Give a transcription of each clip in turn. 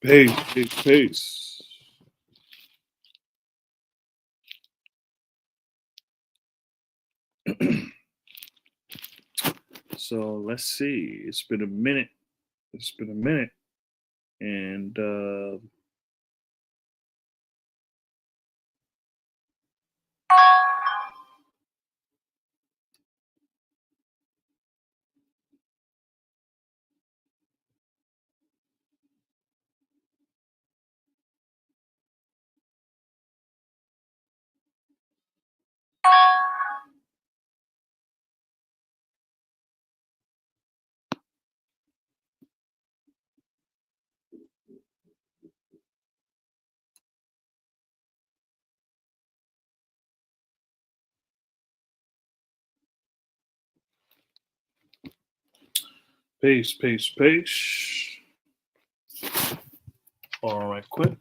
Peace. So let's see. It's been a minute. And peace. All right, quick.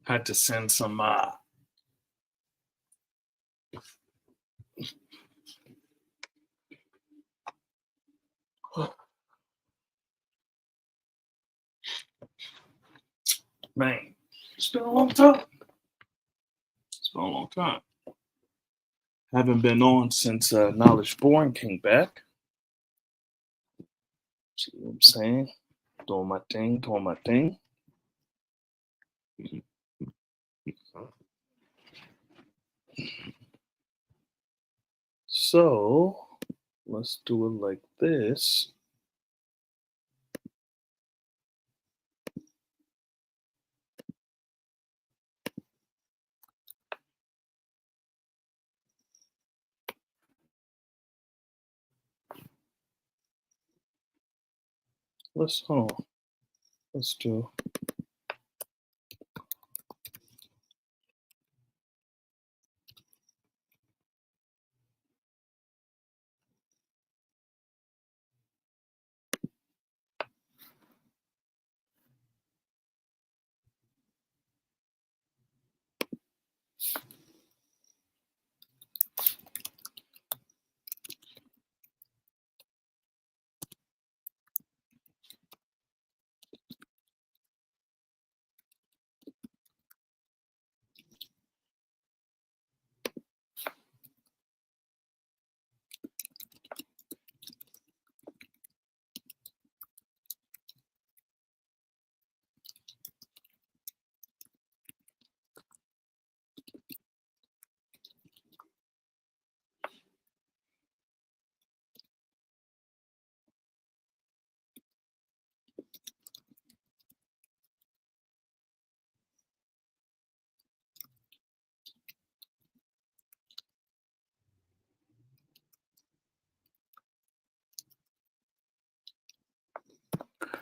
Had to send some man. It's been a long time. Haven't been on since Knowledge Born came back. See what I'm saying? Doing my thing. So let's do it like this. Let's do.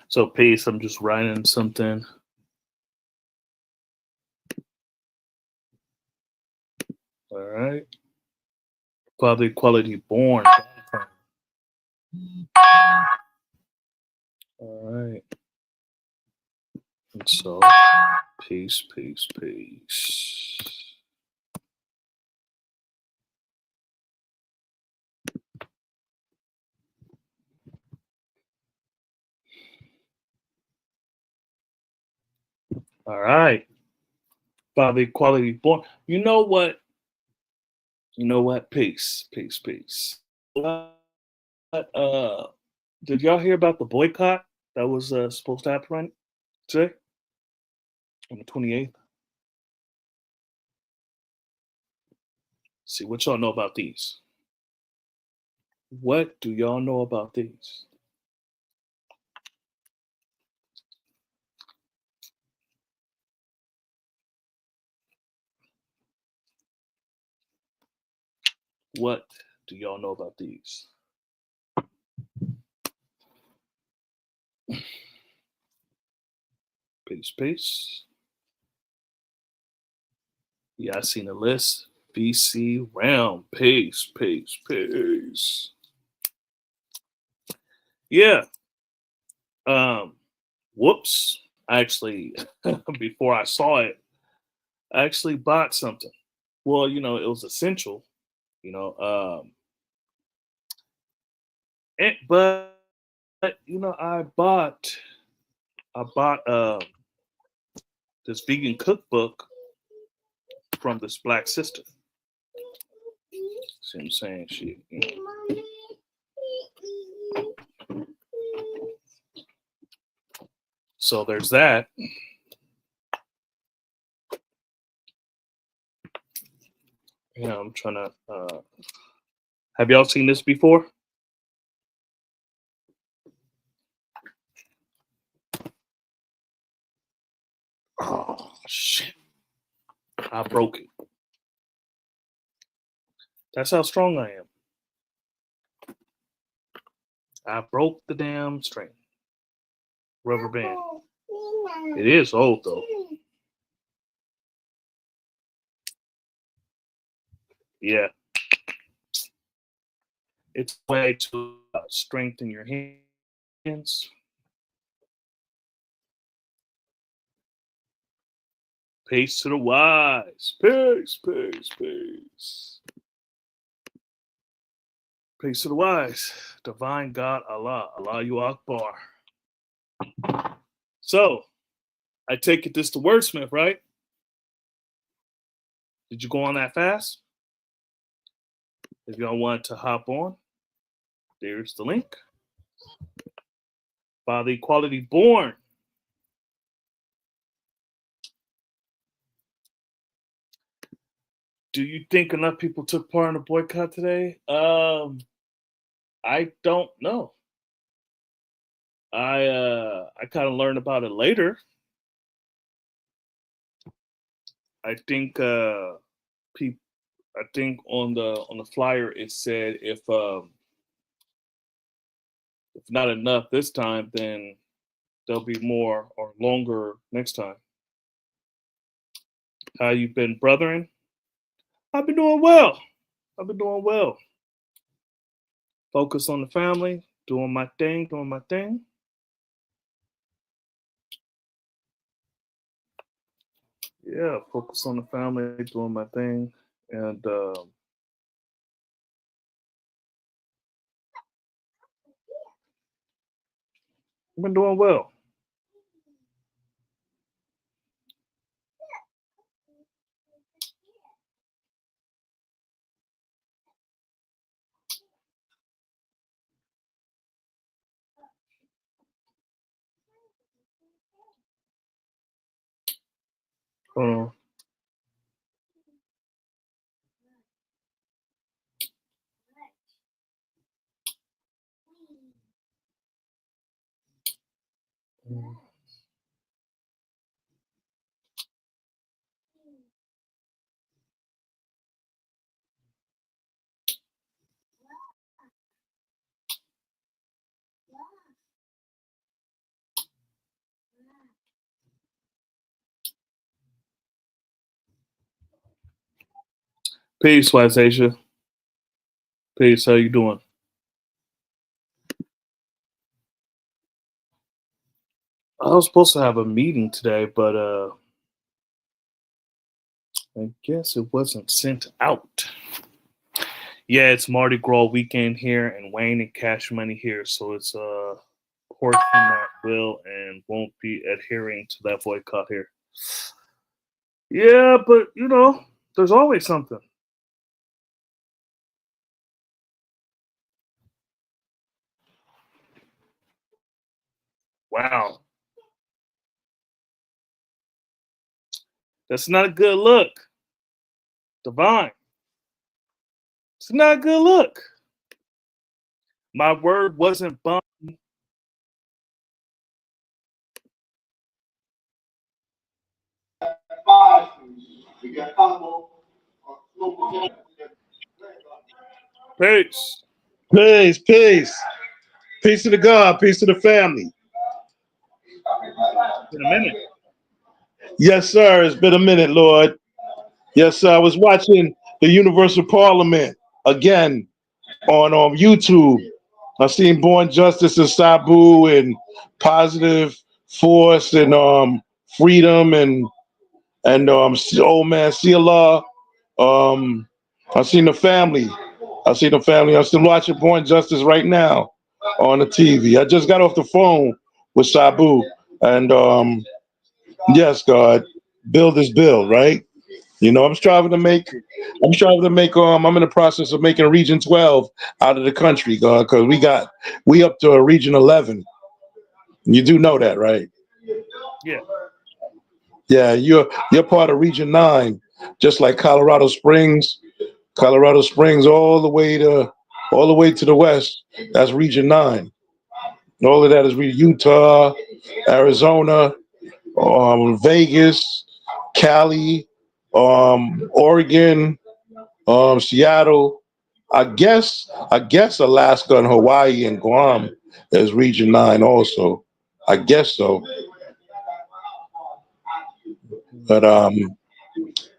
So peace. I'm just writing something. All right. Father Equality Born. All right. And so peace. All right. Father Equality Born. You know what? Peace. Uh, did y'all hear about the boycott that was supposed to happen right today on the 28th? See what y'all know about these. What do y'all know about these? What do y'all know about these? Peace. Yeah, I seen the list. BC Realm. Peace. Yeah. Whoops. Actually, before I saw it, I actually bought something. Well, it was essential, but I bought this vegan cookbook from this black sister. See what I'm saying? So there's that. Yeah, I'm trying to. Have y'all seen this before? Oh shit! I broke it. That's how strong I am. I broke the damn string. Rubber band. It is old though. Yeah, it's a way to strengthen your hands. Peace to the wise. Peace, peace, peace. Peace to the wise. Divine God Allah. Allah you Akbar. So, I take it this the wordsmith, right? Did you go on that fast? If y'all want to hop on, there's the link. By the equality born. Do you think enough people took part in the boycott today? I don't know. I kind of learned about it later. I think people. I think on the flyer it said if not enough this time, then there'll be more or longer next time. How you been, brethren? I've been doing well. I've been doing well. Focus on the family, doing my thing, doing my thing. Yeah, focus on the family, doing my thing, and I've been doing well. Uh, Peace, West Asia. Peace. How you doing? I was supposed to have a meeting today, but I guess it wasn't sent out. Yeah, it's Mardi Gras weekend here, and Wayne and Cash Money here, so it's a portion that will and won't be adhering to that boycott here. Yeah, but there's always something. Wow, that's not a good look, Divine. It's not a good look. My word wasn't bum. Peace. Peace, peace. Peace to the God, peace to the family. In a minute. Yes, sir. It's been a minute, Lord. Yes, sir. I was watching the Universal Parliament again on YouTube. I seen Born Justice and Sabu and Positive Force and Freedom and Old Man CLR. I seen the family. I seen the family. I'm still watching Born Justice right now. on the TV. I just got off the phone with Sabu, and yes, God, build this bill, right? You know, I'm striving to make. I'm in the process of making Region 12 out of the country, God, because we up to a Region 11. You do know that, right? Yeah. Yeah, you're part of Region 9, just like Colorado Springs. Colorado Springs all the way to the west. That's Region 9. All of that is Utah, Arizona, Vegas, Cali, Oregon, Seattle. I guess Alaska and Hawaii and Guam is Region 9 also. I guess so. But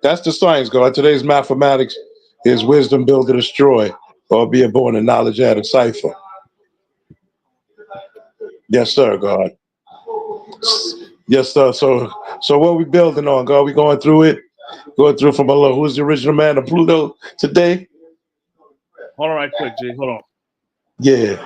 that's the science, God. Today's mathematics is wisdom, build, or destroy, or be born in knowledge, add a cipher. Yes, sir, God. Yes, sir. So what we building on, God? We going through from below. Who's the original man of Pluto today? Hold on, right quick, G. Hold on. Yeah.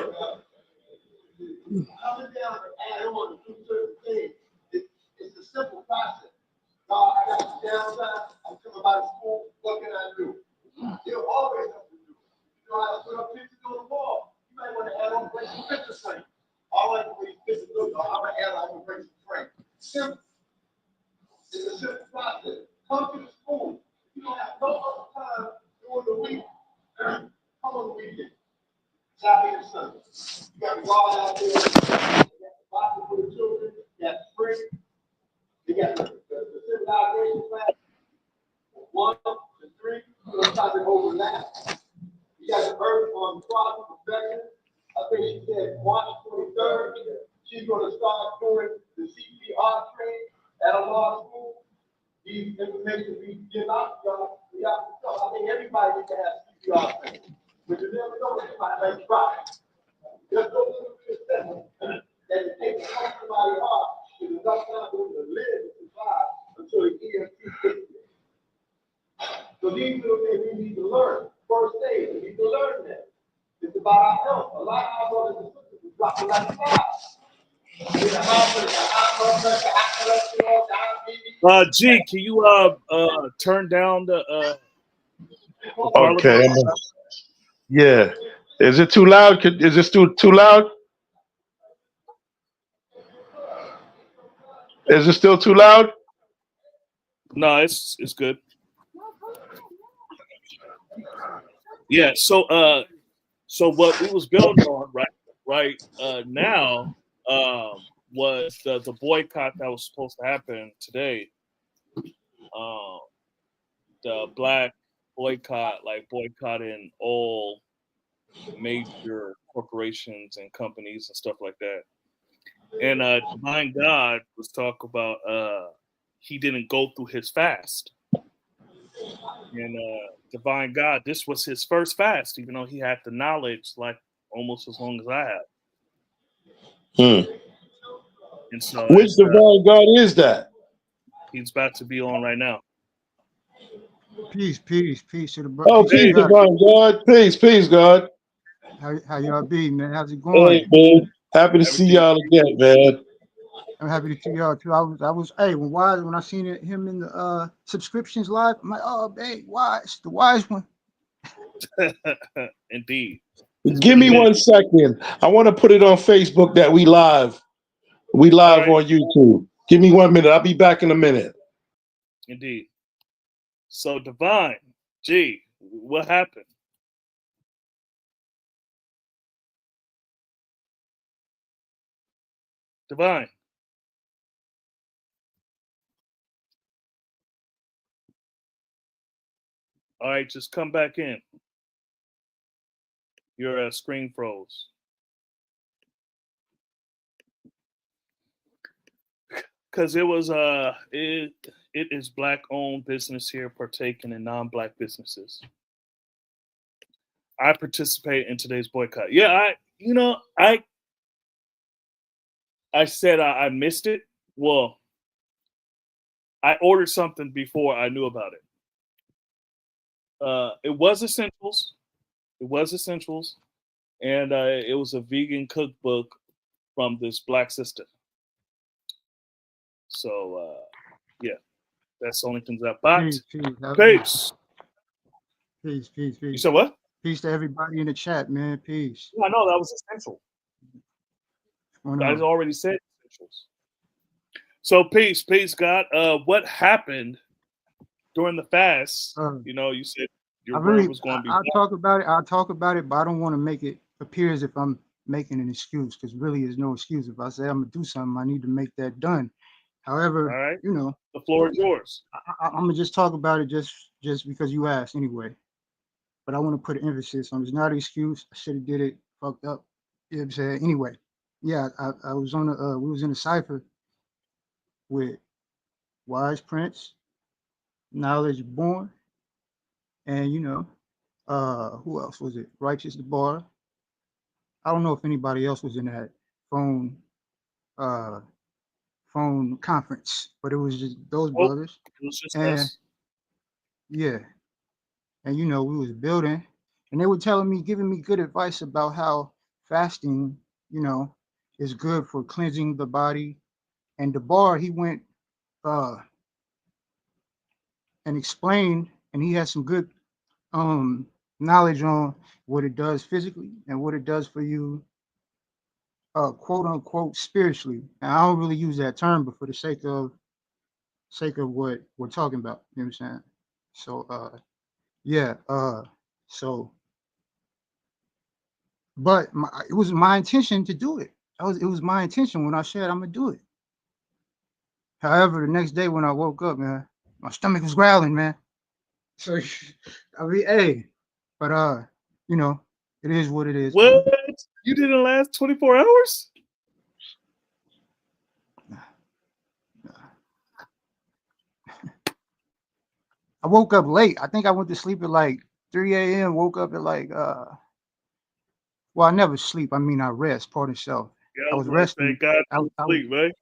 G, can you turn down the volume? Okay. Yeah. Is it too loud? Is this too loud? Is it still too loud? No, it's good. Yeah. So what we was building on now was the boycott that was supposed to happen today. Um, the black boycott, like boycotting all major corporations and companies and stuff like that. And Divine God was talk about he didn't go through his fast. And Divine God, this was his first fast, even though he had the knowledge like almost as long as I have. Hmm. And so Which divine God is that? he's about to be on right now. Peace to the Oh, peace to peace, Hey, God. divine God. Peace, God. How y'all be, man? How's it Hey, going? man. Happy to see everything. y'all again, man. I'm happy to see y'all too. I was hey when I seen him in the subscriptions live, I'm like, oh hey, wise, the wise one. Indeed. It's Give been a me minute. 1 second. I want to put it on Facebook that we live. We All live right. on YouTube. Give me 1 minute. I'll be back in a minute. Indeed. So Divine, G, what happened? Divine. All right, just come back in. Your screen froze. Because it is black owned business here partaking in non-black businesses. I participate in today's boycott. Yeah, I said I missed it. Well, I ordered something before I knew about it. It was essentials. It was essentials. and it was a vegan cookbook from this black sister. So yeah, that's the only things I bought. Peace, Peace. peace. You said what? Peace to everybody in the chat, man. Peace. Yeah, I know that was essential. I already said essentials. So peace, God. What happened during the fast? You said your word was going to be. I'll talk about it, but I don't want to make it appear as if I'm making an excuse, because really there's no excuse. If I say I'm gonna do something, I need to make that done. However, all right, the floor is yours. I'm gonna just talk about it just because you asked anyway. But I want to put an emphasis on it's not an excuse. I should have did it, fucked up. You know what I'm saying? Anyway, yeah, I was on we was in a cipher with Wise Prince, Knowledge Born, and who else was it? Righteous the Bar. I don't know if anybody else was in that phone conference, but it was just those brothers. It was just and us. Yeah, and we was building, and they were giving me good advice about how fasting, is good for cleansing the body. And the bar, he went and explained, and he had some good knowledge on what it does physically and what it does for you, quote unquote, spiritually. And I don't really use that term, but for the sake of what we're talking about, you know what I'm saying? So yeah, so but it was my intention to do it. It was my intention when I said I'm gonna do it. However, the next day when I woke up, man, my stomach was growling, man. So I mean, hey, but it is what it is. What? You didn't last 24 hours? I woke up late. I think I went to sleep at like 3 a.m. Woke up at like well, I never sleep. I mean, I rest. Part of self. Yeah, I was resting. Thank God you sleep, right?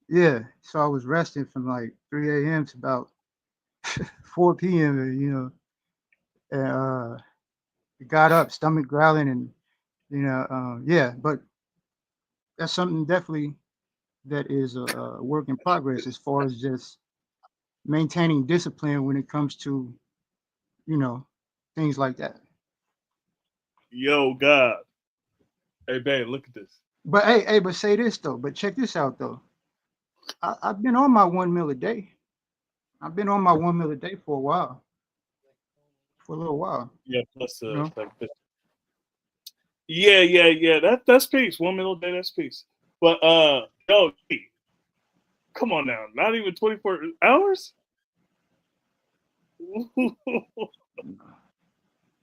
Yeah, so I was resting from like 3 a.m. to about 4 p.m. And got up, stomach growling, and yeah. But that's something definitely that is a work in progress as far as just maintaining discipline when it comes to things like that. Yo, God. Hey, babe, look at this. But but say this though. But check this out though. I've been on my 1 meal a day. I've been on my 1 meal a day for a while. For a little while. Yeah, plus yeah. That's peace. 1 meal a day, that's peace. But yo, come on now. Not even 24 hours?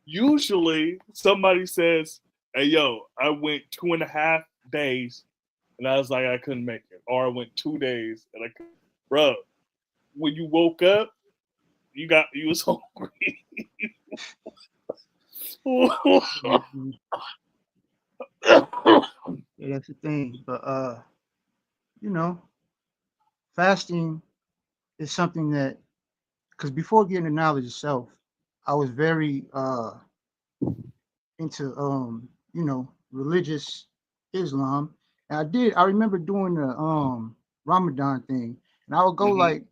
Usually somebody says, hey yo, I went 2.5 days and I was like I couldn't make it. Or I went 2 days and I couldn't. Bro, when you woke up, you was hungry. Yeah, that's the thing. But fasting is something that, because before getting the knowledge itself, I was very into religious Islam. And I remember doing the Ramadan thing, and I would go like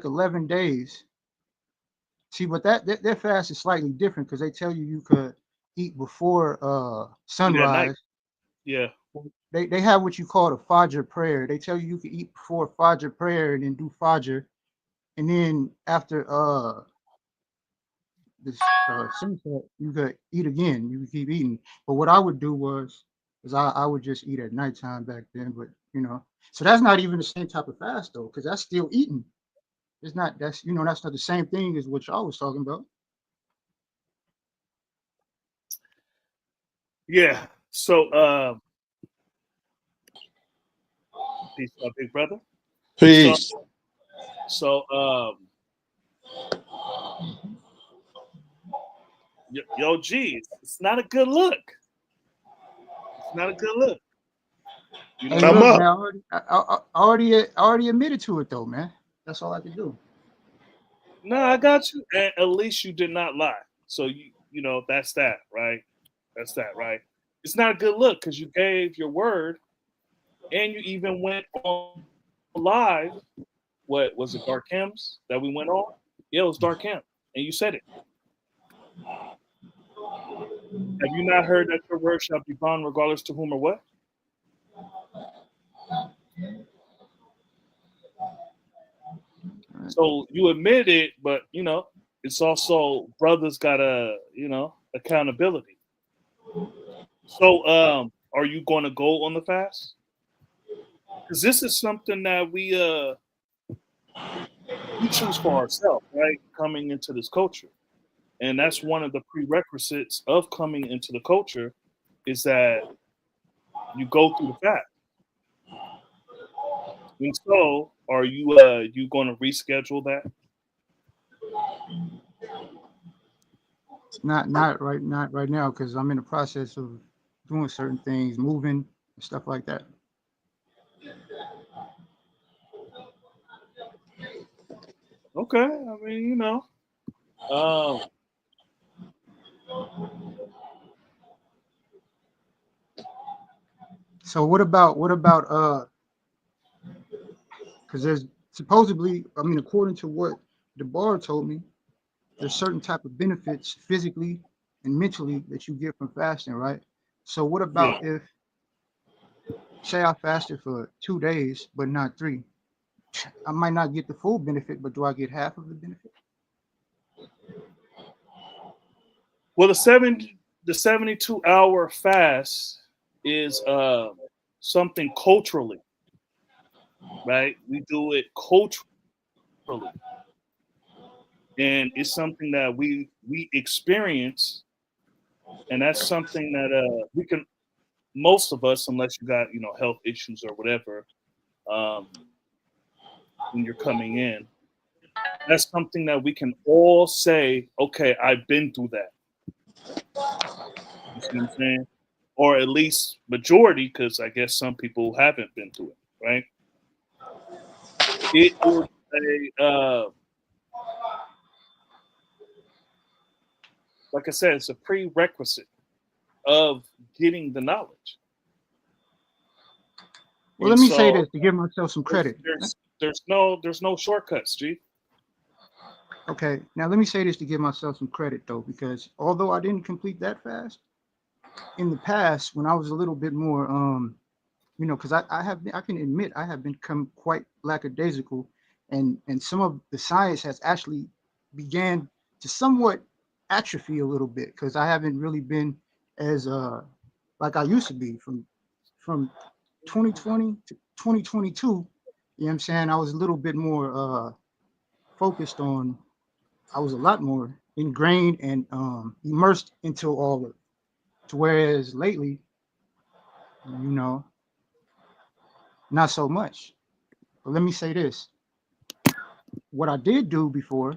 11 days. See, but their fast is slightly different because they tell you could eat before sunrise. Yeah. They have what you call the Fajr prayer. They tell you can eat before Fajr prayer and then do Fajr, and then after this sunset, you could eat again. You could keep eating. But what I would do is I would just eat at nighttime back then. But so that's not even the same type of fast though, because that's still eating. It's not that's not the same thing as what y'all was talking about. Yeah. So peace, my big brother. Peace. So yo, geez, it's not a good look. It's not a good look. You know, look, man, I already admitted to it though, man. That's all I can do. No, I got you. And at least you did not lie. So you know that's that, right? That's that, right? It's not a good look because you gave your word and you even went on live. What was it, Dark Hymns that we went on? Yeah, it was Dark Hymn, and you said it. Have you not heard that your word shall be bond regardless to whom or what? So you admit it, but it's also brothers gotta, accountability. So are you gonna go on the fast? Because this is something that we choose for ourselves, right? Coming into this culture. And that's one of the prerequisites of coming into the culture is that you go through the fast. And so are you gonna reschedule that? Not right now, because I'm in the process of doing certain things, moving and stuff like that. Okay. I mean, Um So what about because there's supposedly, I mean, according to what the bar told me, there's certain type of benefits physically and mentally that you get from fasting, right? So what yeah. about if, say, I fasted for 2 days but not three? I might not get the full benefit, but do I get half of the benefit? Well, the 72-hour fast is something culturally, right? We do it culturally, and it's something that we experience, and that's something that we can most of us, unless you got health issues or whatever, um, when you're coming in, that's something that we can all say, okay, I've been through that. You see what I'm saying? Or at least majority, because I guess some people haven't been through it, right? It is like I said, it's a prerequisite of getting the knowledge. Well, And let me say so this to give myself some there's credit. there's there's no shortcuts, G. Okay, now let me say this to give myself some credit though, because although I didn't complete that fast, in the past when I was a little bit more because I can admit I have become quite lackadaisical, and some of the science has actually began to somewhat atrophy a little bit because I haven't really been as like I used to be from 2020 to 2022. You know what I'm saying? I was a little bit more focused on. I was a lot more ingrained and immersed into all of it. To whereas lately, you know, not so much. But let me say this: what I did do before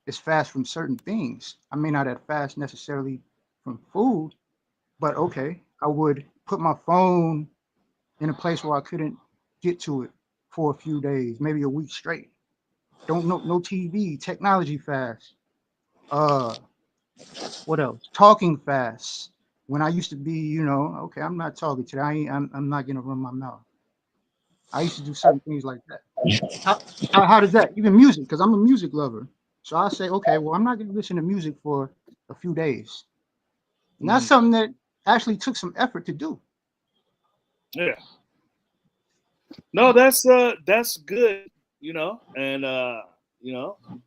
is fast from certain things. I may not have fast necessarily from food, but okay, I would put my phone in a place where I couldn't get to it for a few days, maybe a week straight. Don't no TV, technology fast. Uh, what else? Talking fast. When I used to be, okay, I'm not talking today. I'm not gonna run my mouth. I used to do certain things like that. How, how does that even music? Because I'm a music lover. So I say, okay, well, I'm not going to listen to music for a few days. And that's Mhm. something that actually took some effort to do. Yeah. No, that's good, and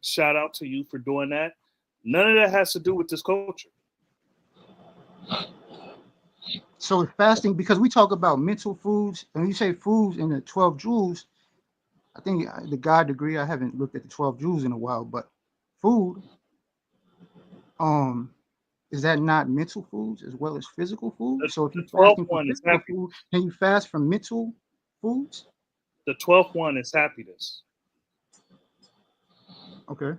shout out to you for doing that. None of that has to do with this culture. So fasting, because we talk about mental foods, and you say foods in the 12 jewels, I think the God degree, I haven't looked at the 12 jewels in a while, but food, um, is that not mental foods as well as physical food? The, So if the you're 12th fasting for one is physical happiness. food, can you fast from mental foods? The 12th one is happiness. Okay.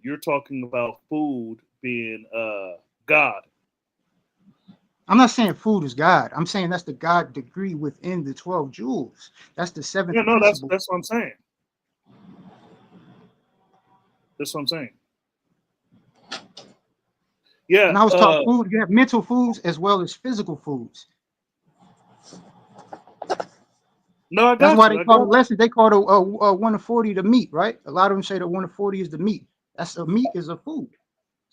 You're talking about food being God. I'm not saying food is God. I'm saying that's the God degree within the 12 jewels. That's the Yeah, seventh no, that's principle. that's what I'm saying. That's what I'm saying. Yeah. And I was taught food. You have mental foods as well as physical foods. No, I That's got why you. they call the lesson. They call the 1 to 40 the meat, right? A lot of them say the 1 to 40 is the meat. That's a meat is a food.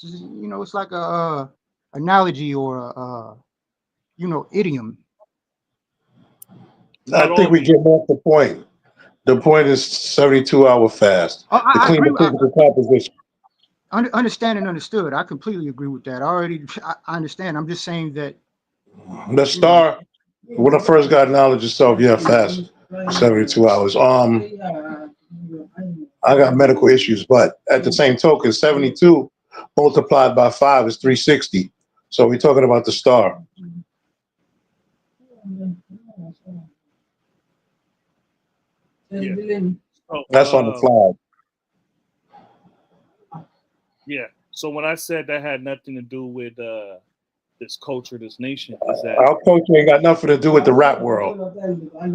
You know, it's like a analogy or idiom. I Not think all we meat. get off the point. The point is 72-hour fast to I clean agree. the physical composition. Understand and understood. I completely agree with that. I understand. I'm just saying that The star, when I first got knowledge of self, yeah, fast 72 hours. I got medical issues, but at the same token, 72 multiplied by 5 is 360. So we're talking about the star. Yeah. So, That's on the flag. yeah. So when I said that had nothing to do with this culture, this nation, is that Our culture ain't got nothing to do with the rap world.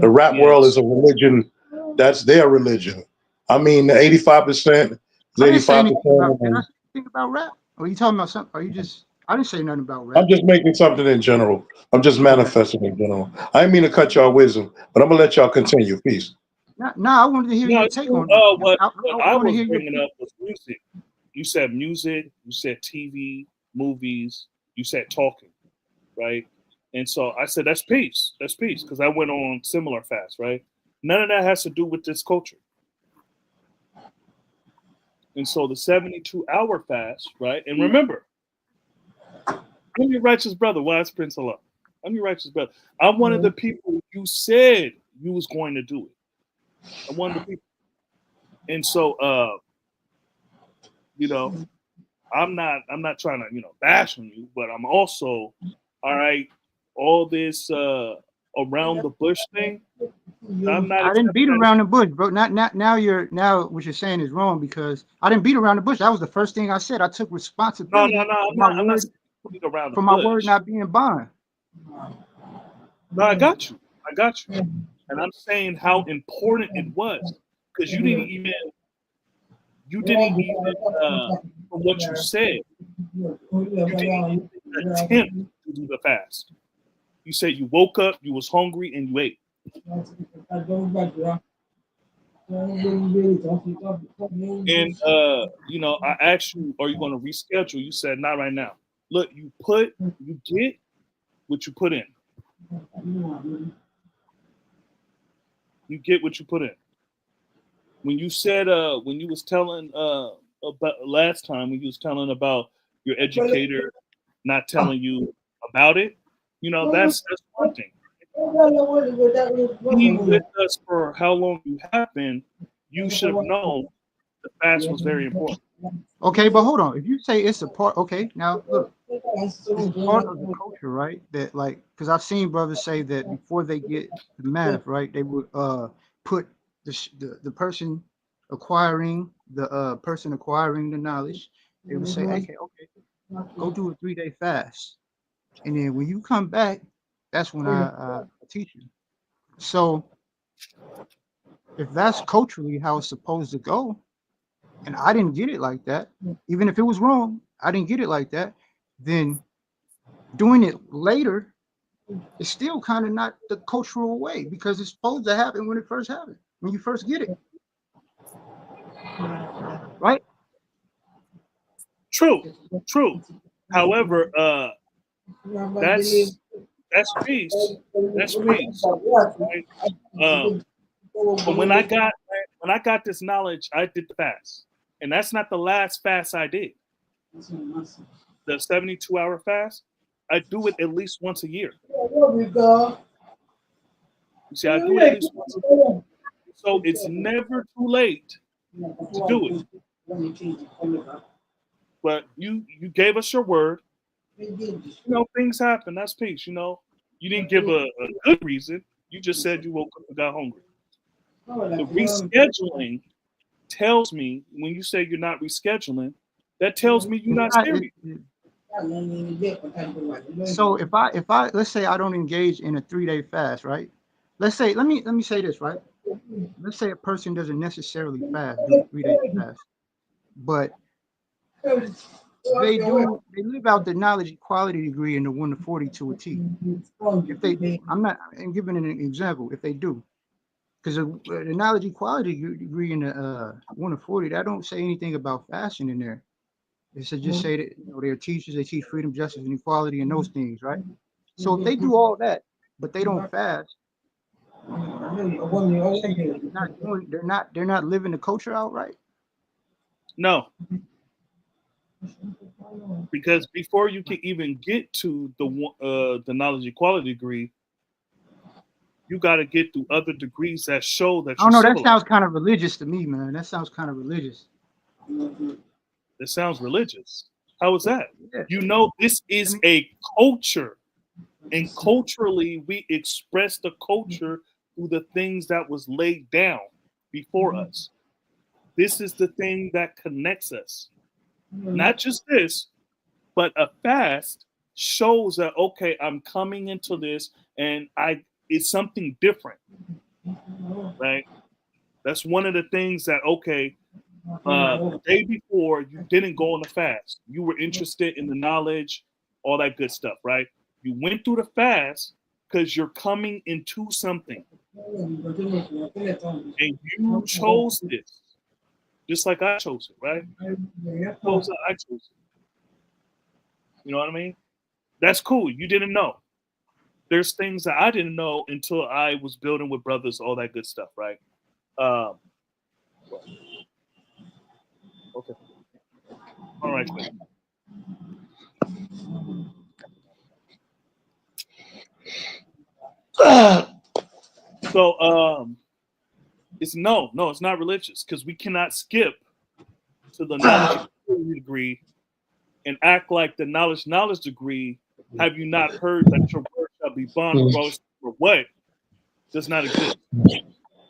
The rap world is yes, a religion. That's their religion. I mean, 85% is I didn't say 85%. anything about. Did I say anything about rap? Are you talking about something? Are you just? I didn't say nothing about I'm rap. just making something in general. I'm just Okay. manifesting in general. I didn't mean to cut y'all wisdom, but I'm gonna let y'all continue. Peace. Now I wanted to hear no, your it's take cool. on it. What I I want to was hear your bringing piece. up was music. You said music. You said TV, movies. You said talking, right? And so I said that's peace. That's peace because I went on similar fast, right? None of that has to do with this culture. And so the 72-hour fast, right? And remember, I'm your righteous brother, wise Prince Allah. I'm your righteous brother. I'm one of the people you said you was going to do it. I'm one of the people. And so you know, I'm not trying to, bash on you, but I'm also, all right, all this around the bush thing, I'm not I didn't accepting beat that. around the bush, bro. Not now what you're saying is wrong because I didn't beat around the bush. That was the first thing I said. I took No, no, responsibility no, for my I'm not word saying beat around the for my word bush. not being bond. No, I got you. I got you. And I'm saying how important it was because you didn't even from what you said, you didn't even attempt to do the fast. You said you woke up, you was hungry, and you ate. And I asked you, are you going to reschedule? You said not right now. Look, you get what you put in. You get what you put in. When you said when you was telling about last time when you was telling about your educator not telling you about it, that's one thing. Being with us for how long you have been, you should have known the fast was very important. Okay, but hold on. If you say it's a part, okay, now look, it's a part of the culture, right? That like, because I've seen brothers say that before they get the math, right, they would put the person acquiring the knowledge. They would say, okay, go do a 3-day fast, and then when you come back, that's when I teach you. So if that's culturally how it's supposed to go, and I didn't get it like that, even if it was wrong, I didn't get it like that, then doing it later is still kind of not the cultural way because it's supposed to happen when it first happened, when you first get it, right? True, true. However, that's that's peace. That's peace. Right? Um, but when I got this knowledge, I did the fast, and that's not the last fast I did. The 72-hour fast, I do it at least once a year. You see, I do it at least once a year. So it's never too late to do it. But you gave us your word. Things happen. That's peace. You didn't give a good reason. You just said you woke up and got hungry. The rescheduling tells me when you say you're not rescheduling, that tells me you're It's not not, serious. so if I let's say I don't engage in a 3-day fast, right? Let's say let me say this, right? Let's say a person doesn't necessarily fast, do a 3-day fast, but they do, they live out the knowledge equality degree in the 1 to 40 to a T. If they do, I'm giving an example. If they do, because the knowledge equality degree in the 1 to 40, that don't say anything about fasting in there. It should just say that they're teachers, they teach freedom, justice, and equality, and those things, right? So if they do all that, but they don't fast, you're saying they're not living the culture out right. No, because before you can even get to the knowledge equality degree, you got to get through other degrees that show that I you're don't know. That civilized. sounds kind of religious to me, man. That sounds kind of religious. It sounds religious. How is that? Yeah. You know, this is a culture, and culturally, we express the culture through the things that was laid down before us. This is the thing that connects us. Not just this, but a fast shows that okay, I'm coming into this, and it's something different, right? That's one of the things that okay. The day before, you didn't go on the fast. You were interested in the knowledge, all that good stuff, right? You went through the fast because you're coming into something. And you chose this, just like I chose it, right? I chose it. You know what I mean? That's cool. You didn't know. There's things that I didn't know until I was building with brothers, all that good stuff, right? Okay. All right. So it's it's not religious because we cannot skip to the knowledge degree and act like the knowledge degree. Have you not heard that your word shall be bond regardless of what? Does not exist.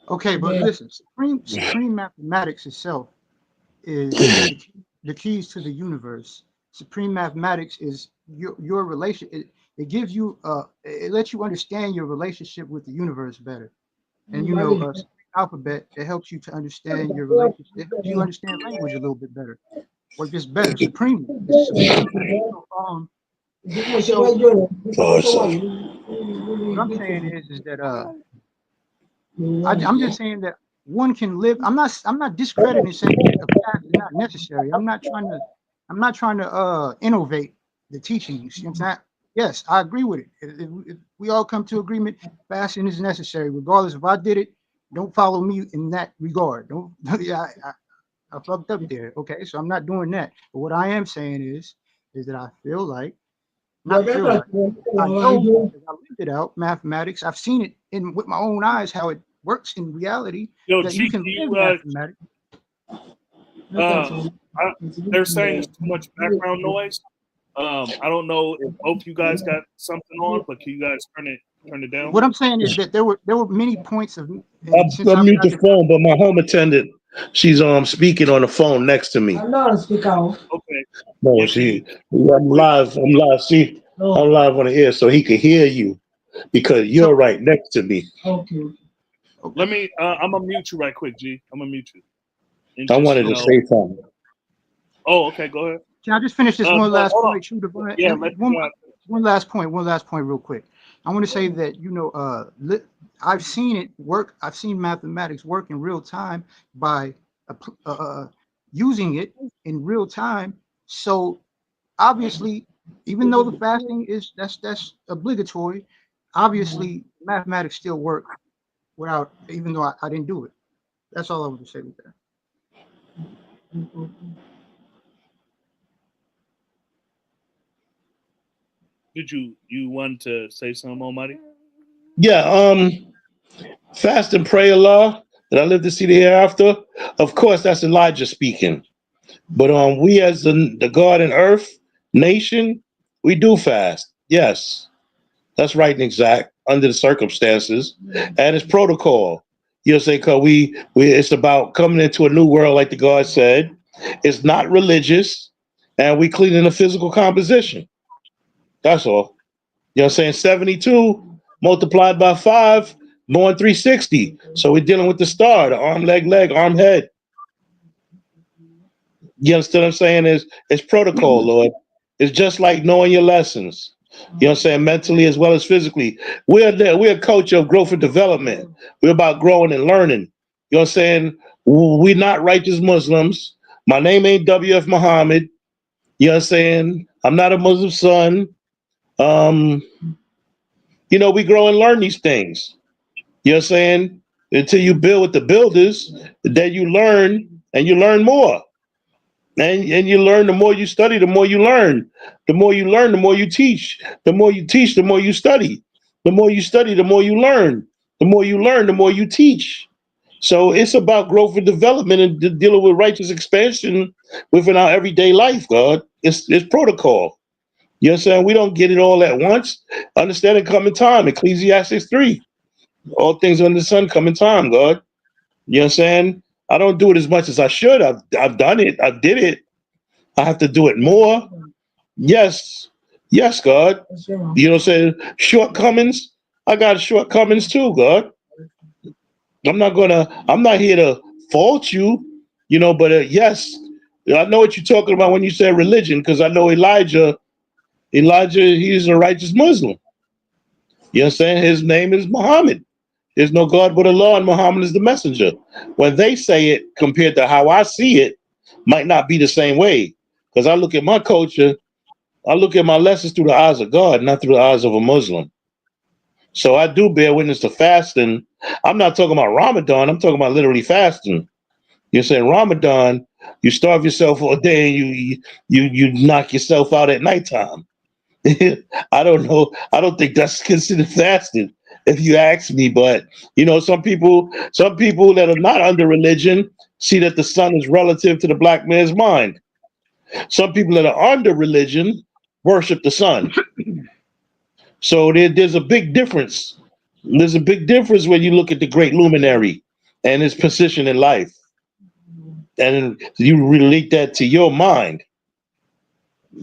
Okay, but listen, supreme mathematics itself is the keys to the universe. Supreme mathematics is your relation. It gives you it lets you understand your relationship with the universe better. And alphabet, it helps you to understand your relationship. It helps you understand language a little bit better, or just better, supremely. It's supreme. So what I'm saying is that I'm just saying that one can live. I'm not discrediting saying that a fast is not necessary. I'm not trying to innovate the teachings. You know what I'm saying? Yes, I agree with it. If we all come to agreement, fasting is necessary, regardless if I did it. Don't follow me in that regard. Don't. I fucked up there. Okay, so I'm not doing that. But what I am saying is that I feel like, not feel like, I know because I lived it out. Mathematics. I've seen it with my own eyes how it works in reality. Yo, That G, you can live mathematics. They're saying there's too much background noise. I don't know if both you guys got something on, but can you guys turn it down? What I'm saying is that there were many points of. I'll mute the phone, but my home attendant, she's speaking on the phone next to me. Okay. No, Yeah, I'm live. See, I'm live on the air, so he can hear you because you're right next to me. Let me. I'm gonna mute you right quick, G. I'm gonna mute you. And I just, wanted to say something. Oh, okay. Go ahead. Can I just finish this one last point? Yeah. One last point, real quick. I want to say that I've seen it work. I've seen mathematics work in real time by using it in real time. So obviously, even though the fasting that's obligatory, obviously mathematics still work without, even though I didn't do it. That's all I want to say with that. Did you want to say something, Almighty? Yeah, fast and pray, Allah, that I live to see the hereafter. Of course, that's Elijah speaking. But we as the God and Earth nation, we do fast. Yes, that's right and exact under the circumstances, and it's protocol. You'll say, cause we it's about coming into a new world, like the God said. It's not religious, and we cleaning the physical composition. That's all. You know what I'm saying? 72 multiplied by 5, born 360. So we're dealing with the star, the arm, leg, arm, head. You understand what I'm saying? It's protocol, Lord. It's just like knowing your lessons. You know what I'm saying? Mentally as well as physically. We're a culture of growth and development. We're about growing and learning. You know what I'm saying? We're not righteous Muslims. My name ain't WF Muhammad. You know what I'm saying? I'm not a Muslim son. Um, we grow and learn these things. You know what I'm saying? Until you build with the builders, then you learn and you learn more. And you learn, the more you study, the more you learn. The more you learn, the more you teach. The more you teach, the more you study. The more you study, the more you learn. The more you learn, the more you teach. So it's about growth and development and dealing with righteous expansion within our everyday life, God. It's protocol. You know what I'm saying? We don't get it all at once. Understand it come in time. Ecclesiastes 3. All things under the sun come in time, God. You know what I'm saying? I don't do it as much as I should. I've done it. I did it. I have to do it more. Yes. Yes, God. You know what I'm saying? Shortcomings. I got shortcomings too, God. I'm not here to fault you, but yes, I know what you're talking about when you say religion, because I know Elijah, he's a righteous Muslim. You know what I'm saying? His name is Muhammad. There's no God but Allah, and Muhammad is the messenger. When they say it compared to how I see it, might not be the same way. Because I look at my culture, I look at my lessons through the eyes of God, not through the eyes of a Muslim. So I do bear witness to fasting. I'm not talking about Ramadan. I'm talking about literally fasting. You're saying Ramadan, you starve yourself all day and you knock yourself out at nighttime. I don't know. I don't think that's considered fasting, if you ask me. But some people that are not under religion see that the sun is relative to the black man's mind. Some people that are under religion worship the sun. So there's a big difference. There's a big difference when you look at the great luminary and his position in life, and you relate that to your mind,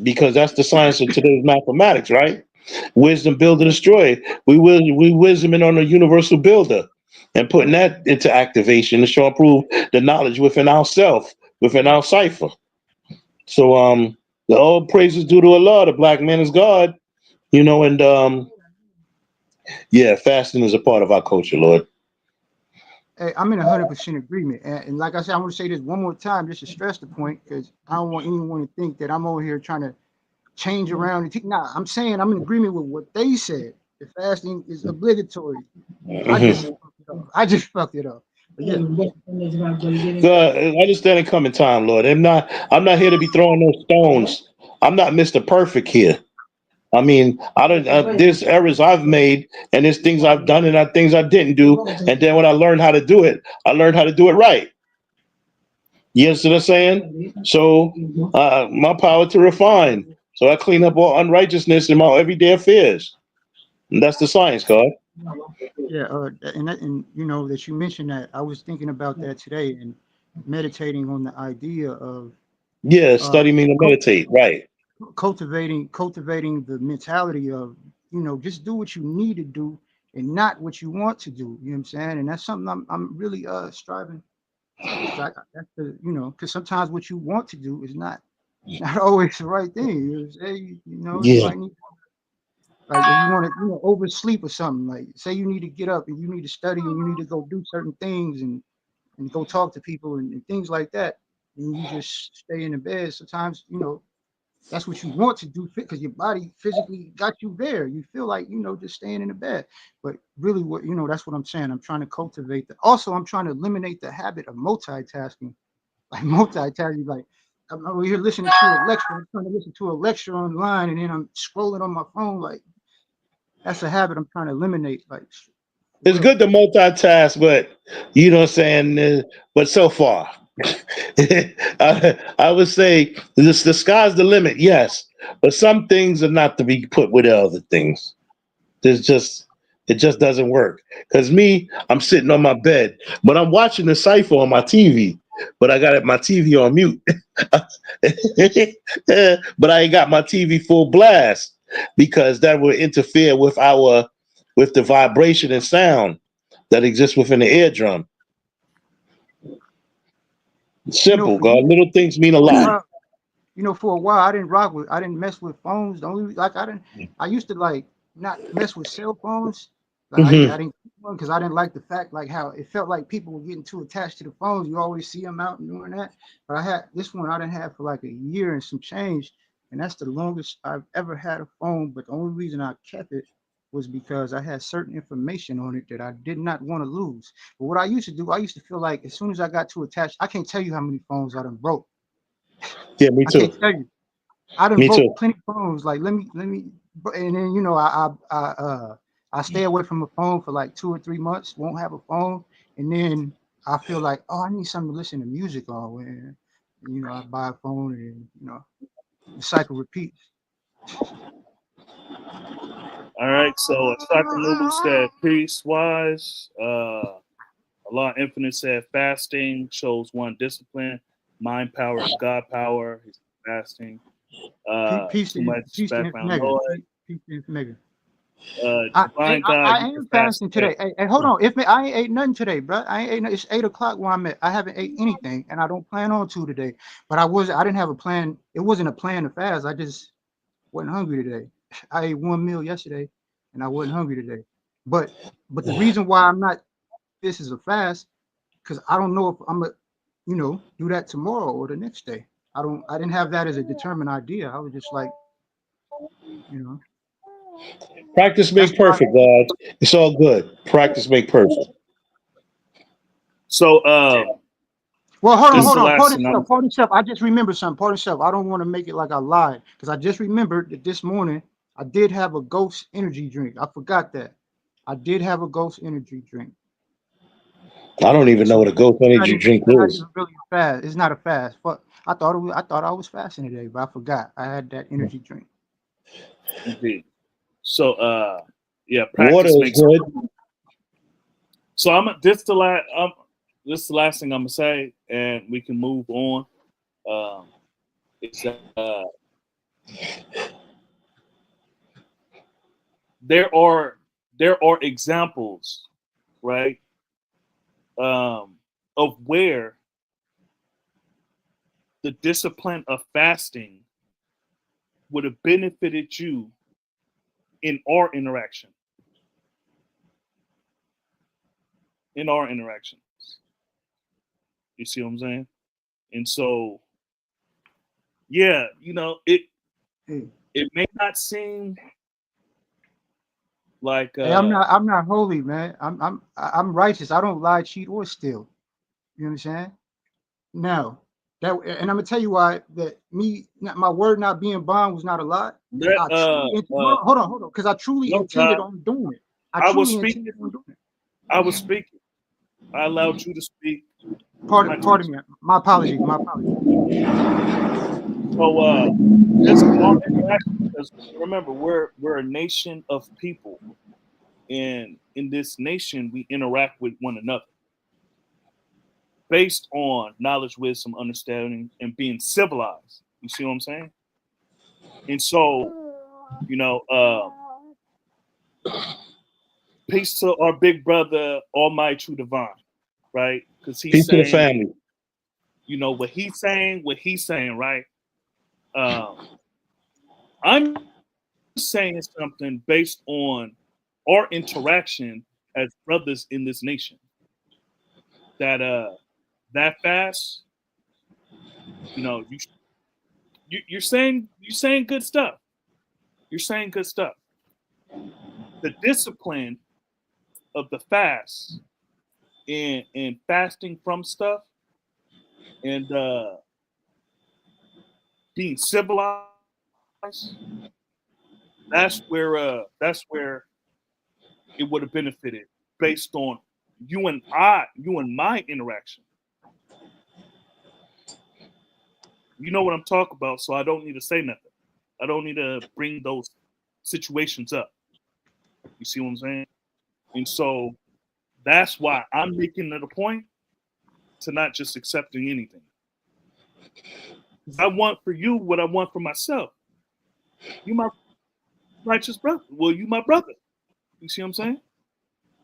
because that's the science of today's mathematics, right? Wisdom, build, and destroy. We wisdom in on a universal builder and putting that into activation to show and prove the knowledge within ourself, within our cipher. So the all praises due to Allah, the black man is God, and yeah, fasting is a part of our culture, Lord. Hey, I'm in 100% agreement. And like I said, I want to say this one more time just to stress the point, because I don't want anyone to think that I'm over here trying to change around. Nah, I'm saying I'm in agreement with what they said. The fasting is obligatory. I just Mhm. fucked it up. But yeah. God, I understand it coming time, Lord. I'm not here to be throwing no stones. I'm not Mr. Perfect here. I mean, I don't. There's errors I've made, and there's things I've done, and things I didn't do. And then when I learned how to do it, I learned how to do it right. You understand what I'm saying? So, my power to refine. So I clean up all unrighteousness in my everyday affairs. And that's the science, God. Yeah, and that you mentioned that, I was thinking about that today and meditating on the idea of Yeah, uh, study mean to cul- meditate. Right. cultivating the mentality of just do what you need to do and not what you want to do. You know what I'm saying? And that's something I'm really striving. That's because sometimes what you want to do is not always the right thing. You know what I'm saying? You Yeah. might need, like, if you want to oversleep or something. Like, say you need to get up and you need to study and you need to go do certain things and go talk to people and things like that, and you just stay in the bed. Sometimes that's what you want to do because your body physically got you there. You feel like just staying in the bed, but really, what that's what I'm saying. I'm trying to cultivate that. Also, I'm trying to eliminate the habit of multitasking. Like multitasking, like I'm over here listening to a lecture. I'm trying to listen to a lecture online, and then I'm scrolling on my phone. Like, that's a habit I'm trying to eliminate. Like, for It's real. good to multitask, but you know what I'm saying? But so far, I would say the sky's the limit, yes. But some things are not to be put with other things. It just doesn't work. Because I'm sitting on my bed, but I'm watching the cipher on my TV. But I got my TV on mute. But I ain't got my TV full blast because that would interfere with the vibration and sound that exists within the eardrum. Simple, For years, God. Little things mean a for a lot. while, for a while, I didn't mess with phones. The only like I used to like not mess with cell phones. Like Hmm. I didn't keep one because I didn't like the fact like how it felt like people were getting too attached to the phones. You always see them out and doing that. But I had this one I didn't have for like a year and some change, and that's the longest I've ever had a phone. But the only reason I kept it was because I had certain information on it that I did not want to lose. But what I used to do, I used to feel like as soon as I got too attached, I can't tell you how many phones I done broke. Yeah, me I can't too. tell you. I done Me broke too. plenty of phones. Like let me, and then I stay away from a phone for like 2 or 3 months. Won't have a phone, and then I feel like I need something to listen to music on. And I buy a phone, and the cycle repeats. All right, so Dr. Lulu said peace wise. Allah Infinite said fasting shows one discipline, mind power, and God power. He's fasting. Peace Too to much peace to background Infinite. noise. Peace to Infinite. Divine God, I you can am fast fasting today. today. Hey, hold on. If I ain't ate nothing today, bro. I ain't ate nothing. It's 8 o'clock where I'm at. I haven't ate anything, and I don't plan on to today. But I didn't have a plan. It wasn't a plan to fast. I just wasn't hungry today. I ate one meal yesterday, and I wasn't hungry today. But the reason why I'm not this is a fast because I don't know if I'm gonna do that tomorrow or the next day. I didn't have that as a determined idea. I was just like you know Practice that's make why. perfect, God. It's all good. Practice make perfect. So Well, this is hold the on. last thing I'm Pardon self. I just remembered something. Pardon self. I don't want to make it like I lied because I just remembered that this morning I did have a Ghost energy drink. I forgot that. I did have a Ghost energy drink. I don't even know So what a ghost energy drink not is. even really a fast. It's not a fast. But I thought I was fasting today, but I forgot. I had that energy drink. indeed. So yeah, Water practice is makes. good. So this is the last thing I'm gonna say, and we can move on. Um, it's there are examples, right, of where the discipline of fasting would have benefited you in our interaction, in our interactions. You see what I'm saying? And so, yeah, Hey, it may not seem like hey, I'm not holy, man. I'm righteous. I don't lie, cheat, or steal. You know what I'm saying? Now that, and I'm gonna tell you why that my word not being bond was not a lie. that I truly hold on, because I truly no, intended God, on doing it. I I was truly speaking. intended on doing it. I was speaking. I allowed you to speak. My turn. Pardon me. My apologies. My apologies. So this is our interaction because remember we're a nation of people, and in this nation we interact with one another based on knowledge, wisdom, understanding, and being civilized. You see what I'm saying? And so, you know, peace to our big brother, Almighty True Divine, right? Because he's Peace to the saying, family. what he's saying, right? Um, I'm saying something based on our interaction as brothers in this nation. That that fast, you you're saying good stuff. You're saying good stuff. The discipline of the fast and fasting from stuff and being civilized, that's where it would have benefited based on you and my interaction. You know what I'm talking about, so I don't need to say nothing. I don't need to bring those situations up. You see what I'm saying? And so that's why I'm making it a point to not just accepting anything. I want for you what I want for myself. You my righteous brother. Well, you my brother. You see what I'm saying?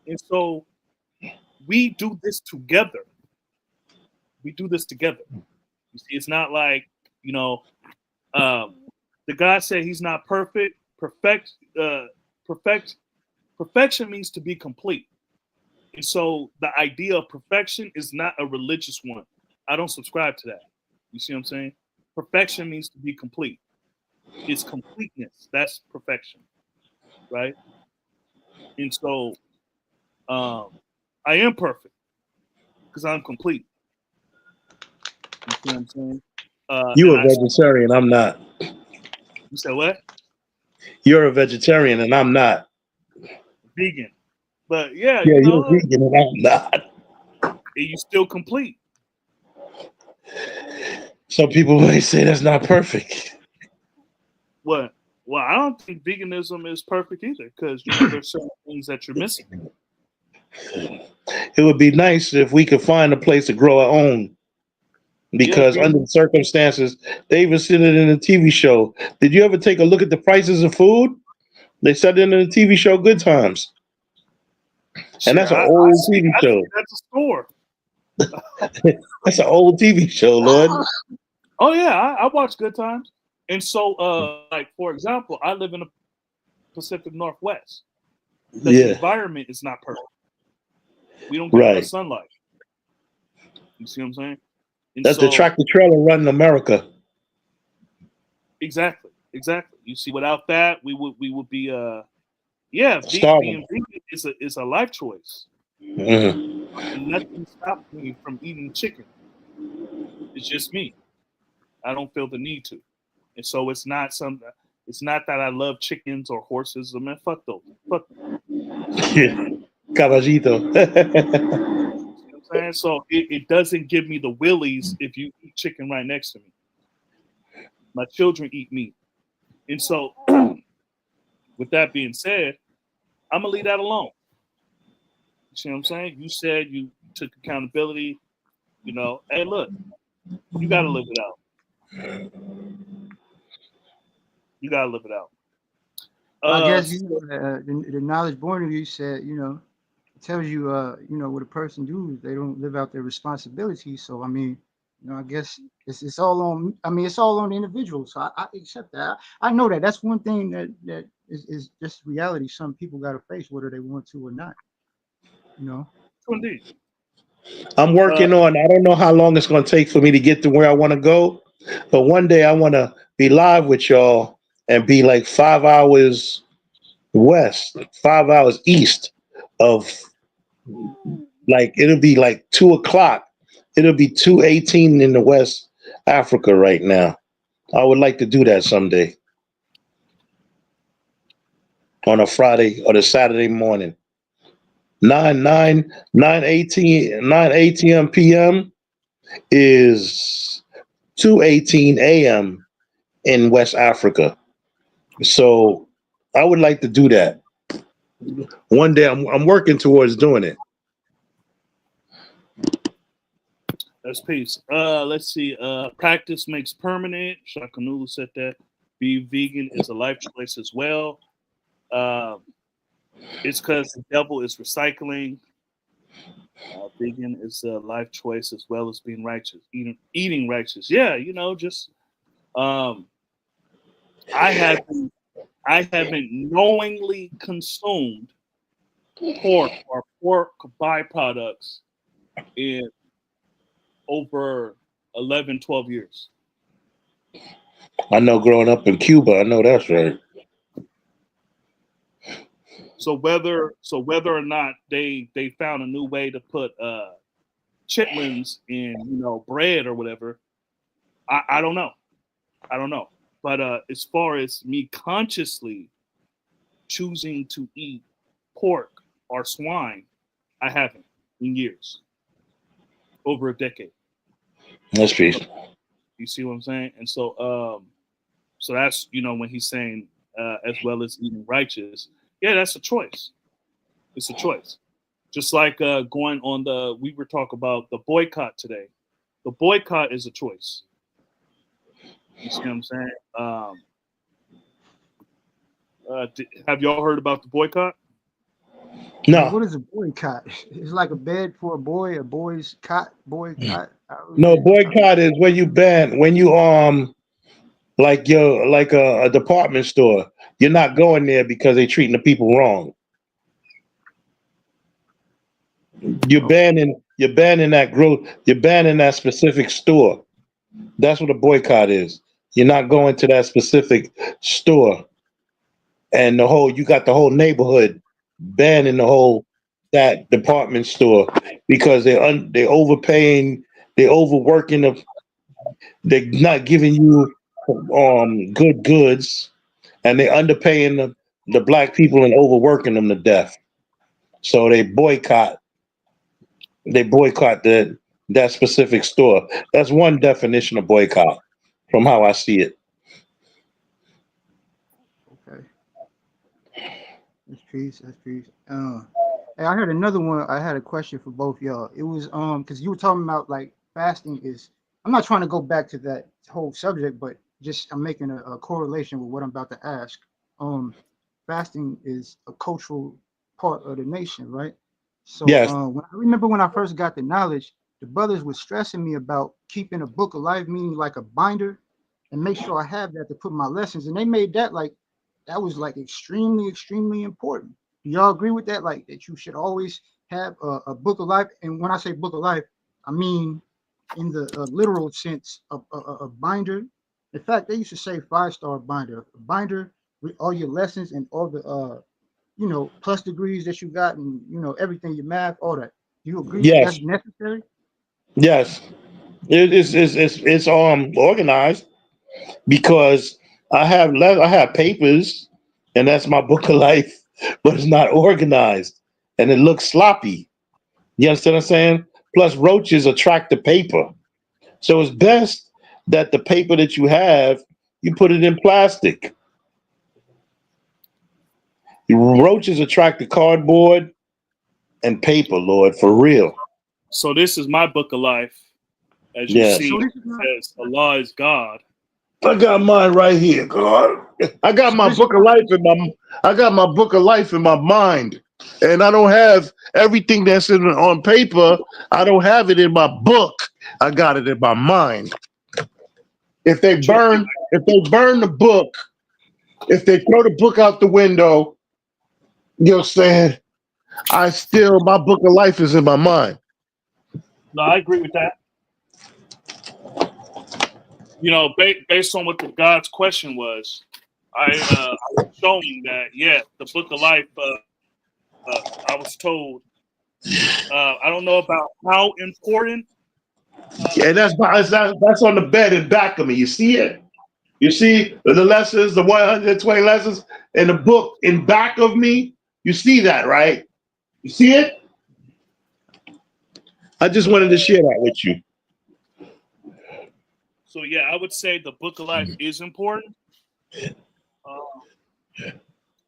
And so we do this together. We do this together. You see, it's not like, you know, the guy said he's not perfect. Perfection means to be complete. And so the idea of perfection is not a religious one. I don't subscribe to that. You see what I'm saying? Perfection means to be complete. It's completeness. That's perfection, right? And so I am perfect because I'm complete. You see what I'm saying? You And a vegetarian, I'm not. you said what? You're a vegetarian and I'm not. Vegan. But yeah, Yeah, you you're know, vegan and I'm not. you still complete. Some people may say that's not perfect. What? Well, I don't think veganism is perfect either because you know there's certain things that you're missing. It would be nice if we could find a place to grow our own. Yeah, Because under the circumstances, they even said it in a TV show. Did you ever take a look at the prices of food? They said it in the TV show Good Times. And sure. that's an I old see. TV I see show. that's a store. That's an old TV show, Lord. Oh yeah, I watch Good Times. And so, like for example, I live in the Pacific Northwest. The Yeah, environment is not perfect. We don't get enough right. sunlight. You see what I'm saying? And That's the so, tractor trailer running America. exactly. You see, without that, we would be yeah. Starving. Being vegan is a life choice. Mhm. And nothing stops me from eating chicken. It's just me. I don't feel the need to. And so it's not some. It's not that I love chickens or horses. I mean, fuck those. Fuck them. You see what I'm saying? Caballito. You know what I'm saying? So it doesn't give me the willies if you eat chicken right next to me. My children eat meat. And so, with that being said, I'm gonna leave that alone. You see what I'm saying? You said you took accountability. You know, hey, look, you got to live it out. You got to live it out. Well, I guess you So, know, the knowledge born of you said, you know, it tells you, you know, what a person do is they don't live out their responsibilities. So I mean, you know, I guess it's all on. I mean, it's all on the individual. So I accept that. I know that. That's one thing that is just reality. Some people got to face whether they want to or not. You know. indeed. I'm Uh, working on, I don't know how long it's going to take for me to get to where I want to go, but one day I want to be live with y'all and be like 5 hours west, 5 hours east of, like, it'll be like 2 o'clock. It'll be 2:18 in the West Africa right now. I would like to do that someday on a Friday or the Saturday morning. 9 8 p.m. is 2:18 a.m. in West Africa. So I would like to do that. One day I'm working towards doing it. that's peace. Let's see. Practice makes permanent. Shakanulu said that. Be vegan is a life choice as well. Uh, it's because the devil is recycling. Vegan is a life choice as well as being righteous, eating righteous. Yeah, you know, just um, I haven't I haven't knowingly consumed pork or pork byproducts in over 11, 12 years. I know growing up in Cuba, I know that's right. So whether or not they found a new way to put chitlins in bread or whatever, I don't know. I don't know. But as far as me consciously choosing to eat pork or swine, I haven't in years, over a decade. That's So peace. you see what I'm saying? And so that's when he's saying as well as eating righteous. Yeah, that's a choice. It's a choice. Just like going on we were talking about the boycott today. The boycott is a choice. You see what I'm saying? Have y'all heard about the boycott? And No, what is a boycott? It's like a bed for a boy, a boy's cot, boycott. no. Boycott is when you ban, when you like you're like a department store. You're not going there because they're treating the people wrong. Okay, You're banning that growth. You're banning that specific store. That's what a boycott is. You're not going to that specific store, and you got the whole neighborhood banning the whole that department store because they overpaying, they overworking they're not giving you good goods, and they underpaying the black people and overworking them to death. So they boycott that specific store. That's one definition of boycott from how I see it. okay. That's peace. That's peace. Hey, I heard another one. I had a question for both y'all. It was because you were talking about like fasting is. I'm not trying to go back to that whole subject, but just I'm making a correlation with what I'm about to ask. Um, Fasting is a cultural part of the nation, right? So Yes, I remember when I first got the knowledge, the brothers were stressing me about keeping a book of life, meaning like a binder, and make sure I have that to put my lessons. And they made that like that was like extremely, extremely important. Do y'all agree with that? Like that you should always have a book of life. And when I say book of life, I mean in the literal sense of a binder. In fact, they used to say 5-star binder, a binder with all your lessons and all the plus degrees that you got and everything, your math, all that. Do you agree that yes, that's necessary? yes. It's organized because I have papers, and that's my book of life, but it's not organized and it looks sloppy. You understand what I'm saying? Plus, roaches attract the paper, so it's best that the paper that you have, you put it in plastic. Roaches attract the cardboard and paper, Lord, for real. So this is my book of life. As you Yes. see, So it this is not. says Allah is God. I got mine right here, God. I got So my this is book of not. life in my I got my book of life in my mind. And I don't have everything that's on paper. I don't have it in my book. I got it in my mind. If they But you, burn the book, if they throw the book out the window, you're saying my book of life is in my mind. no, I agree with that. Based on what the God's question was, I was showing that the book of life. I was told. I don't know about how important. And that's on the bed in back of me. You see it? You see the lessons, the 120 lessons in the book in back of me? You see that, right? You see it? I just wanted to share that with you. So I would say the book of life is important. Uh,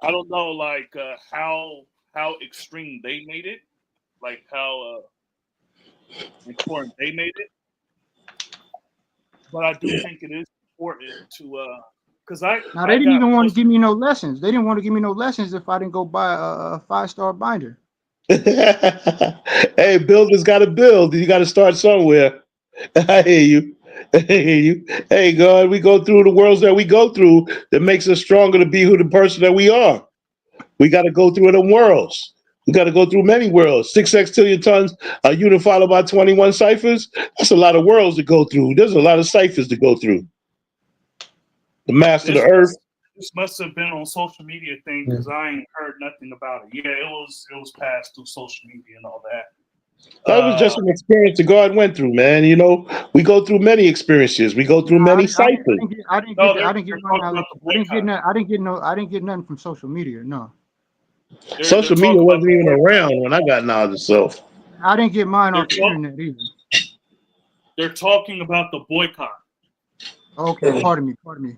I don't know, like how extreme they made it, like how important they made it, but I do Yeah. think it is important to because I Now they I didn't got even want to most. give me no lessons. They didn't want to give me no lessons if I didn't go buy a 5-star binder. Hey, builders got to build. You got to start somewhere. I hear you. I hear you. Hey, God, we go through the worlds that we go through that makes us stronger to be who the person that we are. We got to go through the worlds. We got to go through many worlds. 6 sextillion tons, a unit followed by 21 ciphers. That's a lot of worlds to go through. There's a lot of ciphers to go through. The master of the This earth. must this must have been on social media thing because I ain't heard nothing about it. Yeah, it was passed through social media and all that. That was Uh, just an experience that God went through, man. We go through many experiences. We go through Nah, many ciphers. no, I they're didn't get they're my talking about knowledge. the I didn't get boycott. no, I didn't get no, I didn't get nothing from social media. No, They're Social media talking about wasn't the even boycott. around when I got knowledge of self. I didn't get mine They're off the talk, internet either. they're talking about the boycott. Okay, pardon me, pardon me.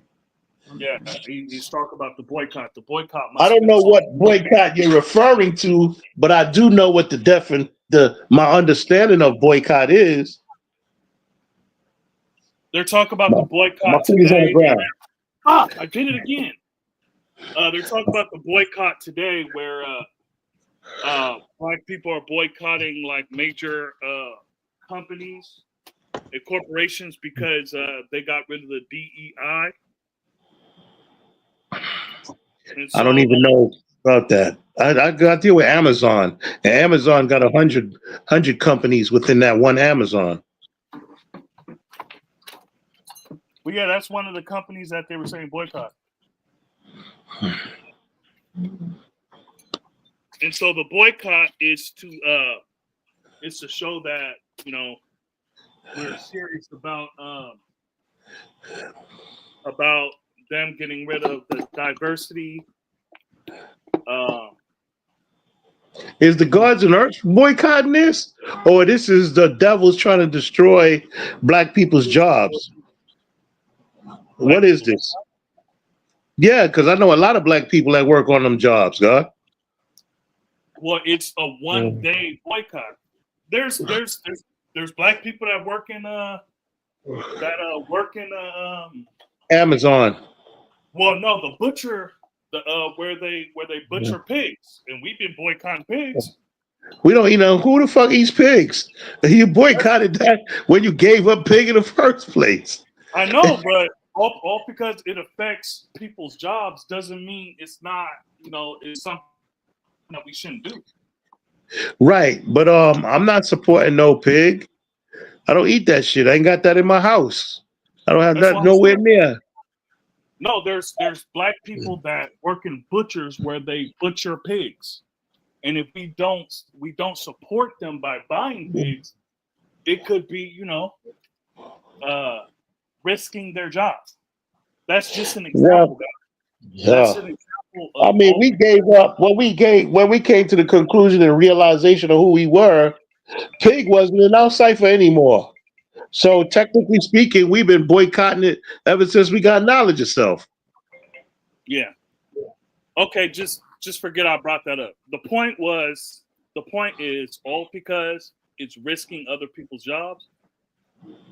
Yeah, he's talking about the boycott. The boycott I must have don't been know what talking. boycott you're referring to, but I do know what my understanding of boycott is. They're talking about My, the my boycott feet is on the today. ground. I did it again. They're talking about the boycott today, where Black people are boycotting like major companies and corporations because they got rid of the DEI. And I don't so, even know about that. I got to deal with Amazon, and Amazon got 100 companies within that one Amazon. well, yeah, that's one of the companies that they were saying boycott. And so the boycott is to show that, you know, we're serious about them getting rid of the diversity. Is the gods and earth boycotting this, or this is the devil's trying to destroy black people's jobs? What is this? Yeah, because I know a lot of black people that work on them jobs, God. Well, it's a 1 day boycott. There's black people that work in Amazon. well, no, the butcher, where they butcher pigs, and we've been boycotting pigs. We don't, who the fuck eats pigs? You boycotted that when you gave up pig in the first place. I know, but all because it affects people's jobs doesn't mean it's not, it's something that we shouldn't do. Right, but I'm not supporting no pig. I don't eat that shit. I ain't got that in my house. I don't have That's that nowhere near. No, there's black people that work in butchers where they butcher pigs, and if we don't support them by buying pigs, it could be risking their jobs. That's just an example. Yeah. That's an example of, I mean, we gave up when we came to the conclusion and realization of who we were. Pig wasn't in our cipher anymore. So technically speaking, we've been boycotting it ever since we got knowledge of self. Yeah. Okay, just forget I brought that up. The point is all because it's risking other people's jobs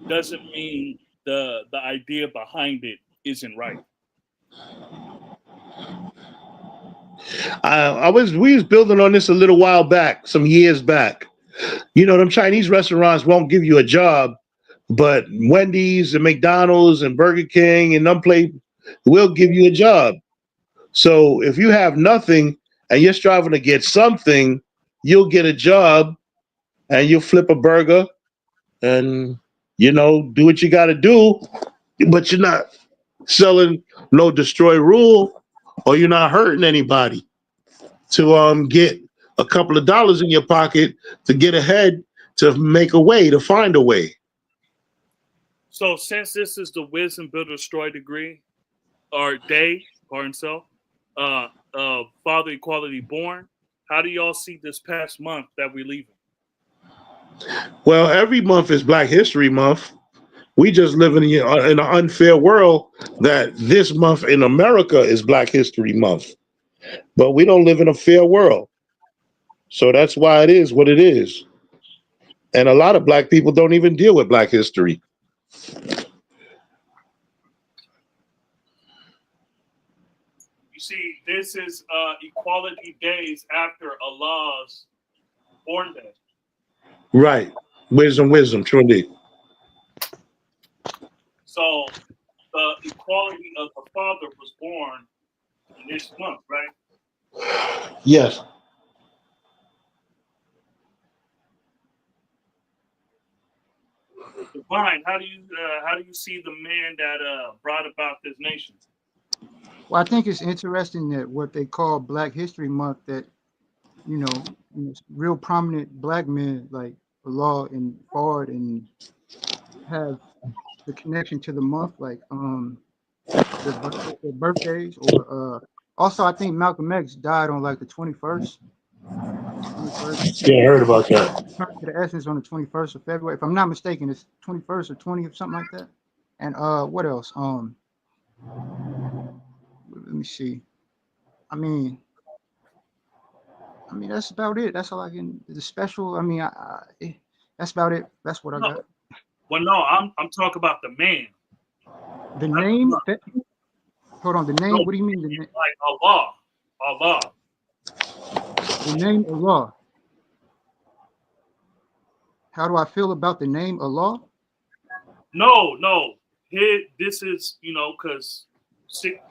doesn't mean the idea behind it isn't right. We was building on this a little while back, some years back. Them Chinese restaurants won't give you a job, but Wendy's and McDonald's and Burger King and them place will give you a job. So if you have nothing and you're striving to get something, you'll get a job and you'll flip a burger and do what you got to do, but you're not selling no destroy rule, or you're not hurting anybody to get a couple of dollars in your pocket to get ahead, to make a way, to find a way. So since this is the Wisdom Builder Destroy degree, or day, pardon self, Father Equality Born, how do y'all see this past month that we're leaving? Well, every month is Black History Month. We just live in an unfair world that this month in America is Black History Month. But we don't live in a fair world. So that's why it is what it is. And a lot of black people don't even deal with Black history. You see, this is Equality Days after Allah's born day. Right. Wisdom, true indeed. So the equality of the Father was born in this month, right? Yes. Divine, how do you see the man that brought about this nation? Well, I think it's interesting that what they call Black History Month, that real prominent black men like Law and Fard and have the connection to the month, like their birthdays, or also I think Malcolm X died on like the 21st. Yeah, I heard about that. To the essence on the 21st of February, if I'm not mistaken, it's 21st or 20th, something like that. And what else? Let me see. I mean, that's about it. That's all I can. The special. I mean, that's about it. That's what I got. Well, no, I'm talking about the man. The name. Hold on. The name. What do you mean? The name? Like Allah. The name Allah. How do I feel about the name Allah? No. Here, this is, because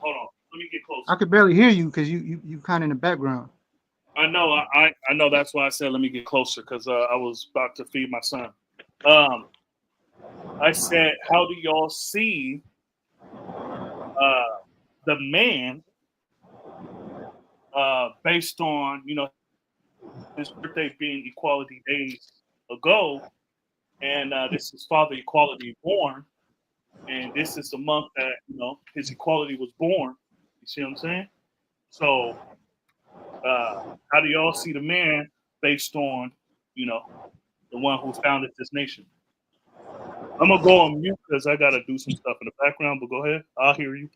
hold on. Let me get closer. I could barely hear you because you kind of in the background. I know. I know. That's why I said let me get closer because I was about to feed my son. I said, how do y'all see the man based on his birthday being Equality Days ago, and this is Father Equality born, and this is the month that his equality was born. You see what I'm saying? So, how do y'all see the man based on the one who founded this nation? I'm gonna go on mute because I gotta do some stuff in the background. But go ahead, I'll hear you.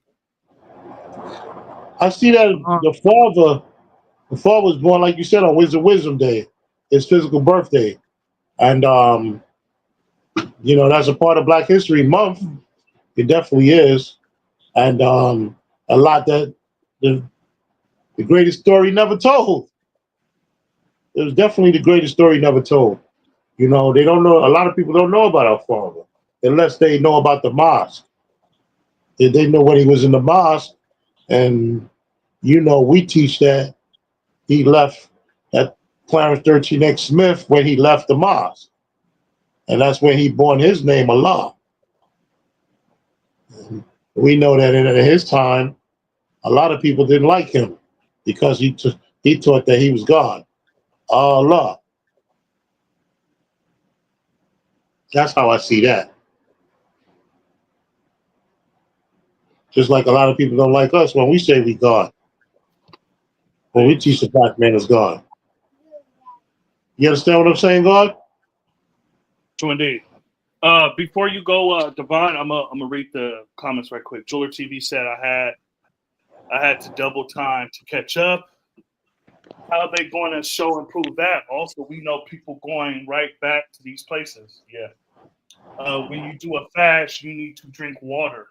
I see that the father was born, like you said, on Wisdom Day, his physical birthday, and that's a part of Black History Month. It definitely is, and a lot that the greatest story never told. It was definitely the greatest story never told. They don't know. A lot of people don't know about our father unless they know about the mosque. They know when he was in the mosque, and we teach that he left at Clarence 13X Smith when he left the mosque, and that's when he born his name Allah. And we know that in his time, a lot of people didn't like him because he taught that he was God, Allah. That's how I see that. Just like a lot of people don't like us when we say we God. When we teach the Black man is God. You understand what I'm saying, God? True indeed. Before you go, Devon, I'm gonna read the comments right quick. Jeweler TV said I had to double time to catch up. How are they going to show and prove that? Also, we know people going right back to these places. Yeah. When you do a fast, you need to drink water.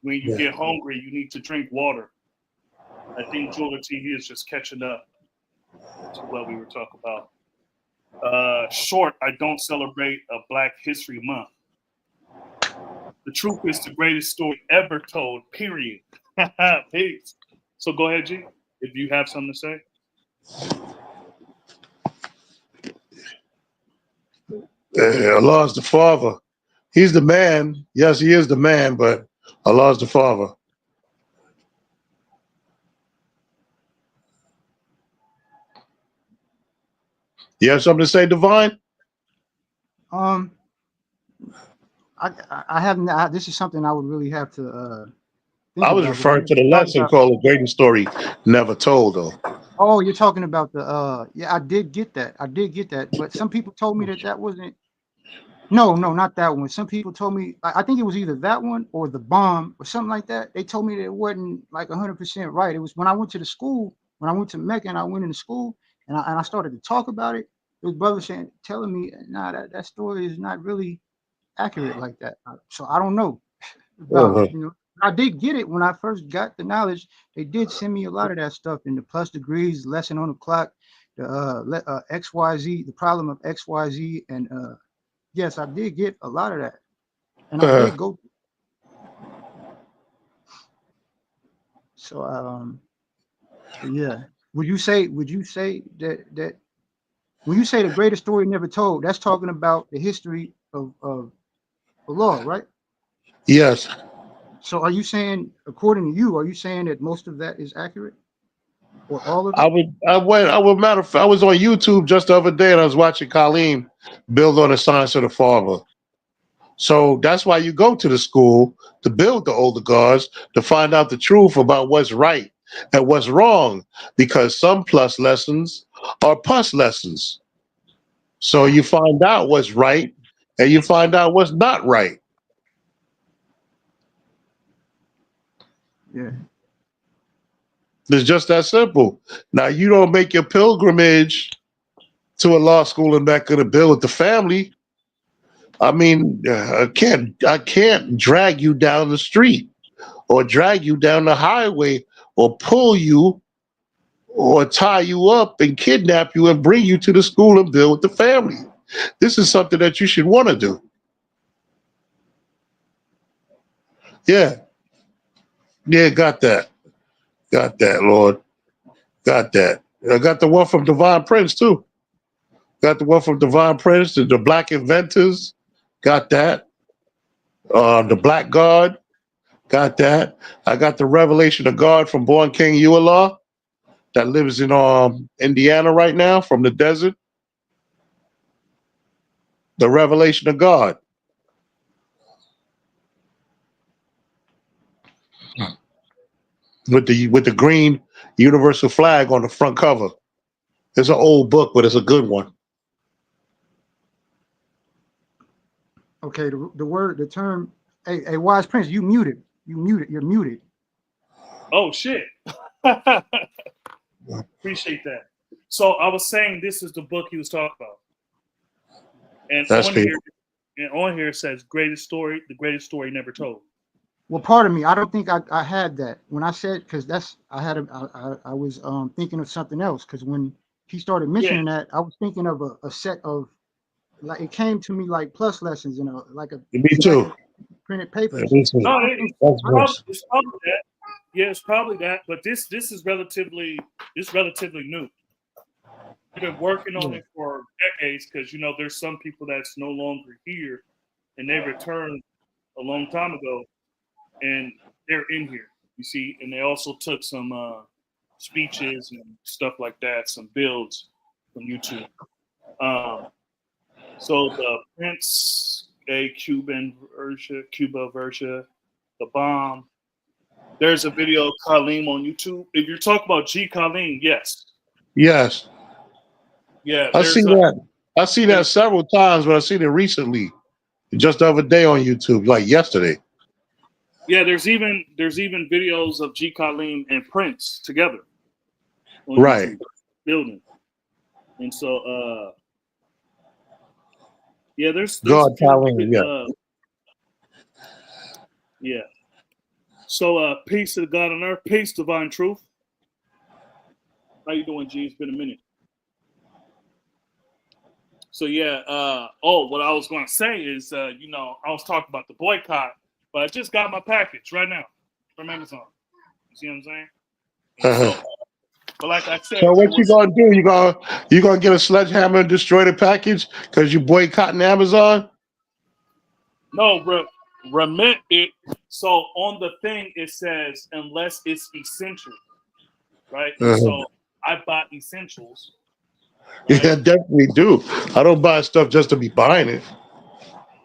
When you get hungry, you need to drink water. I think Jeweler TV is just catching up to what we were talking about. Short, I don't celebrate a Black History Month. The truth is the greatest story ever told, period. Peace. So go ahead, G, if you have something to say. Allah is the Father. He's the man. Yes, he is the man, but Allah is the Father. You have something to say, Divine? I haven't. This is something I would really have to. I was referring to the lesson called "The Greatest Story Never Told," though. Oh, you're talking about the. Yeah, I did get that. But some people told me that wasn't. No, not that one. Some people told me. I think it was either that one or the bomb or something like that. They told me that it wasn't like 100% right. It was when I went to the school. When I went to Mecca and I went into school and I started to talk about it. It was brother telling me, nah, that story is not really accurate like that. So I don't know about I did get it when I first got the knowledge. They did send me a lot of that stuff in the plus degrees, lesson on the clock, the XYZ, the problem of XYZ, and yes, I did get a lot of that, and I did go. So yeah, would you say that when you say the greatest story never told, that's talking about the history of the law, right? Yes. So are you saying, according to you, are you saying that most of that is accurate? Or all of it? I matter of fact, I was on YouTube just the other day and I was watching Colleen build on the science of the Father. So that's why you go to the school to build the older gods, to find out the truth about what's right and what's wrong, because some plus lessons are pus lessons. So you find out what's right and you find out what's not right. Yeah. It's just that simple. Now, you don't make your pilgrimage to a law school in Mecca to build the family. I mean, I can't drag you down the street or drag you down the highway or pull you or tie you up and kidnap you and bring you to the school and build with the family. This is something that you should want to do. Yeah. Yeah, got that. Got that, Lord. Got that. I got the one from Divine Prince, too. Got the one from Divine Prince, the Black Inventors. Got that. The Black God. Got that. I got the Revelation of God from Born King Uala that lives in Indiana right now from the desert. The Revelation of God. With the green universal flag on the front cover. It's an old book, but it's a good one. Okay, the term. Hey, Wise Prince, you're muted. You're muted. Oh shit. Appreciate that. So I was saying this is the book he was talking about. And That's on people. here it says greatest story, the greatest story never told. Well, pardon me. I don't think I had that when I said, because I was thinking of something else, because when he started Yeah. mentioning that, I was thinking of a set of, like, it came to me like plus lessons, like a Me stack too. of printed papers. Me too. No, I don't think That's worse. it's probably that. Yeah, it's probably that. But this is relatively new. We've been working on yeah. it for decades because there's some people that's no longer here and they returned a long time ago and they're in here. You see, and they also took some speeches and stuff like that, some builds from YouTube. So the Prince, Cuba Versa, the bomb. There's a video of Kaleem on YouTube. If you're talking about G Kaleem, yes. Yes. Yeah, I see that. I see that several times, but I seen it recently. Just the other day on YouTube, like yesterday. yeah, there's even videos of G Kaleem and Prince together on Right. YouTube building. And so yeah, there's God a few Colleen, yeah. yeah. So peace to God on earth, peace, divine truth. How you doing, G? It's been a minute. So yeah, what I was gonna say is I was talking about the boycott, but I just got my package right now from Amazon. You see what I'm saying? So but like I said, So what you gonna do? You gonna get a sledgehammer and destroy the package because you boycotting Amazon? no, bro. Remit it. So on the thing it says unless it's essential, right? And so I bought essentials. Right? Yeah, definitely do. I don't buy stuff just to be buying it.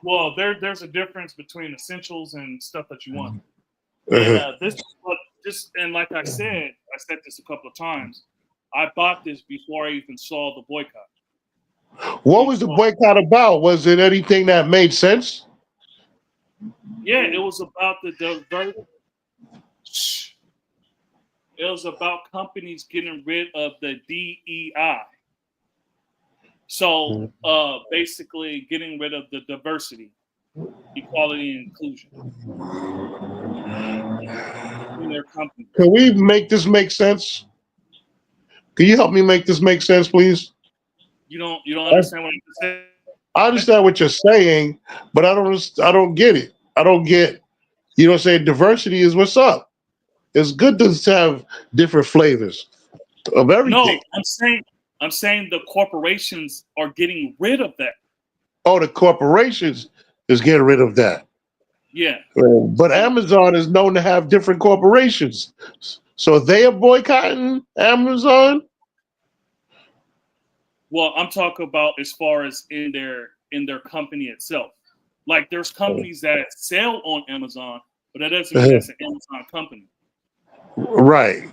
Well, there's a difference between essentials and stuff that you want. And and like I said this a couple of times. I bought this before I even saw the boycott. What was the boycott about? Was it anything that made sense? Yeah, it was about it was about companies getting rid of the DEI. So basically getting rid of the diversity, equality, and inclusion in their company. Can we make this make sense? Can you help me make this make sense, please? You don't understand what I'm saying? I understand what you're saying, but I don't get it. I don't get, you know what I'm saying? Diversity is what's up. It's good to have different flavors of everything. No, I'm saying the corporations are getting rid of that. Oh, the corporations is getting rid of that. Yeah. But Amazon is known to have different corporations. So they are boycotting Amazon? Well, I'm talking about as far as in their company itself. Like there's companies that sell on Amazon, but that doesn't mean that's an Amazon company. Right.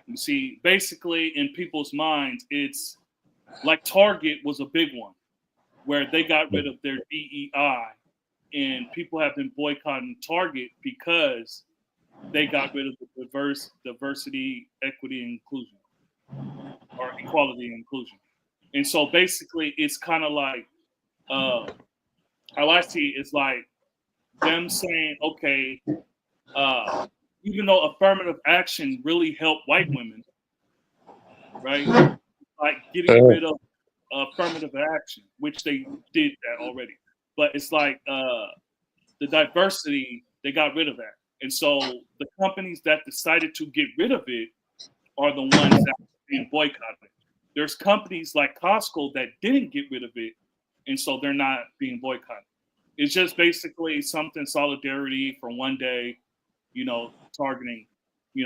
You see, basically in people's minds, it's like Target was a big one where they got rid of their DEI and people have been boycotting Target because they got rid of the diversity, equity, and inclusion, or equality and inclusion. And so basically it's kind of like how I see it is like them saying, okay, even though affirmative action really helped white women, right? Like getting rid of affirmative action, which they did that already. But it's like the diversity, they got rid of that. And so the companies that decided to get rid of it are the ones that are being boycotted. There's companies like Costco that didn't get rid of it, and so they're not being boycotted. It's just basically something solidarity for one day, targeting.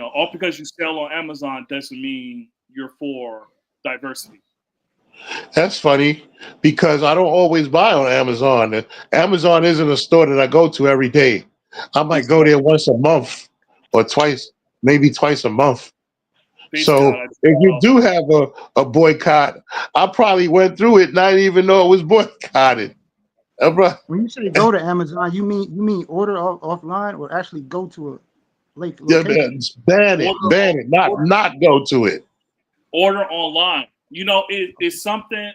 All because you sell on Amazon doesn't mean you're for diversity. That's funny because I don't always buy on Amazon. Amazon isn't a store that I go to every day. I might go there once a month or twice, maybe twice a month. So if you do have a boycott, I probably went through it and I didn't even know it was boycotted. When you say go to Amazon, you mean order offline or actually go to a location? Ban it, not go to it. Order online. It's something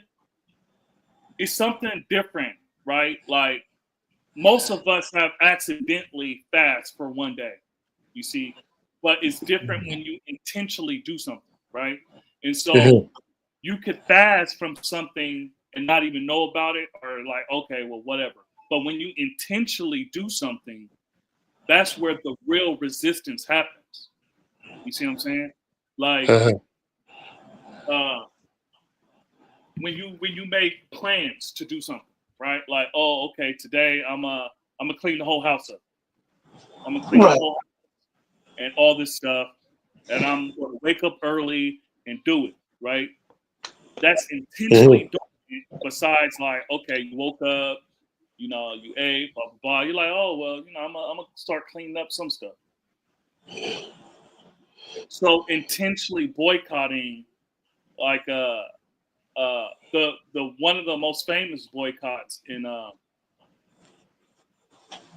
different, right? Like most of us have accidentally fast for one day, you see, but it's different when you intentionally do something, right? And so you could fast from something and not even know about it, or like, okay, well, whatever. But when you intentionally do something, that's where the real resistance happens. You see what I'm saying? Like, when you make plans to do something, right? Like, oh, okay, today I'm gonna clean the whole house up. I'm gonna clean the whole house and all this stuff, and I'm gonna wake up early and do it, right? That's intentionally doing it. Besides, like, okay, you woke up, you ate, blah blah blah. You're like, oh well, I'm gonna start cleaning up some stuff. So intentionally boycotting, like the one of the most famous boycotts in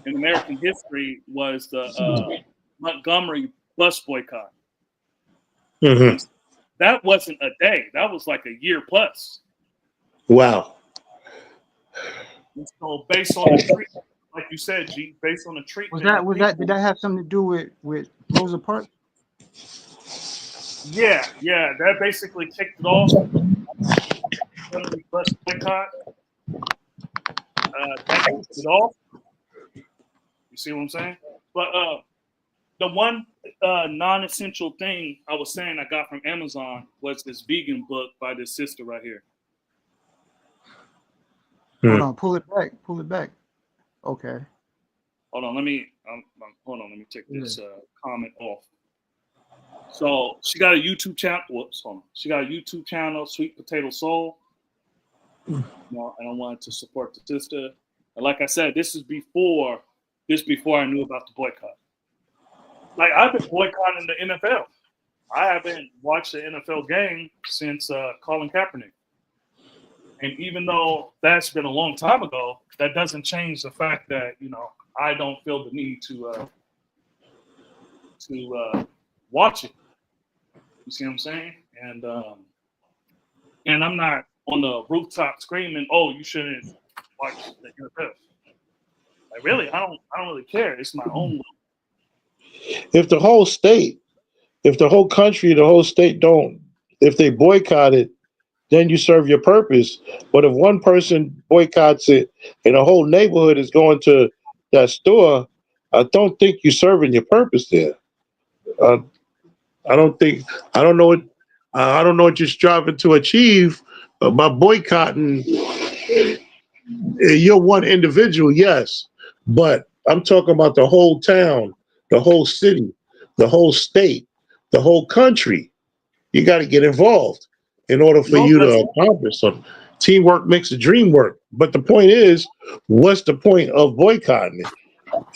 American history was the Montgomery bus boycott. That wasn't a day; that was like a year plus. Wow. And so based on the treat, like you said, G, based on the treatment, did that have something to do with Rosa Parks? Yeah, that basically kicked it off. Bus boycott. That kicked it off. You see what I'm saying? But the one non-essential thing I was saying I got from Amazon was this vegan book by this sister right here. Hold on, pull it back. Okay. Hold on, let me take this comment off. So she got a YouTube channel. Whoops, hold on. She got a YouTube channel, Sweet Potato Soul. And I wanted to support the sister. And like I said, this before I knew about the boycott. Like I've been boycotting the NFL. I haven't watched the NFL game since Colin Kaepernick. And even though that's been a long time ago, that doesn't change the fact that I don't feel the need to watch it. You see what I'm saying? And I'm not on the rooftop screaming, "Oh, you shouldn't watch the NFL." Like really, I don't really care. It's my own. If the whole state, if the whole country, the whole state if they boycott it, then you serve your purpose. But if one person boycotts it and the whole neighborhood is going to that store, I don't think you're serving your purpose there. I don't know what you're striving to achieve by boycotting. You're one individual, yes, but I'm talking about the whole town, the whole city, the whole state, the whole country. You got to get involved in order for you to accomplish something. Teamwork makes the dream work. But the point is, what's the point of boycotting it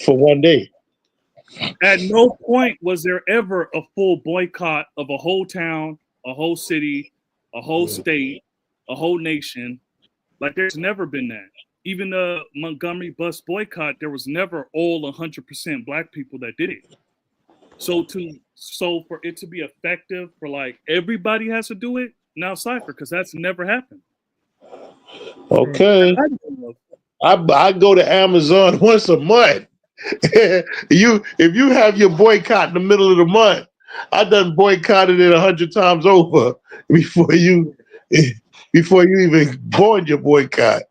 for one day? At no point was there ever a full boycott of a whole town, a whole city, a whole state, a whole nation. Like there's never been that. Even the Montgomery bus boycott, there was never all 100% black people that did it. So for it to be effective, for like everybody has to do it now, cipher, because that's never happened. Okay, I go to Amazon once a month. If you have your boycott in the middle of the month, I done boycotted it 100 times over before you even born your boycott.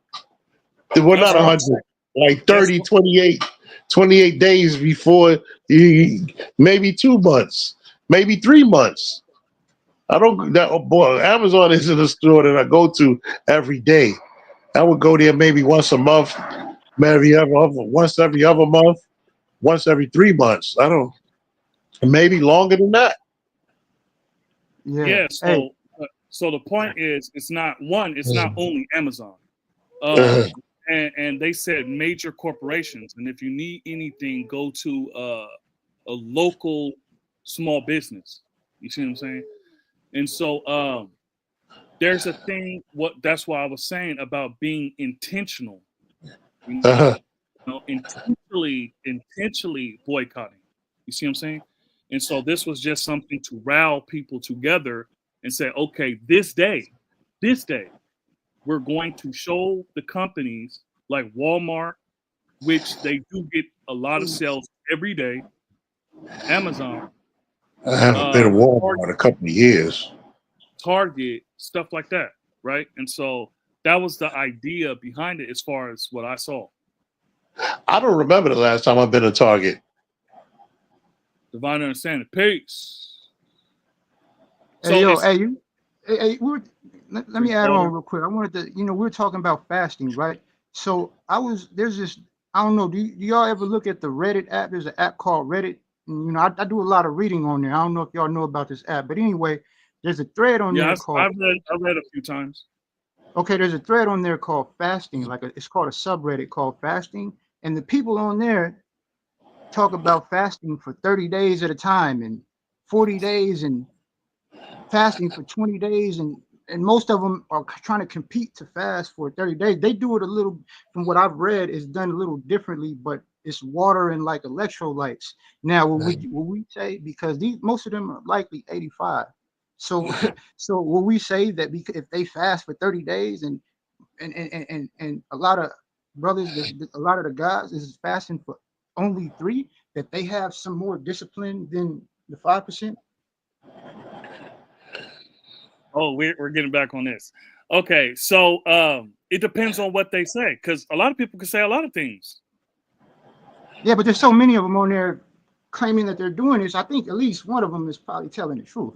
Well, That's not what I'm 100, like that's 30, what 28 days before you, maybe 2 months, maybe 3 months. I don't that oh boy, Amazon isn't a store that I go to every day. I would go there maybe once a month, once every other month, once every 3 months. I don't maybe longer than that. Yeah. yeah. Hey, So the point is, it's not one. It's not only Amazon. Uh, And they said major corporations, and if you need anything, go to a local small business. You see what I'm saying? And so there's a thing. What that's why I was saying about being intentional. You uh, know, intentionally boycotting. You see what I'm saying? And so this was just something to rile people together and say, okay, this day, we're going to show the companies like Walmart, which they do get a lot of sales every day, Amazon, I haven't been to Walmart in a couple of years. Target, stuff like that, right? And so that was the idea behind it as far as what I saw. I don't remember the last time I've been to Target. Divine understanding. Peace. hey, So yo, it's hey, you, hey, let me drink add on water. real quick. I wanted to, we were talking about fasting, right? So there's this, I don't know, do y'all ever look at the Reddit app? There's an app called Reddit. And, I do a lot of reading on there. I don't know if y'all know about this app, but anyway, there's a thread on Yeah, there called, I read a few times. okay, there's a thread on there called fasting, it's called a subreddit called fasting. And the people on there talk about fasting for 30 days at a time and 40 days and fasting for 20 days, and most of them are trying to compete to fast for 30 days. They do it a little, from what I've read, is done a little differently, but it's water and like electrolytes. Now what we say, because these most of them are likely 85. So so will we say that because if they fast for 30 days and a lot of brothers, a lot of the guys is fasting for only 3, that they have some more discipline than the 5%? Oh, we're getting back on this. Okay, so it depends on what they say, because a lot of people can say a lot of things. Yeah, but there's so many of them on there claiming that they're doing this. I think at least one of them is probably telling the truth.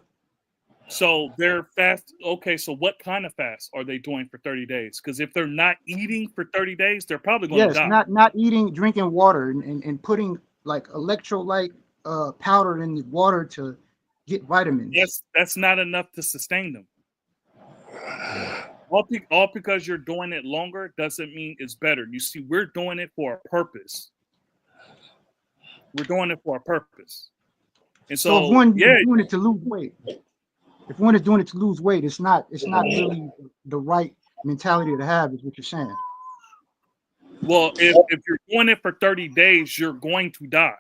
So they're fast. Okay, so what kind of fast are they doing for 30 days? Because if they're not eating for 30 days, they're probably going to Yes, die. not eating, drinking water, and putting like electrolyte powder in the water to get vitamins. That's not enough to sustain them. All because you're doing it longer doesn't mean it's better. You see, we're doing it for a purpose. We're doing it for a purpose. And So if so, one yeah, is doing it to lose weight, if one is doing it to lose weight, it's not really the right mentality to have, is what you're saying. well, if you're doing it for 30 days, you're going to die.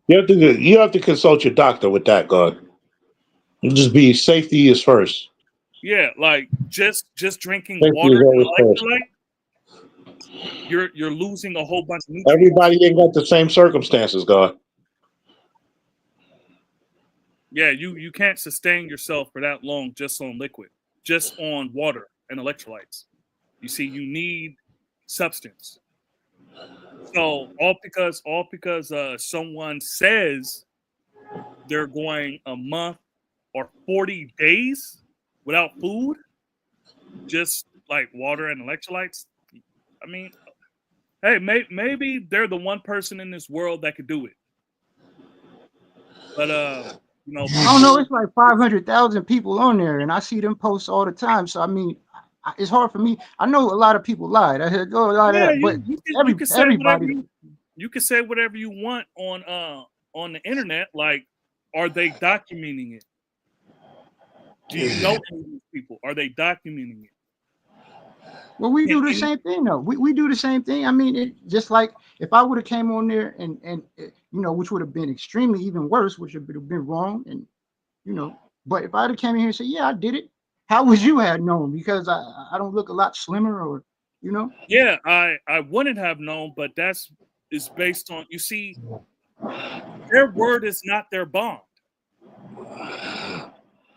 You have to consult your doctor with that, God. Just be safety is first. Yeah, like just drinking Safety is water always first. and electrolyte, you're losing a whole bunch of nutrients. Everybody ain't got the same circumstances, God. Yeah, you can't sustain yourself for that long just on liquid, just on water and electrolytes. You see, you need substance. So all because someone says they're going a month or 40 days without food, just like water and electrolytes. I mean, hey, maybe they're the one person in this world that could do it. But I don't know. people, It's like 500,000 people on there, and I see them posts all the time. So I mean, it's hard for me. I know a lot of people lied. I heard go a lot of yeah, that, but you can say whatever everybody. you can say whatever you want on the internet. Like, are they documenting it? Do you know any of these people? Are they documenting it? Well, we Can do the any same thing though. We do the same thing. I mean, just like if I would have came on there and which would have been extremely even worse, which would have been wrong, and but if I'd have came in here and said, yeah, I did it, how would you have known? Because I don't look a lot slimmer, or you know. Yeah, I wouldn't have known, but that's is based on, you see, their word is not their bond.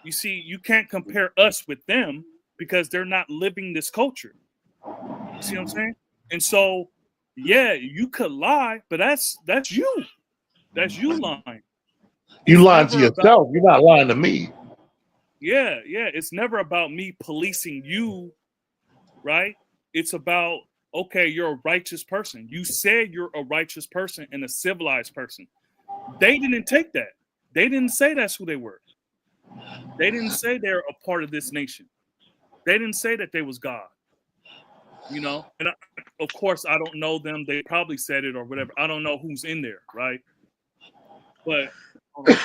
You see, you can't compare us with them because they're not living this culture. You see what I'm saying? And so, yeah, you could lie, but that's you. That's you lying. You It's lying to never about yourself. You're not lying to me. yeah. It's never about me policing you, right? It's about okay, you're a righteous person. You said you're a righteous person and a civilized person. They didn't take that. They didn't say that's who they were. They didn't say they're a part of this nation. They didn't say that they was God. You know, and of course I don't know them. They probably said it or whatever. I don't know who's in there, right? But hold on.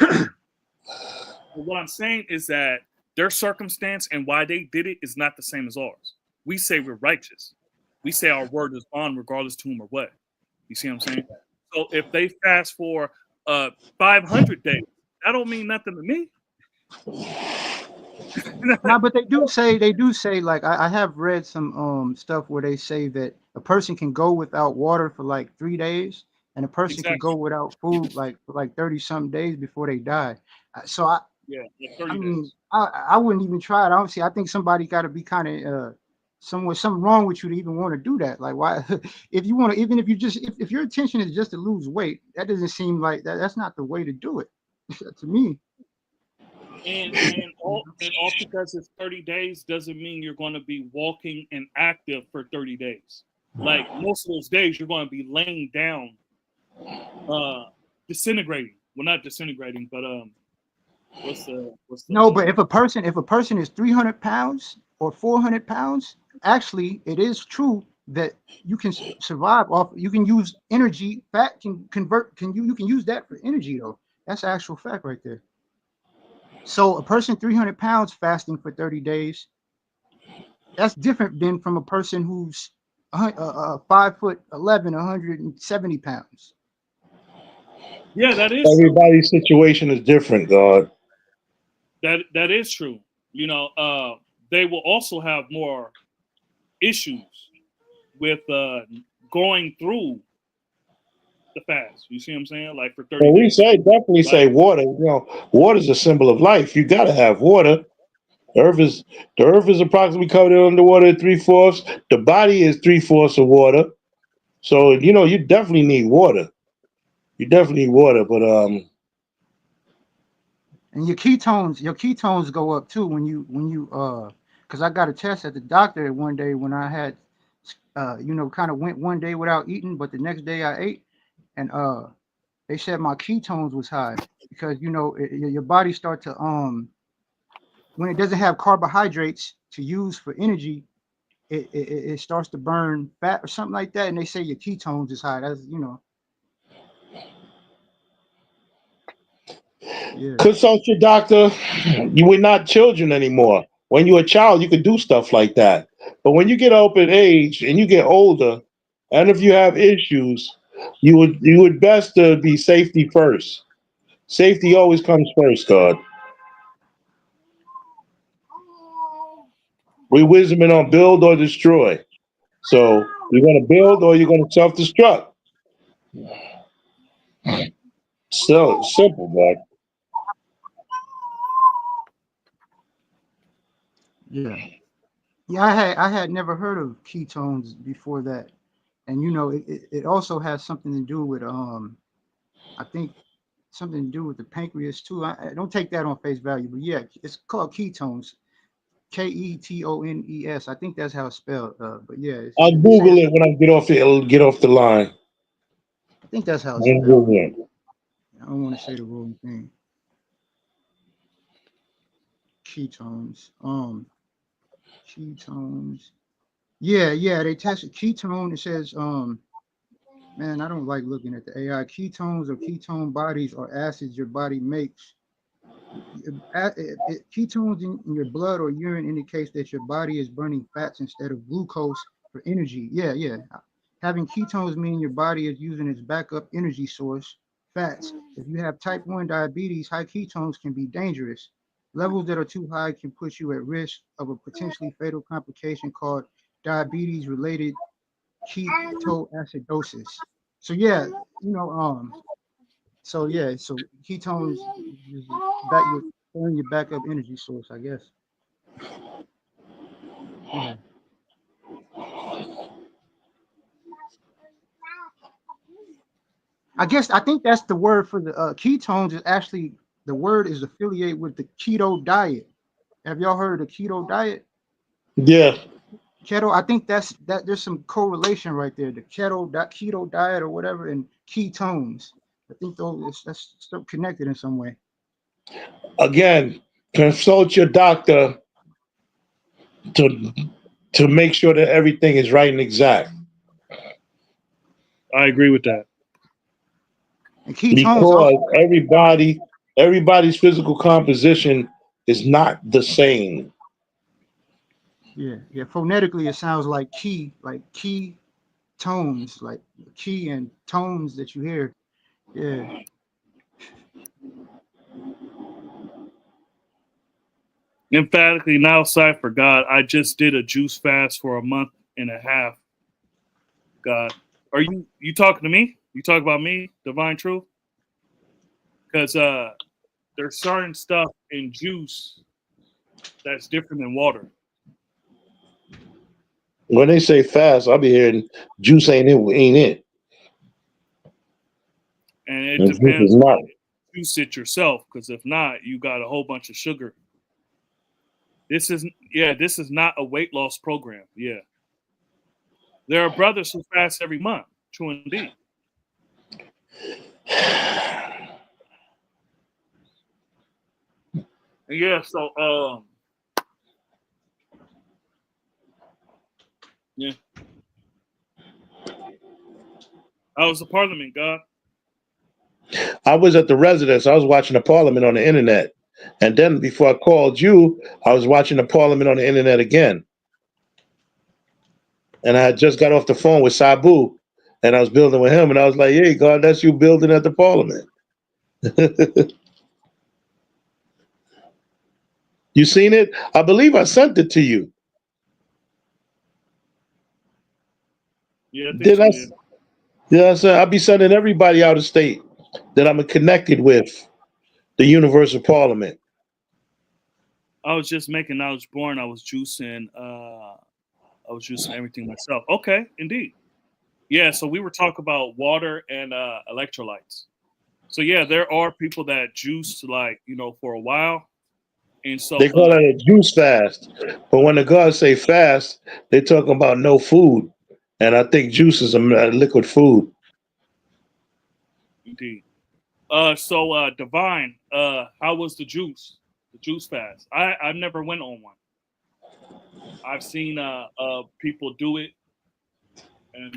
But what I'm saying is that their circumstance and why they did it is not the same as ours. We say we're righteous. We say our word is bond regardless to whom or what. You see what I'm saying? So if they fast for 500 days, that don't mean nothing to me. Nah, but they do say like I have read some stuff where they say that a person can go without water for like 3 days, and a person can go Exactly. without food like for like 30 something days before they die. So I Yeah, like I 30 mean days. I wouldn't even try it. Honestly, I think somebody got to be kind of something wrong with you to even want to do that. Like why if you want to even if you just if your intention is just to lose weight, that doesn't seem like that's not the way to do it to me. And all because it's 30 days doesn't mean you're going to be walking and active for 30 days. Like most of those days, you're going to be laying down, uh, disintegrating. Well, not disintegrating, but what's the No, but if a person is 300 pounds or 400 pounds, actually, it is true that you can survive off. You can use energy. Fat can convert. You can use that for energy though. That's actual fact right there. So a person 300 pounds fasting for 30 days, that's different than from a person who's 5 foot 11, 170 pounds. Yeah, that is true. Everybody's situation is different, God. That is true. You know, they will also have more issues with going through the fast. You see what I'm saying? Like for 30 Well, we days, say definitely say right? water. You know, water is a symbol of life. You got to have water. The earth is approximately covered in underwater at 3/4. The body is 3/4 of water. So you definitely need water. You definitely need water. But And your ketones go up too because I got a test at the doctor one day when I had kind of went one day without eating, but the next day I ate, and they said my ketones was high because your body start to when it doesn't have carbohydrates to use for energy, it starts to burn fat or something like that, and they say your ketones is high. That's. Yeah. consult your doctor. We're not children anymore. When you're a child, you could do stuff like that. But when you get up in age and you get older, and if you have issues, you would best to be safety first. Safety always comes first, God. We wisdom on build or destroy. So you're gonna build or you're gonna self-destruct. So simple, man. Yeah. Yeah, I had never heard of ketones before that, and it also has something to do with I think something to do with the pancreas too. I don't take that on face value, but yeah, it's called ketones, ketones. I think that's how it's spelled. But yeah, I'll they say Google it when I get off the line. I think that's how it's I'll spelled. Google it. I don't want to say the wrong thing. Ketones. Ketones. Yeah, yeah. They tested ketone. It says man, I don't like looking at the AI. Ketones or ketone bodies are acids your body makes. Ketones in your blood or urine indicates that your body is burning fats instead of glucose for energy. Yeah, yeah. Having ketones mean your body is using its backup energy source, fats. If you have type 1 diabetes, high ketones can be dangerous. Levels that are too high can put you at risk of a potentially fatal complication called diabetes related ketoacidosis. So yeah, you know, um, So yeah, so ketones is back your backup energy source, I guess. Yeah. I think that's the word for the ketones is actually the word is affiliated with the keto diet. Have y'all heard of the keto diet? Yeah. Keto, I think that there's some correlation right there. The keto diet or whatever and ketones. I think that's still connected in some way. Again, consult your doctor to to make sure that everything is right and exact. I agree with that. And ketones also, Because everybody's physical composition is not the same. yeah. Phonetically, it sounds like key tones, like key and tones that you hear. Yeah. Emphatically now, cipher. God, I just did a juice fast for a month and a half. God, are you talking to me? You talk about me, divine truth? Because there's certain stuff in juice that's different than water, When they say fast, I'll be hearing juice ain't it. and it And juice is depends not. on if you juice it yourself. Because if not, you got a whole bunch of sugar. This is not a weight loss program. Yeah, there are brothers who fast every month. True indeed. Yeah. So yeah, I was a parliament, God. I was at the residence. I was watching the parliament on the internet. And then before I called you, I was watching the parliament on the internet again. And I had just got off the phone with Sabu, and I was building with him, and I was like, "Hey, God, that's you building at the parliament." You seen it? I believe I sent it to you. Yeah, I think Did so. I? Yeah, Yeah, I said I'll be sending everybody out of state that I'm connected with the Universal Parliament. I was just making knowledge born. I was juicing. I was juicing everything myself. Okay, indeed. Yeah. So we were talking about water and electrolytes. So yeah, there are people that juice like for a while, and They so call it a juice fast, but when the gods say fast, they're talking about no food, and I think juice is a liquid food. indeed. Divine. How was the juice? The juice fast. I've never went on one. I've seen people do it, and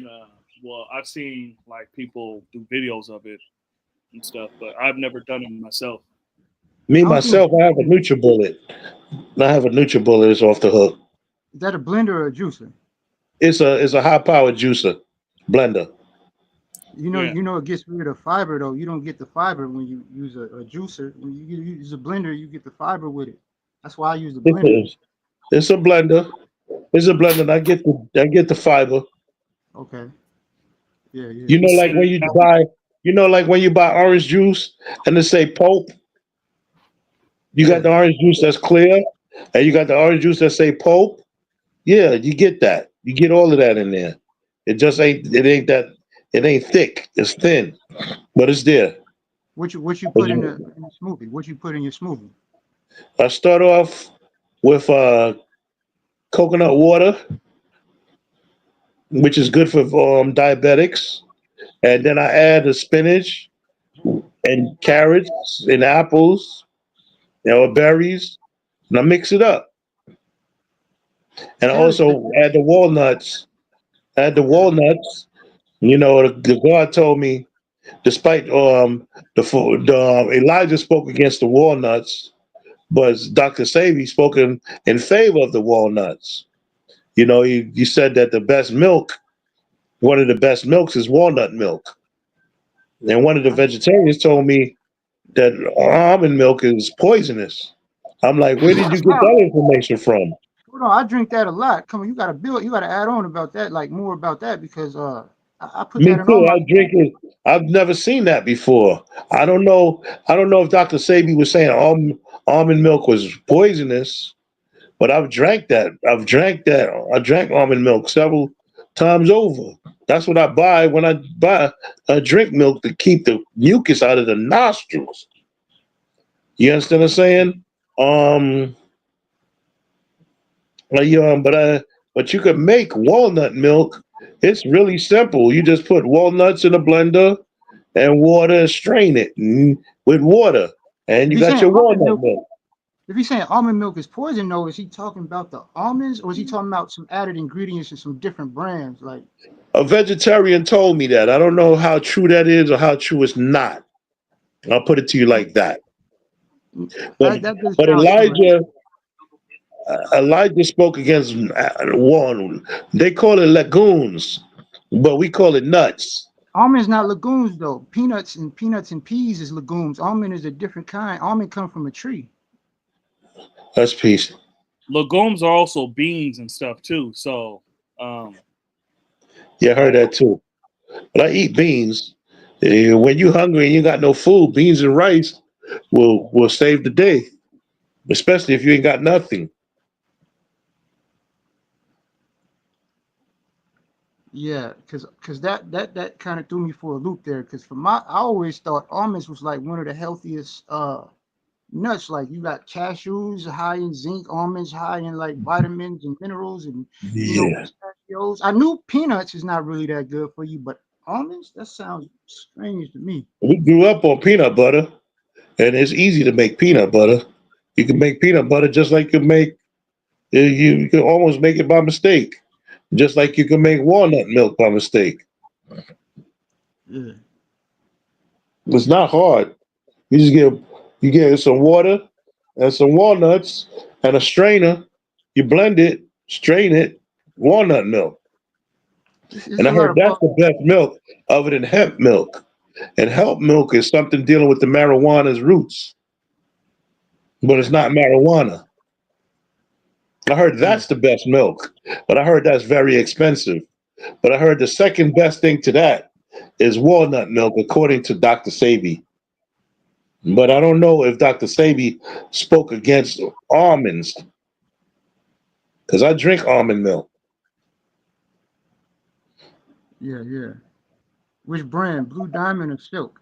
I've seen like people do videos of it and stuff, but I've never done it myself. Me I don't think myself, I have a NutriBullet. I have a NutriBullet. It's off the hook. is that a blender or a juicer? It's a high powered juicer blender. Yeah. It gets rid of fiber though. You don't get the fiber when you use a juicer. When you use a blender, you get the fiber with it. That's why I use the It's blender. a, it's a blender. It's a blender. And I get the fiber. Okay. Yeah, yeah. You He know, said it. like when you buy orange juice and it say pulp. You got Yeah. the orange juice that's clear, and you got the orange juice that say pulp. Yeah, you get that. You get all of that in there. It just ain't. It ain't that. It ain't thick. It's thin, but it's there. What you put in the smoothie? What you put in your smoothie? I start off with coconut water, which is good for diabetics, and then I add the spinach and carrots and apples, berries, and I mix it up. And I Carrots. also add the walnuts. Add the Okay. walnuts. The God told me, despite Elijah spoke against the walnuts, but Dr. Sabi spoke in favor of the walnuts. He said that one of the best milks is walnut milk. And one of the I, vegetarians told me that almond milk is poisonous. I'm like, where did you get wow. that information from? Hold on, I drink that a lot. Come on, you gotta add on about that, like more about that because I put Me that in all too. my. I drink it. I've never seen that before. I don't know. I don't know if Dr. Sabi was saying almond milk was poisonous, but I've drank that. I've drank that. I drank almond milk several times over. That's what I buy when I buy drink milk to keep the mucus out of the nostrils. You understand what I'm saying? Um, but you could make walnut milk. It's really simple. You just put walnuts in a blender and water and strain it with water, and If you he's got saying your almond walnut milk, milk. if he's saying almond milk is poison, though, is he talking about the almonds, or is he talking about some added ingredients and some different brands? Like A vegetarian told me that. I don't know how true that is or how true it's not. I'll put it to you like that. But that does but sound similar. Elijah spoke against one. They call it legumes, but we call it nuts. Almonds not legumes though. Peanuts and peas is legumes. Almond is a different kind. Almond come from a tree. That's peace. Legumes are also beans and stuff too. So, um, Yeah, I heard like that too. But I eat beans. When you hungry and you got no food, beans and rice will save the day, especially if you ain't got nothing. Yeah, cause that kind of threw me for a loop there. Cause for I always thought almonds was like one of the healthiest nuts. Like you got cashews high in zinc, almonds high in like vitamins and minerals, and Yeah. pistachios. I knew peanuts is not really that good for you, but almonds, that sounds strange to me. We grew up on peanut butter, and it's easy to make peanut butter. You can make peanut butter just like you can almost make it by mistake, just like you can make walnut milk by mistake. Yeah. It's not hard. You just you get some water and some walnuts and a strainer. You blend it, strain it, walnut milk. It's And a I lot heard of that's the best milk other than hemp milk. And hemp milk is something dealing with the marijuana's roots, but it's not marijuana. I heard yeah, that's the best milk, but I heard that's very expensive. But I heard the second best thing to that is walnut milk, according to Dr. Sabi. But I don't know if Dr. Sabi spoke against almonds because I drink almond milk. yeah. Which brand? Blue Diamond or Silk?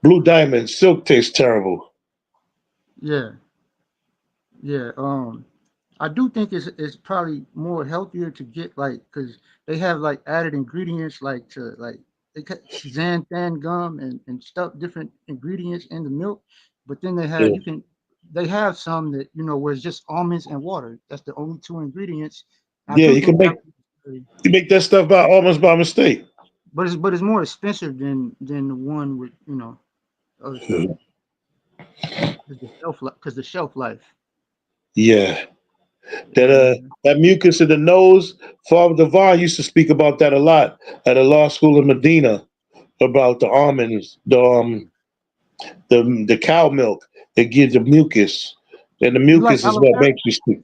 Blue Diamond Silk tastes terrible. Yeah, yeah. I do think it's probably more healthier to get like because they have like added ingredients like to like they cut xanthan gum and stuff different ingredients in the milk, but then Yeah, they have some that where it's just almonds and water. That's the only two ingredients. I yeah, do think that, would be- you make that stuff by almost by mistake. but it's more expensive than the one with other stuff because the shelf life. Yeah, Yeah, that mucus in the nose. Father Divine used to speak about that a lot at a law school in Medina about the almonds, the cow milk that gives the mucus, and the you like mucus is aloe what vera? makes you speak.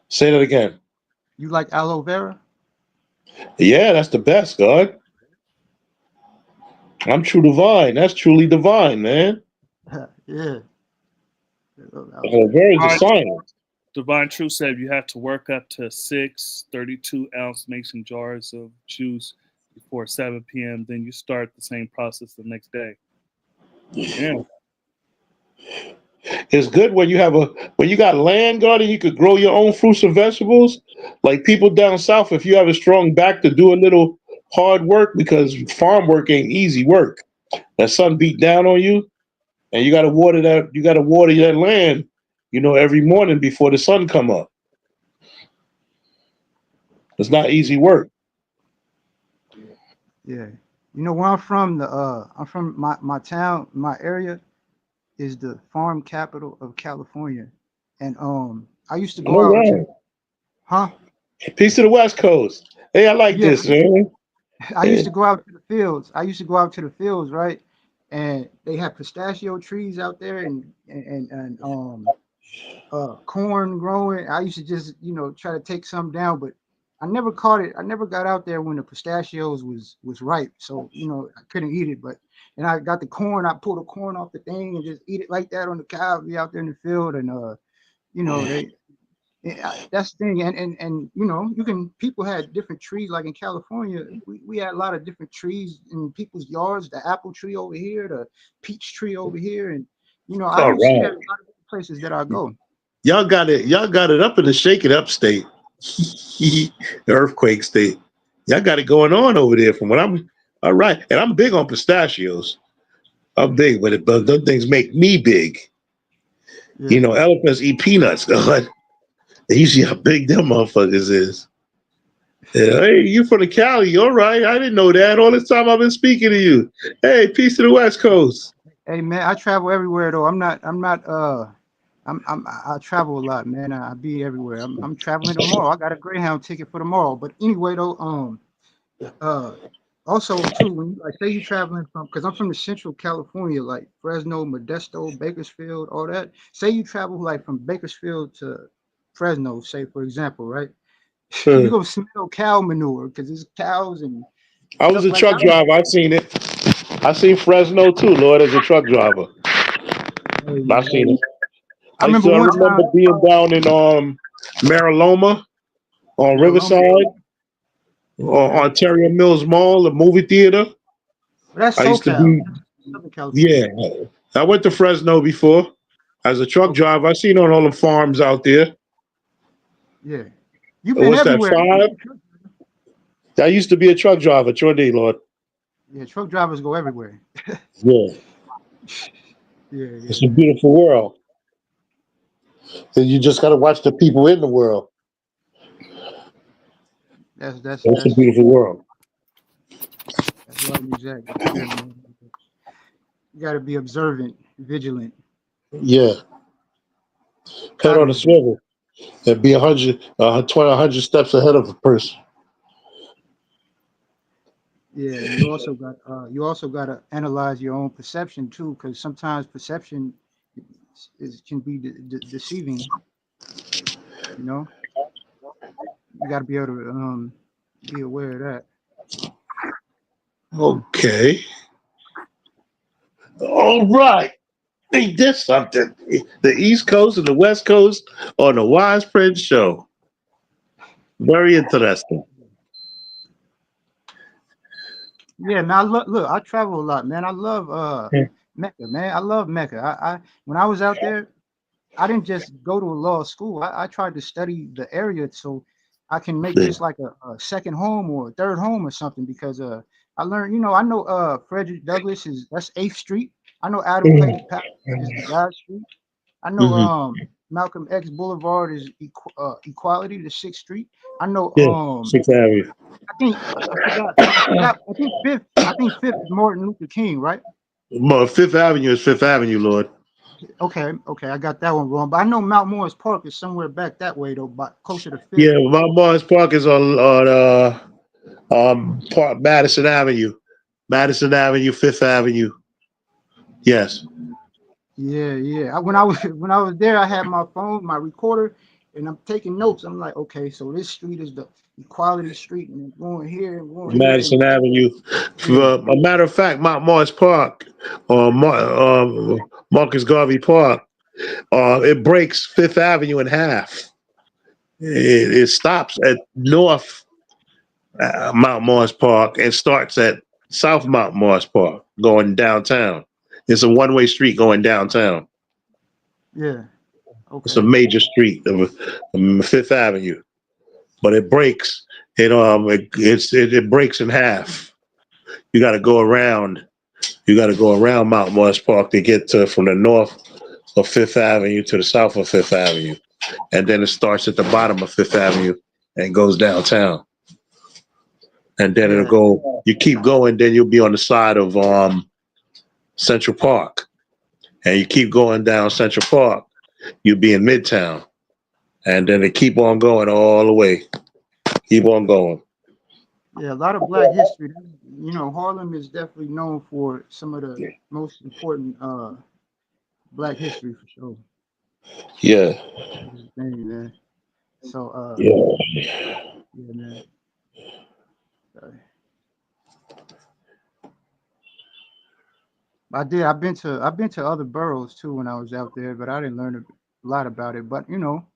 Say that again. You like aloe vera? Yeah, that's the best, God. I'm true divine. That's truly divine, man. Yeah, I love aloe vera. There is a Divine, science. Divine Truth said you have to work up to 6 32-ounce mason jars of juice before 7 p.m. Then you start the same process the next day. Yeah. It's good when when you got land garden, you could grow your own fruits and vegetables. Like people down south, if you have a strong back to do a little hard work, because farm work ain't easy work. That sun beat down on you, and you gotta water that land, every morning before the sun come up. It's not easy work. Yeah, where I'm from, I'm from my town, my area is the farm capital of California, and I used to go All out to right. huh? Peace to the West Coast. Hey, I like Yeah, this, man. I Yeah. used to go out to the fields. I used to go out to the fields, right? And they have pistachio trees out there, and corn growing. I used to just try to take some down, but I never caught it. I never got out there when the pistachios was ripe, so I couldn't eat it. But and I got the corn. I pulled the corn off the thing and just eat it like that on the cow. Be out there in the field, and they. That's the thing, and you can people had different trees. Like in California, we had a lot of different trees in people's yards. The apple tree over here, the peach tree over here, and I All don't see that right. in a lot of places that I go. Y'all got it. Y'all got it up in the shake it up state, the earthquake state. Y'all got it going on over there. From what I'm, all right, and I'm big on pistachios. I'm big with it, but those things make me big. Yeah. Elephants eat peanuts. God, you see how big them motherfuckers is. Yeah, hey, you from the Cali? All right, I didn't know that. All this time I've been speaking to you. Hey, peace to the West Coast. Hey man, I travel everywhere though. I travel a lot, man. I be everywhere. I'm traveling tomorrow. I got a Greyhound ticket for tomorrow. But anyway though, uh also too, when you like say you traveling from, because I'm from the central California, like Fresno, Modesto, Bakersfield, all that. Say you travel like from Bakersfield to Fresno, say for example, right? You Huh. gonna smell cow manure because it's cows and I was stuff a like truck that. driver. I seen it. I seen Fresno too, Lord, as a truck driver. Hey I man, seen it. I I remember one remember time, being down in Mariloma on Marilyn. Riverside, Okay, Ontario Mills Mall, the movie theater. but that's I used to SoCal, be, that's Southern California. yeah. I went to Fresno before as a truck Okay, driver. I seen on all the farms out there. yeah. You've been What's that, everywhere. 5? I used to be a truck driver, sure did, Lord. Yeah, truck drivers go everywhere. Yeah. Yeah, yeah, It's a man. beautiful world. And you just got to watch the people in the world. That's that's It's a that's beautiful world. that's right, exactly. Yeah, man. You got to be observant, vigilant, Yeah. Head on a cognitive. swivel and be 100 steps ahead of a person. Yeah, and you also got to analyze your own perception too, because sometimes perception can be deceiving. You know, you got to be able to be aware of that. Okay. All right. Ain't this something? The East Coast and the West Coast on the Wise Prince Show. Very interesting. Yeah, man. Look. I travel a lot, man. I love Mecca, man. I love Mecca. I when I was out there, I didn't just go to a law school. I tried to study the area so I can make Yeah. this like a second home or a third home or something because I learned, I know Frederick Douglass is that's 8th Street. I know Adam Clayton Powell is the God Street. I know Mhm. Malcolm X Boulevard is Equality, the 6th Street. I know Yeah. 6th Avenue. I forgot. I think fifth is Martin Luther King, right? 5th Avenue is 5th Avenue, Lord. Okay, I got that one wrong. But I know Mount Morris Park is somewhere back that way though, but closer to Fifth. Yeah, Mount Morris Park is on Madison Avenue. Madison Avenue, 5th Avenue. Yes. Yeah, yeah. When I was there, I had my phone, my recorder, and I'm taking notes. I'm like, okay, so this street is the Equality Street, and it's going here and going here, and Madison Avenue. yeah, A matter of fact, Mount Morris Park, or Marcus Garvey Park, it breaks 5th Avenue in half. It stops at North Mount Morris Park and starts at South Mount Morris Park, going downtown. It's a one-way street going downtown. yeah. It's a Okay, major street of 5th Avenue, but it breaks. It breaks in half. You got to go around. You got to go around Mount Morris Park to get to from the north of 5th Avenue to the south of 5th Avenue, and then it starts at the bottom of 5th Avenue and goes downtown. And then it'll yeah, go. You keep going, then you'll be on the side of Central Park, and you keep going down Central Park. You'll be in Midtown, and then they keep on going all the way. Keep on going. yeah. A lot of Black history. Harlem is definitely known for some of the most important Black history for sure. Yeah, Dang, man. So yeah. Yeah, man. Uh, I did. I've been to other boroughs too when I was out there, but I didn't learn a lot about it. But you know,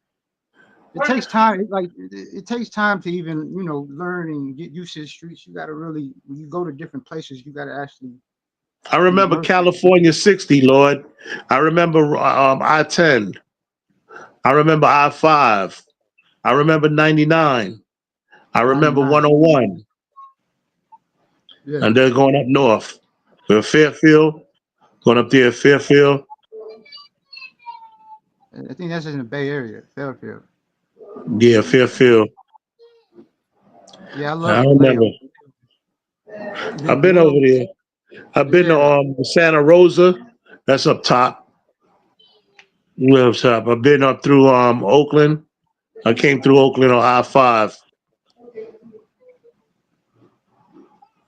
it takes time. It takes time to even learn and get used to the streets. You got to really when you go to different places, you got to actually I remember immerse. California 60, Lord. I remember I-10. I remember I-5. I remember 99. I remember 99. 101. Yeah, And they're going up north. We're Fairfield, going up there at Fairfield. I think that's in the Bay Area, Fairfield. Yeah, Fairfield. Yeah, I I love the remember. layout. I've The been over layout. there. I've been to Yeah, Santa Rosa. That's up top. Up top. I've been up through Oakland. I came through Oakland on I-5.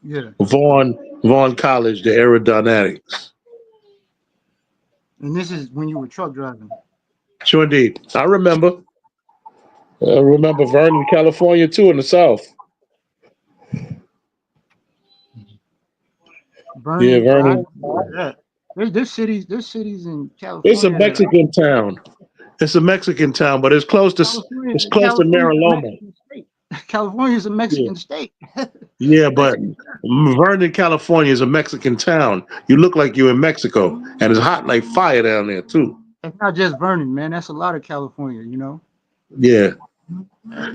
yeah. Vaughn College, the aerodynamics. And this is when you were truck driving. Sure indeed. I remember. I remember Vernon, California too, in the south. Yeah, Vernon, I Vernon. remember that. There's cities in It's a California that Mexican town. It's a Mexican town, but California, it's close to California's a Mariloma. Mexican state. California's a Yeah, Mexican state. yeah, but Mexican. Vernon, California is a Mexican town. You look like you're in Mexico, and it's hot like fire down there too. It's not just Vernon, man. That's a lot of California. Yeah,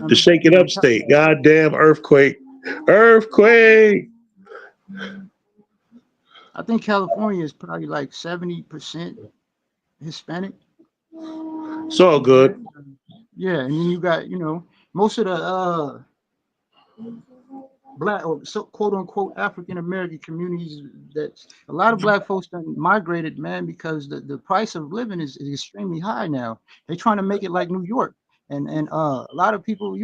the shake it up state. Goddamn earthquake, earthquake. I think California is probably like 70% Hispanic. It's all good. Yeah, and then you got most of the black or so quote unquote African American communities that a lot of black folks done migrated, man, because the price of living is extremely high now. They're trying to make it like New York. And a lot of people,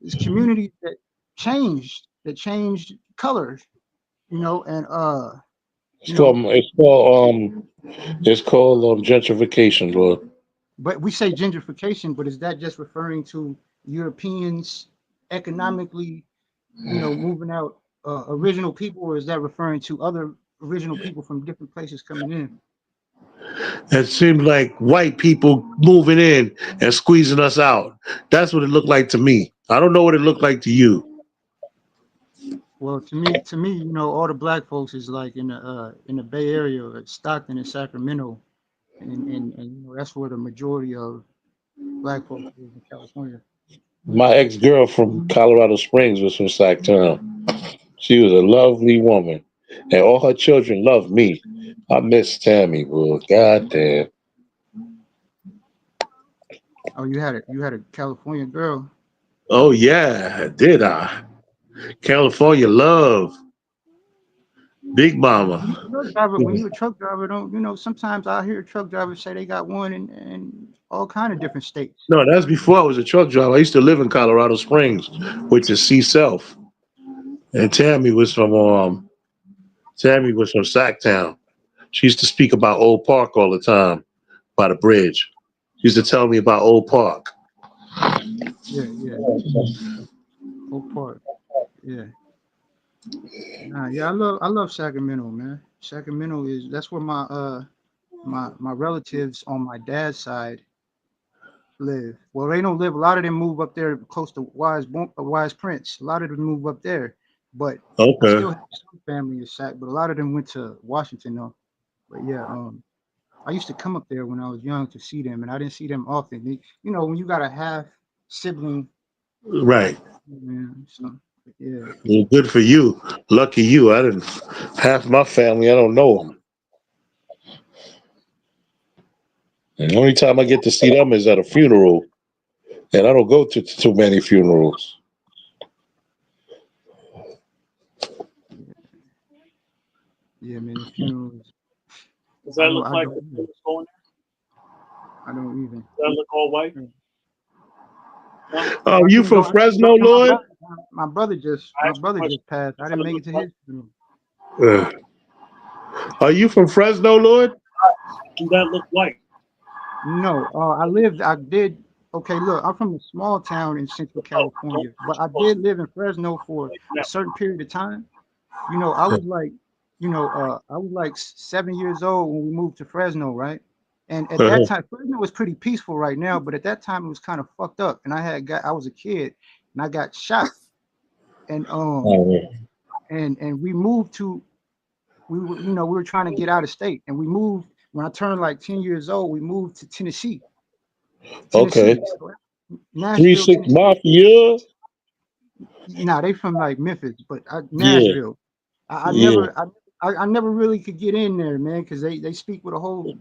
it's communities that changed colors, and It's you know, called gentrification, Lord. but we say gentrification, but is that just referring to Europeans economically moving out original people, or is that referring to other original people from different places coming in? It seemed like white people moving in and squeezing us out. That's what it looked like to me. I don't know what it looked like to you. Well, to me, all the black folks is like in the Bay Area, like Stockton and Sacramento, and that's where the majority of black folks live in California. My ex-girl from Colorado Springs was from Sacktown. She was a lovely woman, and all her children loved me. I miss Tammy, boy. God damn. Oh, you had a California girl. Oh yeah, did I? California love, Big When you Mama. truck driver, when you a truck driver, don't sometimes I hear truck drivers say they got one in all kind of different states. No, that's before I was a truck driver. I used to live in Colorado Springs, which is C Self, and Tammy was from Sacktown. She used to speak about Old Park all the time by the bridge. She used to tell me about Old Park. Yeah, yeah. Oak Park. Yeah. Nah, yeah, I love Sacramento, man. Sacramento is that's where my relatives on my dad's side live. Well, they don't live. A lot of them move up there close to Wise Prince. A lot of them move up there, but I Okay. still have some family in Sac. But a lot of them went to Washington though. But yeah, I used to come up there when I was young to see them, and I didn't see them often. When you got a half sibling, Right. man. So yeah. Well, good for you. Lucky you. I didn't. Half my family, I don't know them. And the only time I get to see them is at a funeral, and I don't go to too many funerals. Yeah, yeah, man. The funerals. Does I that don't. look I like don't the even. thing that's going I don't even. there? Does that look all white? No? Oh, I you can't from go. I can't go. Fresno, And Lord? I My asked you a brother question. just passed. I Does didn't it make look it to white? his funeral. Uh, are you from Fresno, Lord? Do that look white? No, I lived. I did. okay, look, I'm from a small town in Central California, but I did live in Fresno for a certain period of time. You know, I was like, I was like 7 years old when we moved to Fresno, right? And at that time, Fresno was pretty peaceful right now, but at that time it was kind of fucked up. And I was a kid and I got shot. And we moved to we were trying to get out of state. And we moved when I turned like 10 years old, we moved to Tennessee. Okay. Tennessee. So Three Nashville, six Tennessee. Mafia. Nah, they from like Memphis, but Yeah. Nashville. I Yeah. never I never really could get in there, man, because they speak with a whole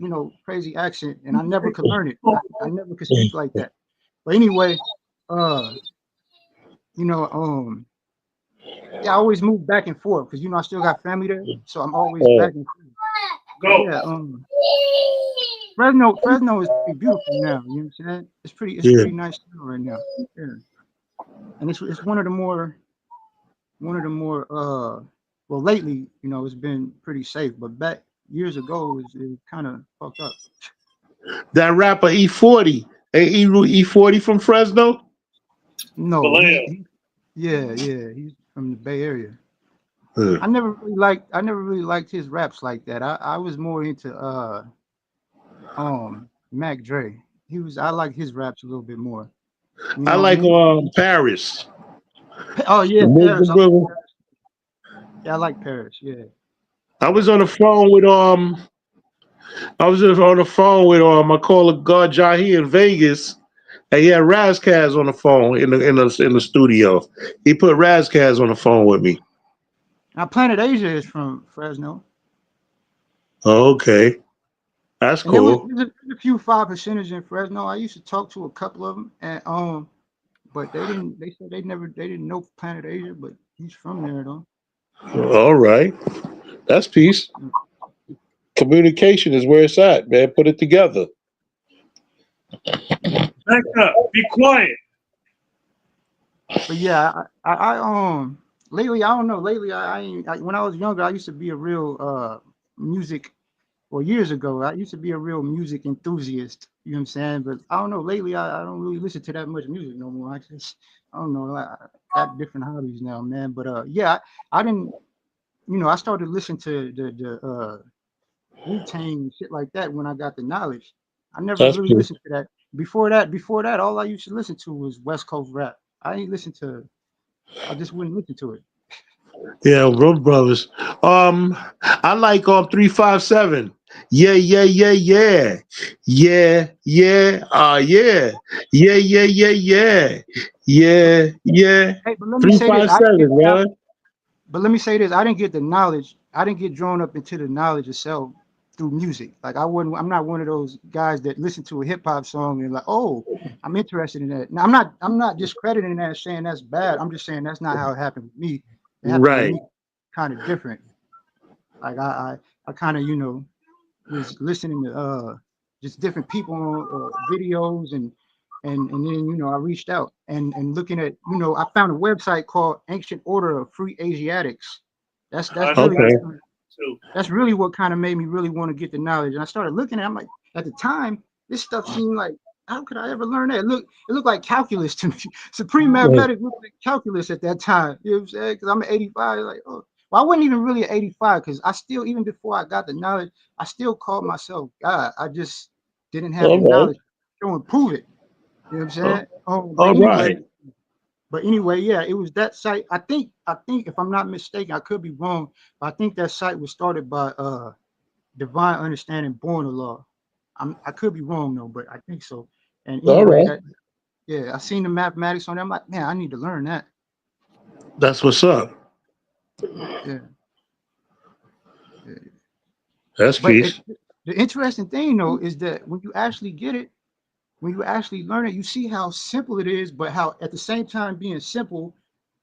crazy accent, and I never could learn it. I never could speak like that. But anyway, uh, you know, yeah, I always move back and forth because I still got family there, so I'm always back and forth. But Go. yeah, Fresno is pretty beautiful now. You know what I'm saying? It's Yeah. pretty nice town right now. Yeah, and it's one of the more well lately it's been pretty safe, but back years ago it was kind of fucked up. That rapper E40. Ain't E40 from Fresno? No, Vallejo. he's from the Bay Area. Yeah. I never really liked his raps like that. I was more into Mac Dre. I like his raps a little bit more. You I know what I like mean? Paris. Oh The yeah, Paris. Muslim brother. Yeah, I like Paris. Yeah, I I was like on the Paris. phone with I call a God Jahi in Vegas, and he had Razkaz on the phone in the studio. He put Razkaz on the phone with me. Now Planet Asia is from Fresno. Oh, okay, that's And there was cool. there's a few 5 percenters in Fresno. I used to talk to a couple of them, and but they didn't. They said they didn't know Planet Asia, but he's from there though. All right, that's peace. Mm. Communication is where it's at, man. Put it together. Back up. Be quiet. But yeah, lately I don't know. Lately when I was younger, I used to be a real music. Well, years ago, I used to be a real music enthusiast. You know what I'm saying? But I don't know. Lately, I don't really listen to that much music no more. I don't know. I got different hobbies now, man. But yeah, I didn't. I started listening to the Wu-Tang and shit like that when I got the knowledge. I never That's really peace. listened to that. Before that, all I used to listen to was West Coast rap. I ain't listen to. I just wouldn't listen to it. Yeah, bro, brothers. I like 357. Yeah, yeah, yeah, yeah, yeah, yeah. Yeah, yeah, yeah, yeah, yeah, But yeah, yeah. hey, but let me Three say this: five I didn't get seven, the man. But let me say this: I didn't get the knowledge. I didn't get drawn up into the knowledge itself through music. Like I wouldn't. I'm not one of those guys that listen to a hip hop song and like, oh, I'm interested in that. Now, I'm not discrediting that, saying that's bad. I'm just saying that's not how it happened with me. It happened with Right. me kind of different. Like I kind of was listening to just different people on videos and then I reached out and looking at I found a website called Ancient Order of Free Asiatics. That's I know really Okay. what that kind of too. that's really what kind of made me really want to get the knowledge. And I started looking at it, I'm like, at the time, this stuff seemed like, how could I ever learn that? It looked like calculus to me. Supreme mathematics looked like calculus at that time. You know what I'm saying? Because I'm an 85. Like, oh, well, I wasn't even really an 85 because I still, even before I got the knowledge, I still called myself God. I just didn't have the All right. knowledge to show and prove it. You know what I'm saying? Oh, All right. but anyway, yeah, it was that site. I think if I'm not mistaken, I could be wrong, but I think that site was started by Divine Understanding Born of Law. I could be wrong though, but I think so. And All anyway, right. that yeah, I seen the mathematics on there. I'm like, man, I need to learn that. That's what's up. Yeah, yeah. That's But peace. the interesting thing though is that when you actually get it, when you actually learn it, you see how simple it is, but how at the same time being simple,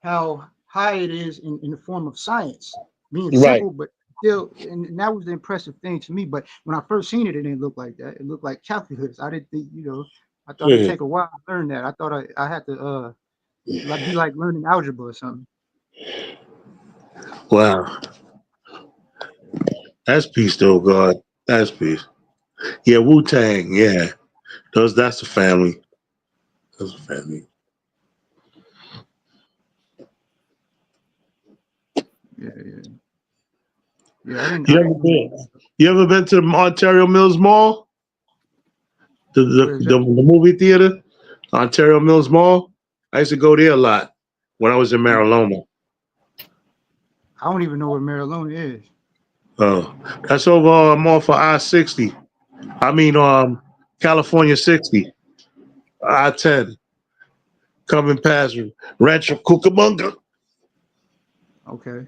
how high it is in the form of science. Being Right. simple, but still, and that was the impressive thing to me. But when I first seen it, it didn't look like that. It looked like calculus. I didn't think, I thought it'd Yeah. take a while to learn that. I thought I had to like be like learning algebra or something. Wow. That's peace, though, God. That's peace. Yeah, Wu Tang. Yeah, that's the family. That's a family. Yeah. Yeah, I didn't. You ever been? You ever been to the Ontario Mills Mall? Where is The that? movie theater, Ontario Mills Mall. I used to go there a lot when I was in Marilona. I don't even know where Marilona is. Oh, that's over more for I-60. I mean, California 60, I-10, coming past Rancho Cucamonga. Okay.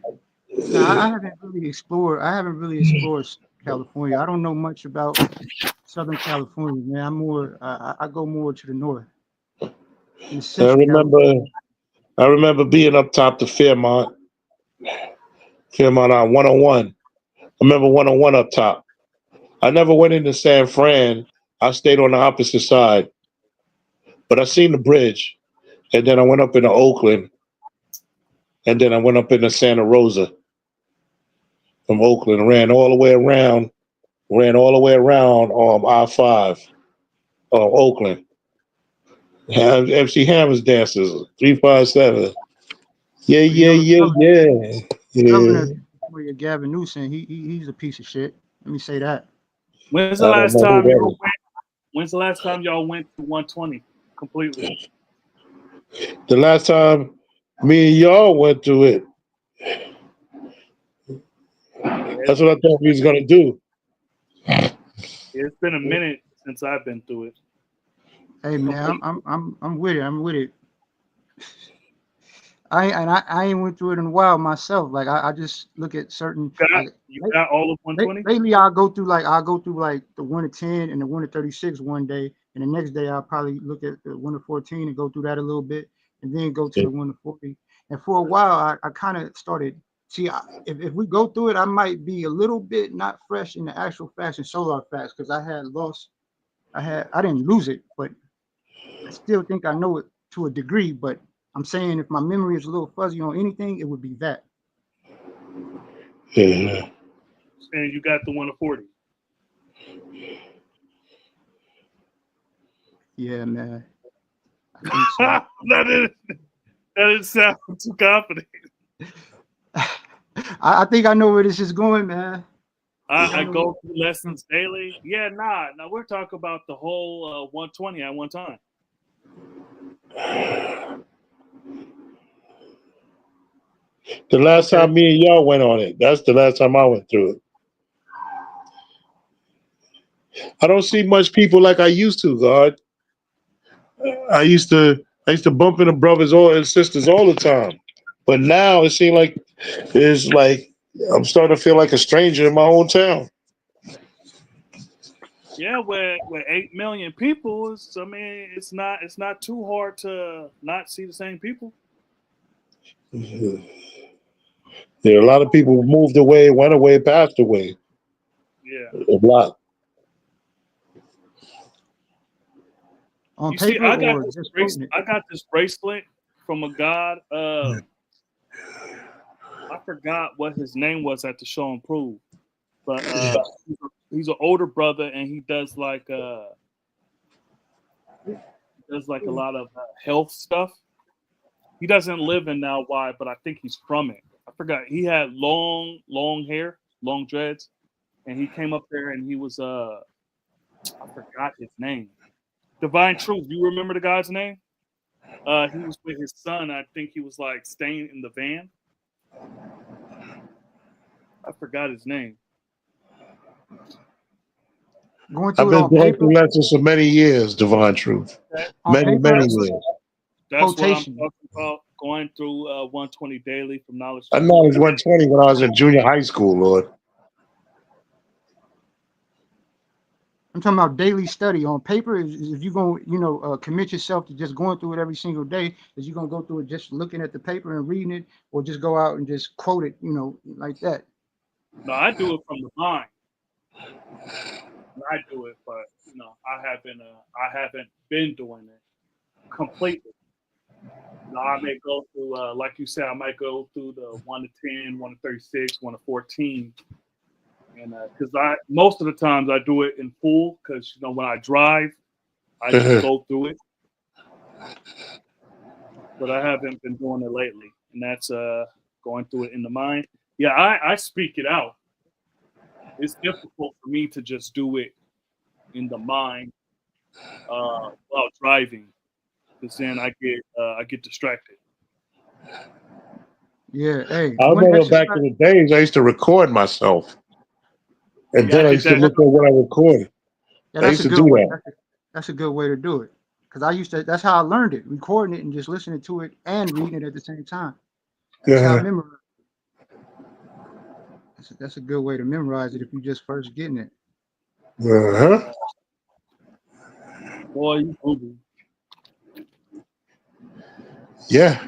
No, I haven't really explored. I haven't really explored California. I don't know much about Southern California, man. I'm more. I go more to the north, in the I Central remember, California. I remember being up top to Fairmont on 101. I remember 101 up top. I never went into San Fran. I stayed on the opposite side, but I seen the bridge, and then I went up into Oakland, and then I went up into Santa Rosa from Oakland, ran all the way around, I-5, Oakland. MC Hammer's dancers, 357. Yeah, Well, you yeah, know, yeah, yeah, the governor of yeah. California, Gavin Newsom, he's a piece of shit. Let me say that. When's the I don't last know who time that y'all is. went? When's the last time y'all went to 120 completely? The last time me and y'all went to it, Yeah, that's what I thought we was gonna do. it's been a minute since I've been through it. Hey man, I'm with it. I'm with it. I ain't went through it in a while myself. Like I just look at certain like You got all of 120? lately I'll go through like the 1 to 10 and the 1 to 36 one day, and the next day I'll probably look at the 1 to 14 and go through that a little bit, and then go to the 1 to 40. And for a while I kind of started if we go through it, I might be a little bit not fresh in the actual facts and solar facts because I didn't lose it, but I still think I know it to a degree. But I'm saying if my memory is a little fuzzy on anything, it would be that. Yeah. And you got the 1 to 40. Yeah, man. I think so. that didn't sound too confident. I think I know where this is going, man. I go through lessons daily. Yeah, nah. We're talking about the whole 120 at one time. The last time me and y'all went on it, that's the last time I went through it. I don't see much people like I used to, God. I used to bump into brothers and sisters all the time. But now it seems like it's like I'm starting to feel like a stranger in my own town. Yeah, with 8 million people, it's not too hard to not see the same people. Yeah, a lot of people moved away, went away, passed away. Yeah. A lot. On You see, paper or just quoting it? I got this bracelet from a god. I forgot what his name was at the show and prove, but he's an older brother and he does like a lot of health stuff. He doesn't live in Now Why, but I think he's from it. I forgot. He had long hair, long dreads, and he came up there and he was I forgot his name. Divine Truth. You remember the guy's name? He was with his son. I think he was like staying in the van. I forgot his name. Going I've through it been on going paper. through lessons for many years, Divine Truth. On Many paper. years. That's what I'm Quotation. talking about. Going through 120 daily from knowledge I to know truth. it was 120 when I was in junior high school, Lord. I'm talking about daily study on paper. Is if you're going, commit yourself to just going through it every single day, is you gonna go through it just looking at the paper and reading it, or just go out and just quote it, like that. No, I do it from the mind. I do it, but I haven't been doing it completely. I may go through, like you said, I might go through the 1 to 10, 1 to 36, 1 to 14, and because most of the times I do it in full, because when I drive, I just go through it. but I haven't been doing it lately, and that's going through it in the mind. Yeah, I speak it out. It's difficult for me to just do it in the mind while driving, because then I get distracted. Yeah, hey, I one remember back exercise. in the days, I used to record myself, and Yeah, I then I did used to that look too. at what I recorded. Yeah, I that's used a to good do way. that. That's a good way to do it. Cause I used to. That's how I learned it, recording it and just listening to it and reading it at the same time. That's how I Yeah. memorize. That's a good way to memorize it if you just first getting it. Uh-huh. Boy, you Google. Yeah.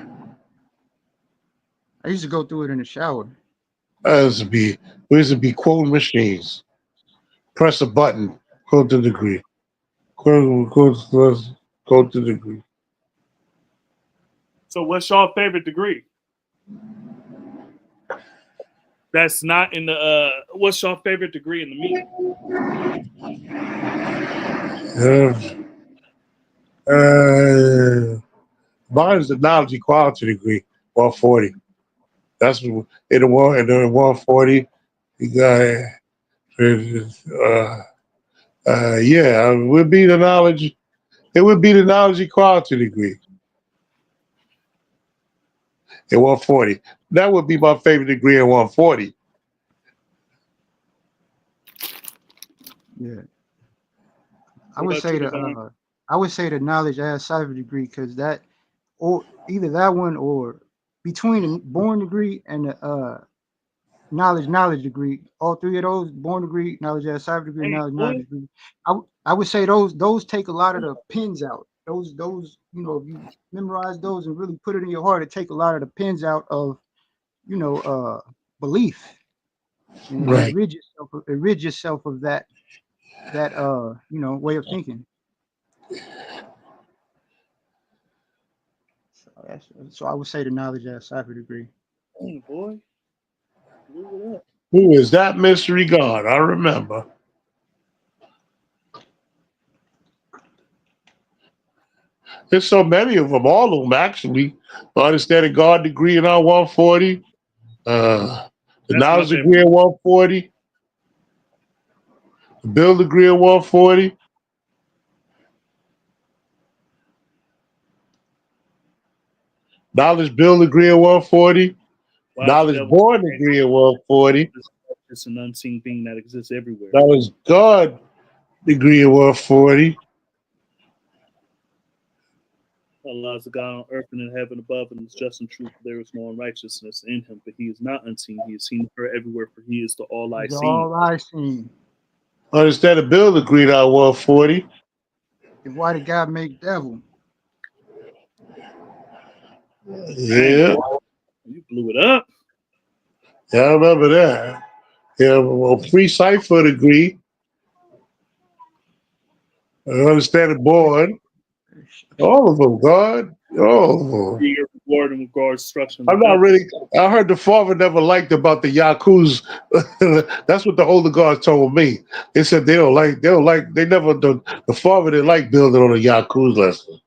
I used to go through it in the shower. We used to be quoting machines. Press a button, quote the degree. Quote the degree. So, what's your favorite degree? That's not in the. What's your favorite degree in the meat? Uh, Mine is the knowledge equality degree, 140. That's what in the one in the 140. You got yeah, it would be the knowledge. It would be the knowledge equality degree in 140. That would be my favorite degree in 140. Yeah, I What would about say you, the. Devon? I would say the knowledge as cipher degree because that, or either that one or between the born degree and the knowledge degree, all three of those, born degree, knowledge as cipher degree, Hey, knowledge boy. degree. I would say those take a lot of the pins out. Those if you memorize those and really put it in your heart, it take a lot of the pins out of you know belief and Right. rid yourself of that way of thinking. So I would say the knowledge as cipher degree. Hey, boy. Move it up. Who is that mystery God? I remember. There's so many of them, all of them actually. Understanding God degree in our 140. The That's my knowledge favorite. degree in 140. The build degree in 140. Knowledge build degree in 140. Watch the Knowledge devil. born degree in 140. It's an unseen being that exists everywhere. Knowledge God degree in 140. Allah is the God on earth and in heaven above, and is just and true. For there is no unrighteousness in him, but he is not unseen. He is seen for everywhere, for he is the all I These are see. all I seen. Understand the build degree in our 140. And why did God make devil? Dang, Yeah. boy, you blew it up. Yeah, I remember that. Yeah, well, free cipher degree. I understand the board. All of them, God. All of them. Be your reward and regard instruction of I'm the not devil. really. I heard the father never liked about the Yakuts. That's what the older guards told me. They said they don't like. They don't like. They never. The father didn't like building on a Yakuza lesson.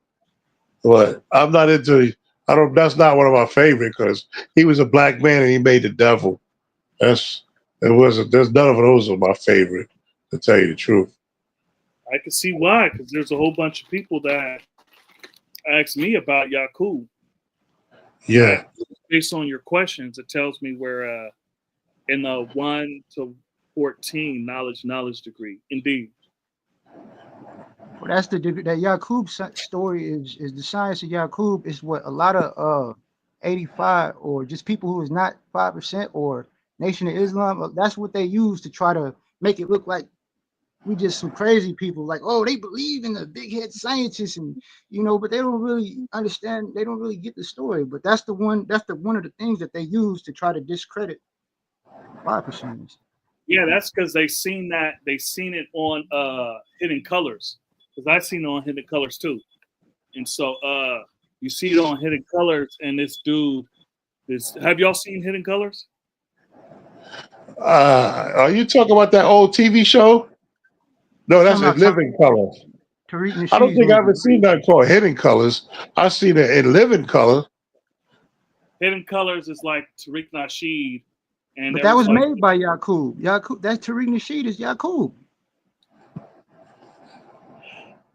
But I'm not into. I don't. That's not one of my favorite because he was a black man and he made the devil. That's. It wasn't. There's none of those are my favorite. To tell you the truth. I can see why, because there's a whole bunch of people that ask me about Yakub. But Yeah. based on your questions, it tells me where in the 1 to 14 knowledge degree. Indeed. Well, that's that Yakub story is the science of Yakub is what a lot of 85 or just people who is not 5% or Nation of Islam. That's what they use to try to make it look like we just some crazy people. Like, oh, they believe in the big head scientists, and but they don't really understand. They don't really get the story. But that's the one. That's the one of the things that they use to try to discredit 5%ers. Yeah, that's because they seen it on Hidden Colors. Because I seen it on Hidden Colors too. And so you see it on Hidden Colors, and this dude have y'all seen Hidden Colors? Are you talking about that old TV show? No, You that's talking in about time? Living Color. Tariq I don't Nasheed's think I movie. ever seen that called Hidden Colors. I seen it in Living Color. Hidden Colors is like Tariq Nasheed, and But there that was was like made by Yaqub. Yaqub, that's Tariq Nasheed is Yaqub.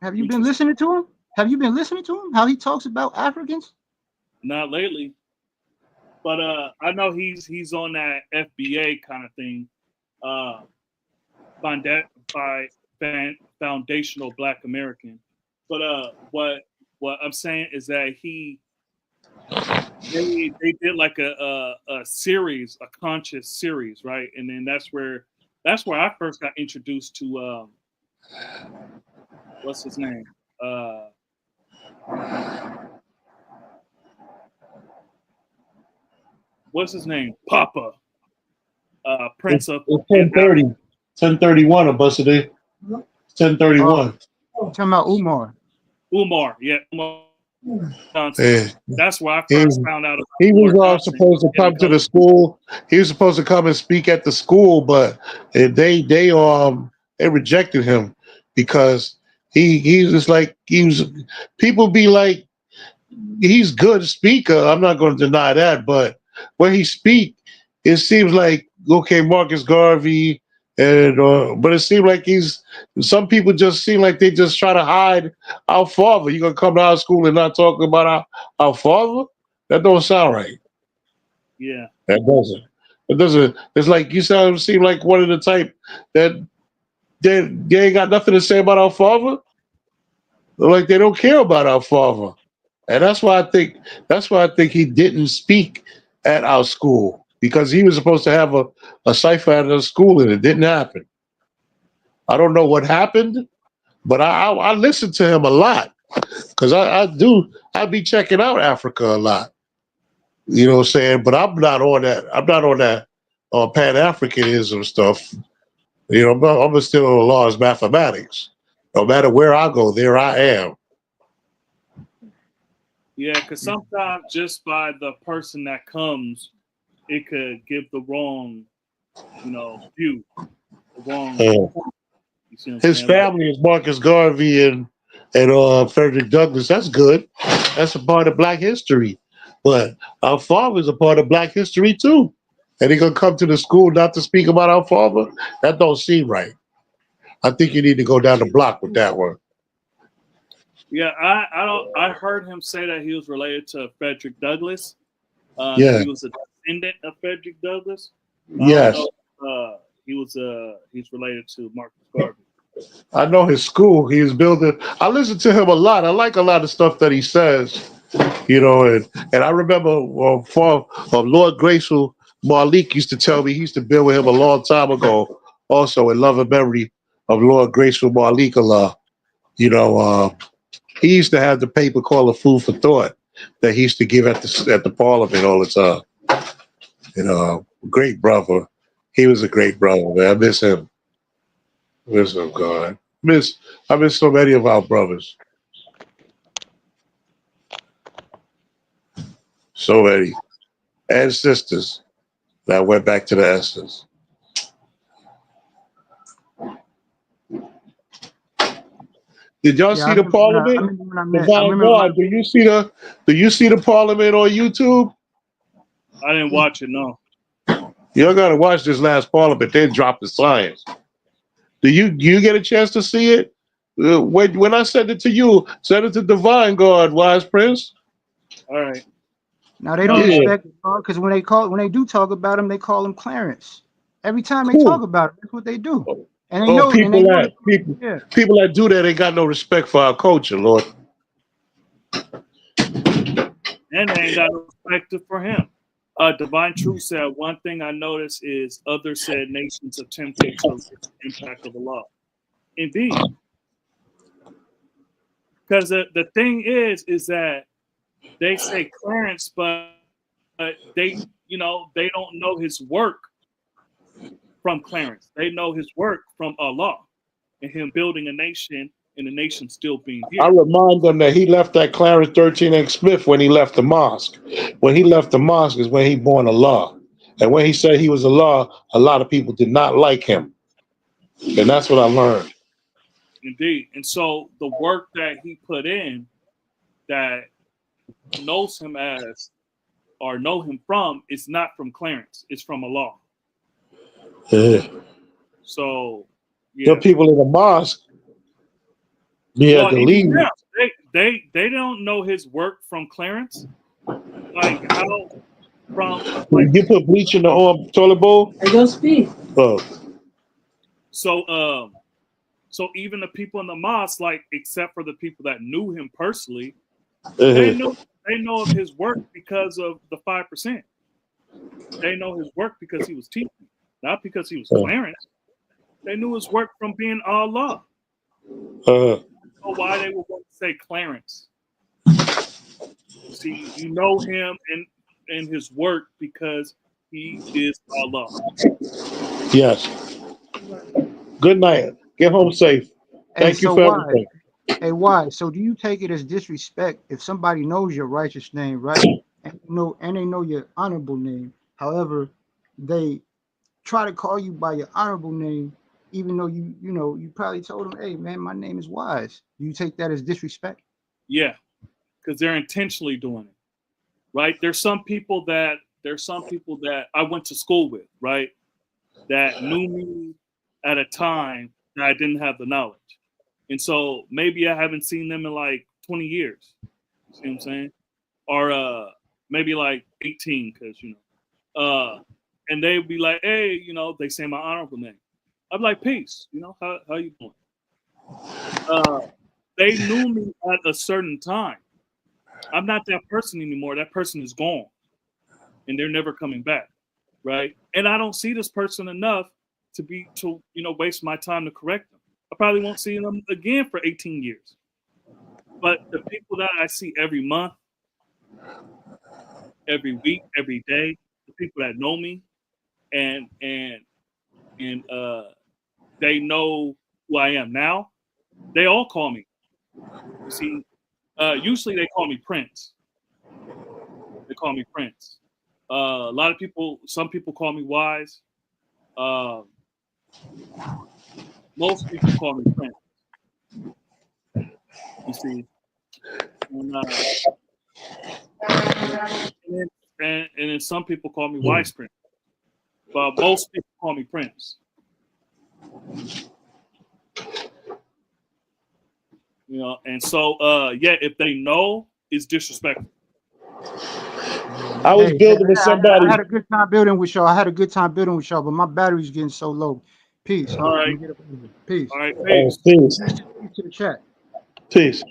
Have you been interesting. listening to him? Have you been listening to him? How he talks about Africans? Not lately, but I know he's on that FBA kind of thing, uh, by foundational Black American. But what I'm saying is that they did like a series, a conscious series, right? And then that's where I first got introduced to what's his name? What's his name? Papa, It's, Prince of it's and 10:30, 10:31. I busted it. Oh, 10:31. you talking about Umar. Umar. Yeah, Umar Johnson. Yeah. That's where I He, first found out about he Umar was Johnson. supposed to Hidden come to the Colors. school. He was supposed to come and speak at the school, but they rejected him because he's just like he was. People be like he's good speaker. I'm not going to deny that, but when he speak, it seems like okay, Marcus Garvey, and but it seems like he's. Some people just seem like they just try to hide our father. You gonna come to our school and not talk about our father? That don't sound right. Yeah. That doesn't. It doesn't. It's like you seem like one of the type that they ain't got nothing to say about our father. Like they don't care about our father. And that's why I think he didn't speak at our school because he was supposed to have a cipher at the school and it didn't happen. I don't know what happened, but I listen to him a lot because I be checking out Africa a lot. You know what I'm saying? But I'm not on that. I'm not on that Pan Africanism stuff. You know, I'm still on the laws of mathematics. No matter where I go, there I am. Yeah, because sometimes just by the person that comes, it could give the wrong, view, the wrong. Uh, You see what I'm His saying? Like, family is Marcus Garvey and Frederick Douglass. That's good. That's a part of Black history. But our father is a part of Black history too. And he gonna come to the school not to speak about our father? That don't seem right. I think you need to go down the block with that one. yeah, I don't. I heard him say that he was related to Frederick Douglass. That Yeah. he was a descendant of Frederick Douglass. I don't Yes. know. He's related to Marcus Garvey. I know his school. He is building. I listen to him a lot. I like a lot of stuff that he says. And I remember Lord Graceful Malik used to tell me he used to build with him a long time ago. Also, in love and memory of Lord Graceful Malik Allah. You know, he used to have the paper called a Food for Thought that he used to give at the Parliament all the time. Great brother. He was a great brother, man. I miss him. Miss him, God. I miss so many of our brothers. So many. And sisters that went back to the essence. Did y'all Yeah, I see the remember when I, I Parliament? remember when I met. I Divine remember when God, do you see the Parliament on YouTube? I didn't watch it. No. Y'all gotta watch this last Parliament. They dropped the science. Do you get a chance to see it? When I send it to you, send it to Divine God, Wise Prince. All right. now they don't Uh, Yeah, respect because when they do talk about him, they call him Clarence. Every time they talk cool. about him, that's what they do. And they Oh, know and they people know that that people yeah. people that do that ain't got no respect for our culture, Lord. and they ain't got no respect for him. Divine Truth said one thing I noticed is others said nations attempted to erase the impact of the law. Indeed, because the thing is that they say Clarence, but they don't know his work from Clarence. They know his work from Allah and him building a nation and the nation still being I here. remind them that he left that Clarence 13 X Smith when he left the mosque. When he left the mosque is when he born Allah. And when he said he was Allah, a lot of people did not like him. And that's what I learned. Indeed. And so the work that he put in that knows him as or know him from is not from Clarence. It's from Allah. So The yeah. people in the mosque, they had Well, to even leave. now, they don't know his work from Clarence. Like how from like You put bleach in the toilet bowl? I don't speak. Oh. so even the people in the mosque, like except for the people that knew him personally, they Uh-huh. know of his work because of the 5%. They know his work because he was teaching, not because he was Clarence. They knew his work from being Allah. Uh-huh. So why they would want to say Clarence? See, you know him and his work because he is Allah. Yes. Good night. Get home safe. Hey, Thank you so for why? everything. Hey, why? So do you take it as disrespect if somebody knows your righteous name, right? And they know your honorable name. However, they try to call you by your honorable name, even though you probably told them, hey man, my name is Wise. Do you take that as disrespect? Yeah, because they're intentionally doing it. Right? There's some people that I went to school with, right? That knew me at a time that I didn't have the knowledge. And so maybe I haven't seen them in like 20 years. See what I'm saying? Or maybe like 18, because and they'd be like, hey, they say my honorable name. I'm like, peace, how you doing? They knew me at a certain time. I'm not that person anymore. That person is gone. And they're never coming back. Right. And I don't see this person enough to waste my time to correct them. I probably won't see them again for 18 years. But the people that I see every month, every week, every day, the people that know me and they know who I am now, they all call me. You see, usually they call me Prince. They call me Prince. A lot of people, some people call me Wise. Most people call me Prince. You see, and then some people call me Wise Prince, but most people call me Prince. And so yeah, if they know, it's disrespectful. I was building with I somebody. had a good time building with y'all. But my battery's getting so low. Peace. All Let right. me get up over here. Peace. All right, Oh, peace. peace. Peace to the chat. Peace.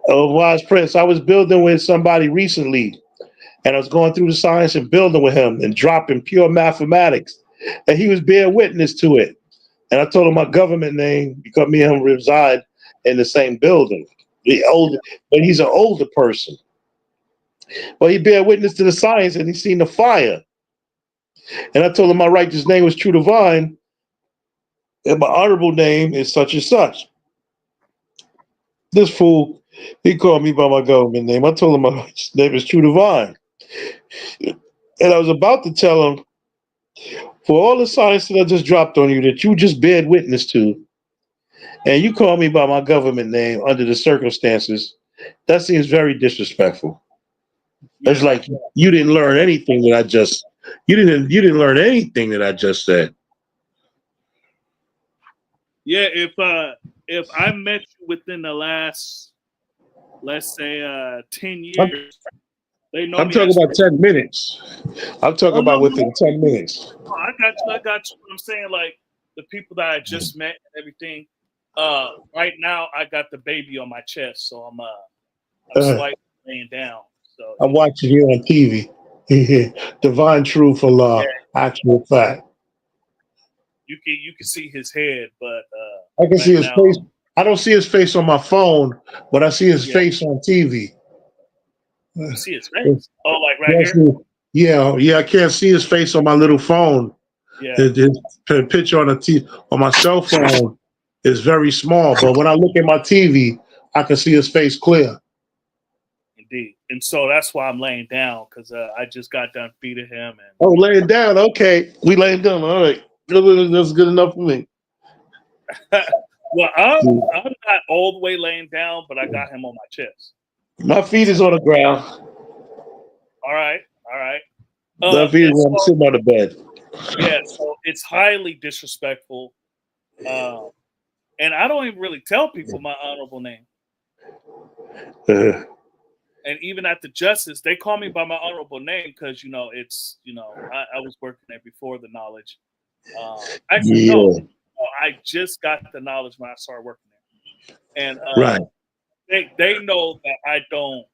Oh, Wise Prince. I was building with somebody recently, and I was going through the science and building with him and dropping pure mathematics. And he was bearing witness to it. And I told him my government name because me and him reside in the same building. But he's an older person. But he bear witness to the science and he seen the fire. And I told him my righteous name was True Divine, and my honorable name is such and such. This fool, he called me by my government name. I told him my name is True Divine. And I was about to tell him, for all the science that I just dropped on you that you just bared witness to, and you call me by my government name under the circumstances, that seems very disrespectful. It's like you didn't learn anything that I just you didn't learn anything that I just said. Yeah, if I met you within the last, let's say 10 years, they know I'm me talking as about 10 minutes. I'm talking Oh no, about within no, 10 minutes. no, I got you. What I'm saying, like the people that I just met and everything. Right now I got the baby on my chest, so I'm slightly laying down. So I'm watching you on TV. Divine truth for yeah, law, actual fact. you can see his head, but I can see right his now, face. I don't see his face on my phone, but I see his yeah, face on TV. you see his face. Oh, like right Yes, here. yeah. I can't see his face on my little phone. Yeah, His picture on my cell phone is very small, but when I look at my TV, I can see his face clear. indeed. And so that's why I'm laying down because I just got done feeding him Oh, laying down. Okay, we laying down. All right, that's good enough for me. Well, I'm not all the way laying down, but I got him on my chest. My feet is on the ground. All right, all right. My feet is on sitting on the bed. Yeah, so it's highly disrespectful, and I don't even really tell people my honorable name. Uh, And even at the justice, they call me by my honorable name because it's I was working there before the knowledge. Actually, yeah, no, I just got the knowledge when I started working there, and right. they know that I don't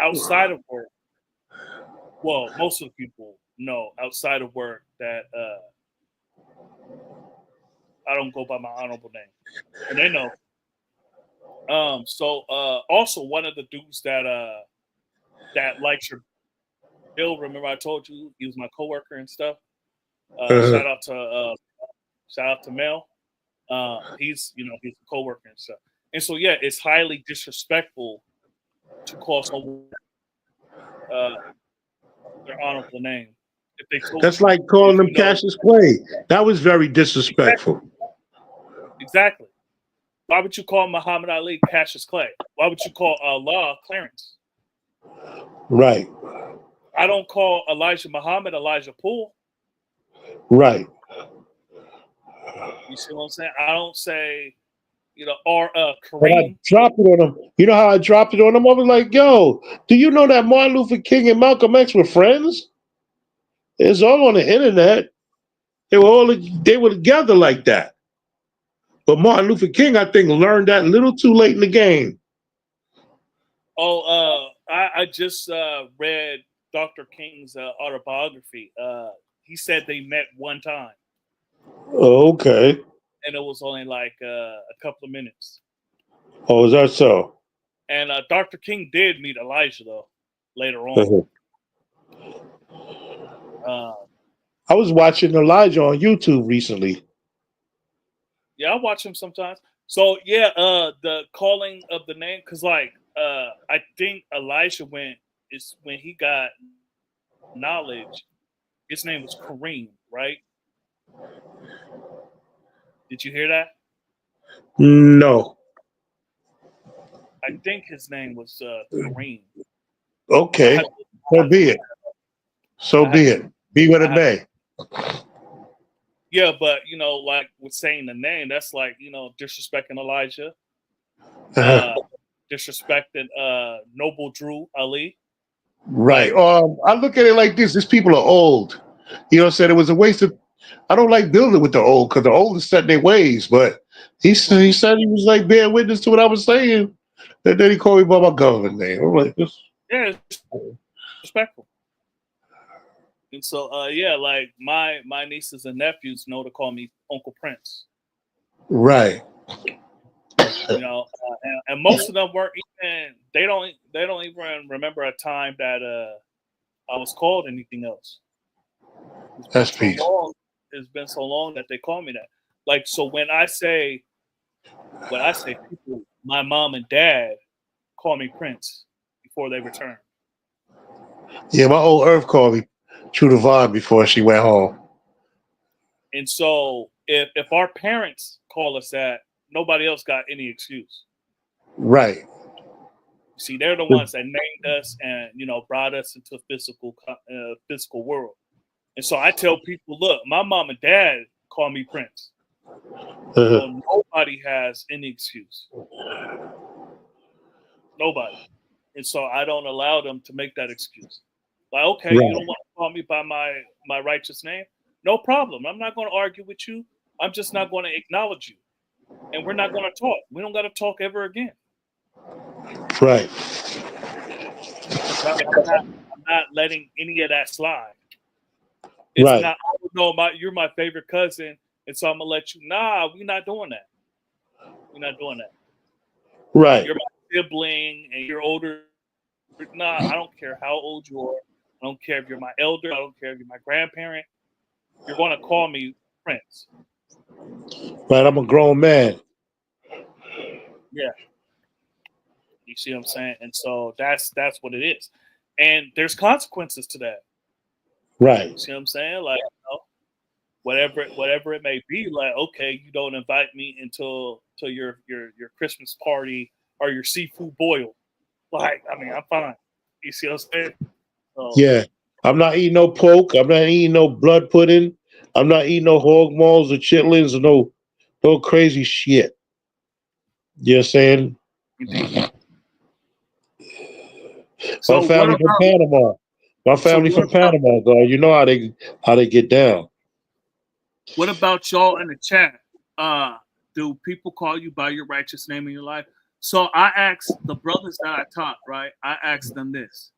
outside of work. Well, most of the people know outside of work that I don't go by my honorable name, and they know. So also one of the dudes that likes your bill. Remember I told you he was my coworker and stuff. Uh, Shout out to Mel. He's a coworker and stuff. And so yeah, it's highly disrespectful to call someone uh, their honorable name if they told that's you like calling if them you know Cassius Clay. That was very exactly. disrespectful. Exactly. Why would you call Muhammad Ali Cassius Clay? Why would you call Allah Clarence? Right, I don't call Elijah Muhammad Elijah Poole. right. You see what I'm saying? I don't say, or But I Kareem. dropped it on them. You know how I dropped it on them? I was like, yo, do you know that Martin Luther King and Malcolm X were friends? It's all on the internet. They were together like that. But Martin Luther King, I think, learned that a little too late in the game. Oh, I just read Dr. King's autobiography. He said they met one time, Okay. and it was only like a couple of minutes. Oh, is that so? And Dr. King did meet Elijah though later on. Uh-huh. Uh, I was watching Elijah on YouTube recently. yeah, I watch him sometimes. So yeah, the calling of the name, because I think Elijah is when he got knowledge. His name was Kareem, right? Did you hear that? No. I think his name was Kareem. I Okay. have, I So have to be look. it. So I have be to. it. Be what I it have. may. Yeah, but like with saying the name, that's like disrespecting Elijah, Uh-huh. uh, disrespecting Noble Drew Ali. Right. Like, I look at it like this. These people are old. You know what I'm saying? It was a waste of I don't like building with the old because the old is set their ways, but he said he was like bearing witness to what I was saying. And then he called me by my government name. I'm like, this yeah, it's respectful. And so, yeah, like my nieces and nephews know to call me Uncle Prince. right. And most of them weren't even. They don't even remember a time that I was called anything else. It's been That's so peace. long. It's been so long that they call me that. Like, so when I say people, my mom and dad call me Prince before they return. Yeah, my old Earth called me True Divine before she went home. And so if our parents call us that, nobody else got any excuse. Right. You see, they're the ones that named us and brought us into physical world. And so I tell people, look, my mom and dad call me Prince, Uh-huh. so nobody has any excuse. Nobody. And so I don't allow them to make that excuse. Like, okay, you Right. don't want to call me by my righteous name? No problem. I'm not going to argue with you. I'm just not going to acknowledge you. And we're not going to talk. We don't got to talk ever again. Right. Because I'm not letting any of that slide. It's Right. not, oh, no, you're my favorite cousin, and so I'm going to let you. Nah, we're not doing that. We're not doing that. Right. You're my sibling, and you're older. Nah, I don't care how old you are. I don't care if you're my elder. I don't care if you're my grandparent. You're going to call me Prince. Right. I'm a grown man. Yeah. You see what I'm saying? And so that's what it is. And there's consequences to that. Right. You see what I'm saying? Like, whatever it may be. Like, okay, you don't invite me until your Christmas party or your seafood boil. Like, I mean, I'm fine. You see what I'm saying? So, Yeah. I'm not eating no pork. I'm not eating no blood pudding. I'm not eating no hog maws or chitlins or no crazy shit. You know what I'm saying? indeed. My So what family from about Panama. My so family from Panama, though. You know how they get down. what about y'all in the chat? Do people call you by your righteous name in your life? So I asked the brothers that I taught, right? I asked them this.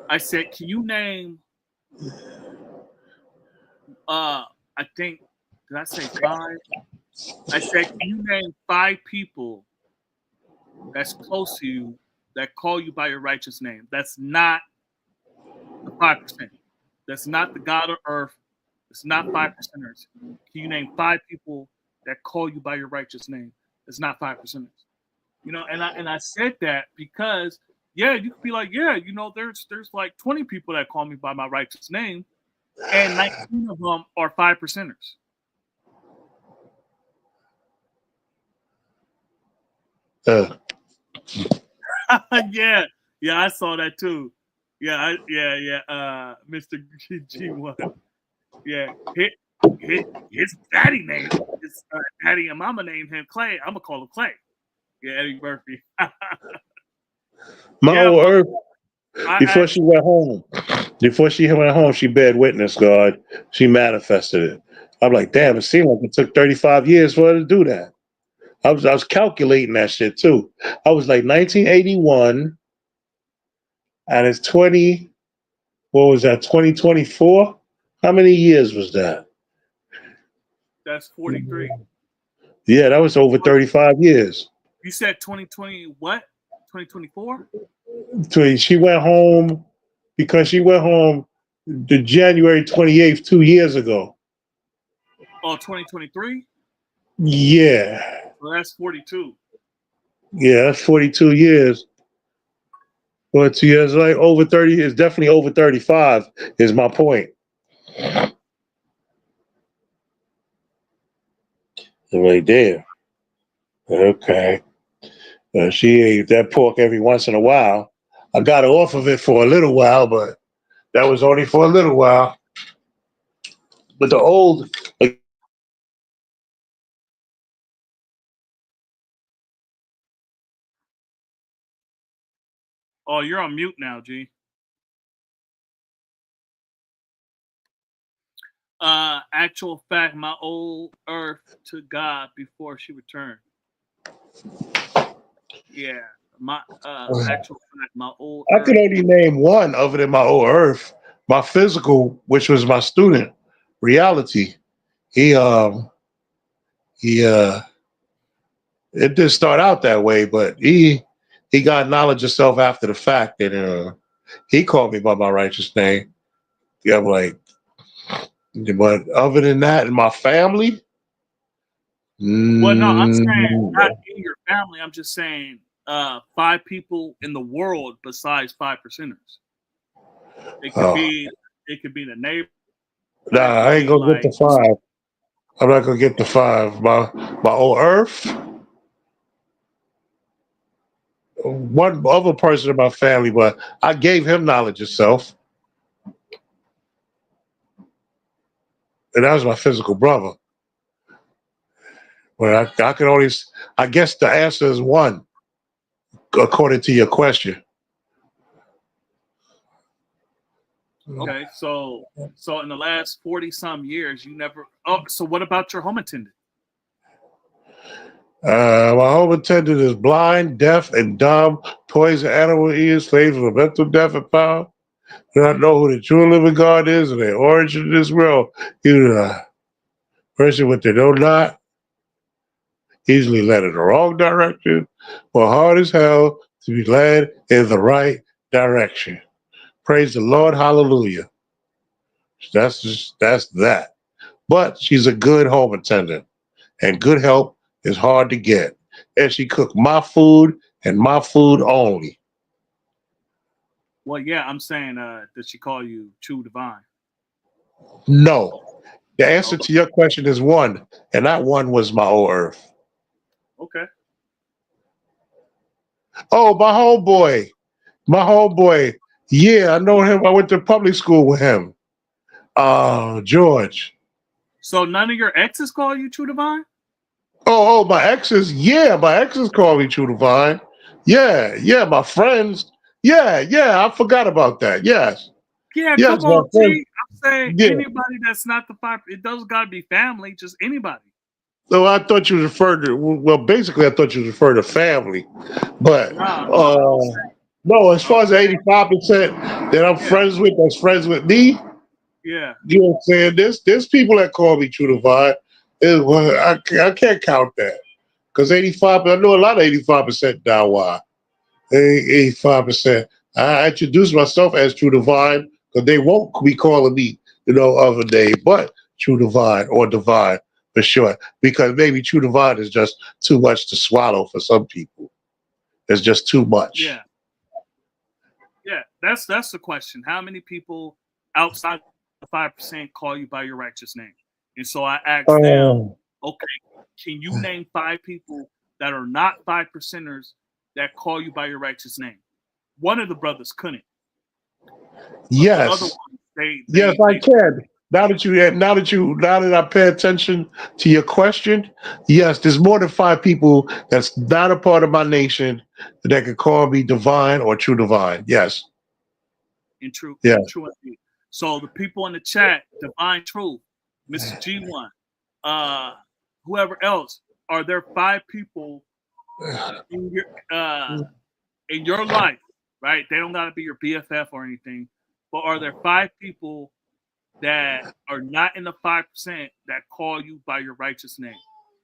I said, can you name I think did I say 5? I said, can you name 5 people that's close to you that call you by your righteous name? That's not the 5%. That's not the God of earth. It's not 5%ers. Can you name 5 people that call you by your righteous name? It's not 5%ers. You know, and I said that because yeah, you could be like, yeah, you know, there's like 20 people that call me by my righteous name, and 19 of them are 5%ers. Yeah, yeah, I saw that too. Yeah, yeah. Mr. G1. Yeah, his daddy name, his daddy and mama named him Clay. I'm gonna call him Clay. Yeah, Eddie Murphy. My Yeah, old but Earth, I before asked, she went home, she bared witness, God. She manifested it. I'm like, damn, it seemed like it took 35 years for her to do that. I was calculating that shit too. I was like 1981, and it's 20. What was that? 2024. How many years was that? that's 43. Yeah, that was over 35 years. You said 2020 what? 2024? So she went home because she went home the January 28th, 2 years ago. Oh, 2023? Yeah. So that's 42. Yeah, that's 42 years. 42 years, like over 30, it's definitely over 35, is my point. Right there. Okay. She ate that pork every once in a while. I got her off of it for a little while, but that was only for a little while. But the old, like, Oh, you're on mute now, G. Actual fact, my old earth to God before she returned. Yeah. My actual fact, my old I could earth. only name one other than my old Earth. My physical, which was my student, reality. He he it didn't start out that way, but he got knowledge of self after the fact, and he called me by my righteous name. Yeah, I'm like, but other than that, in my family, Well, no, I'm saying mm, not in your family. I'm just saying 5 people in the world besides 5%ers. It could oh, be the neighbor. nah, It could I ain't be gonna get like the 5. I'm not gonna get the 5. My old Earth, one other person in my family, but I gave him knowledge of self, and that was my physical brother. But I can only, I guess the answer is one, according to your question. okay. So in the last 40 some years, you never. Oh, so what about your home attendant? My home attendant is blind, deaf, and dumb, poison animal ears, slaves with mental death and power. Do not know who the true living God is and their origin in this world. You person what they know not, easily led in the wrong direction, but hard as hell to be led in the right direction. Praise the Lord, hallelujah. That's that. But she's a good home attendant, and good help is hard to get. And she cooked my food and my food only. Well, yeah, I'm saying, does she call you True Divine? No, The answer to your question is one, and that one was my old Earth. Okay. Oh, my homeboy. Yeah, I know him. I went to public school with him. George. So none of your exes call you True Divine? Oh, my exes. Yeah, my exes call me True Divine. Yeah, my friends. Yeah, I forgot about that. Yes, Yeah, yes, come my on, friends. G. I'm saying Yeah. anybody that's not the 5. It doesn't gotta be family, just anybody. So I thought you referred to. Well, basically, I thought you referred to family, but Nah, I was saying, no. As I far was as the 85% that I'm yeah, friends with, that's friends with me. yeah, You know what I'm saying? There's people that call me True Divine. Well, I can't count that because 85. I know a lot of 85% down why. 85%. I introduce myself as True Divine because they won't be calling me, other name, but True Divine or Divine for sure. Because maybe True Divine is just too much to swallow for some people. It's just too much. yeah, yeah. That's the question. How many people outside the 5% call you by your righteous name? And so I asked them, Oh, okay, can you name 5 people that are not 5%ers that call you by your righteous name? One of the brothers couldn't, but the other yes. ones, Yes, I can. Now that I pay attention to your question, yes, there's more than 5 people that's not a part of my nation that can call me divine or true divine. Yes, yeah, in true indeed. So the people in the chat, Divine Truth, Mr. G1, uh, whoever else, are there 5 people in your life, right? They don't gotta be your BFF or anything, but are there 5 people that are not in the 5% that call you by your righteous name?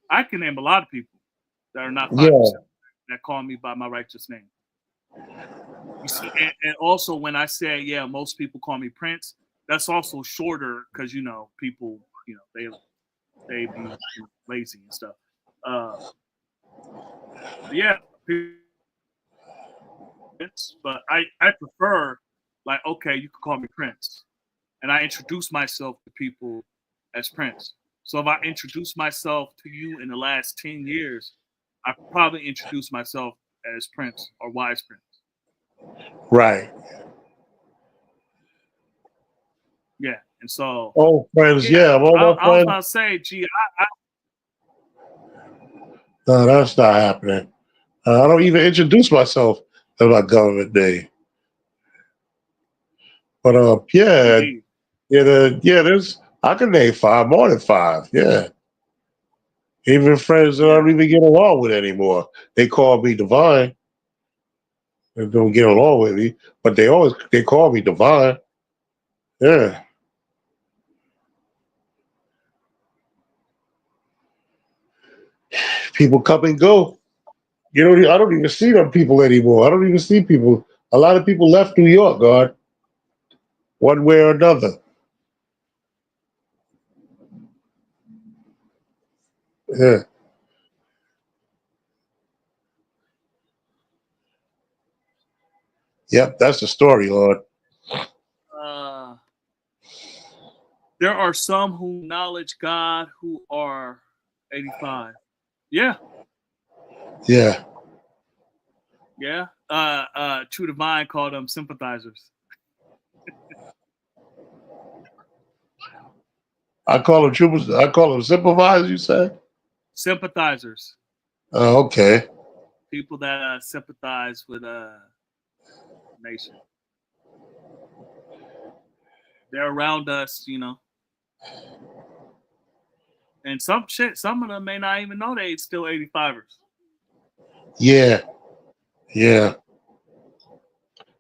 I can name a lot of people that are not yeah, 5% that call me by my righteous name. You see, and also when I say, yeah, most people call me Prince, that's also shorter because people, they be lazy and stuff. Uh, yeah, Prince, but I prefer like, okay, you can call me Prince, and I introduce myself to people as Prince. So if I introduce myself to you in the last 10 years, I probably introduce myself as Prince or Wise Prince. right. Yeah, and so All friends, yeah, yeah, all my I was friends. about to say, gee, No, that's not happening. I don't even introduce myself as my government name. But yeah, indeed. there's I can name 5, more than 5. Yeah, even friends that I Yeah, don't even get along with anymore, they call me divine. They don't get along with me, but they call me divine. Yeah, people come and go. I don't even see them people anymore. I don't even see people. A lot of people left New York, God, one way or another. Yeah. Yep, that's the story, Lord. uh, there are some who acknowledge God who are 85. Yeah, Yeah. yeah. True Divine called them sympathizers. I call them troopers. I call them supervisors, you say? Sympathizers, Okay. people that sympathize with nation. They're around us. And some of them may not even know they still 85ers. Yeah. Yeah.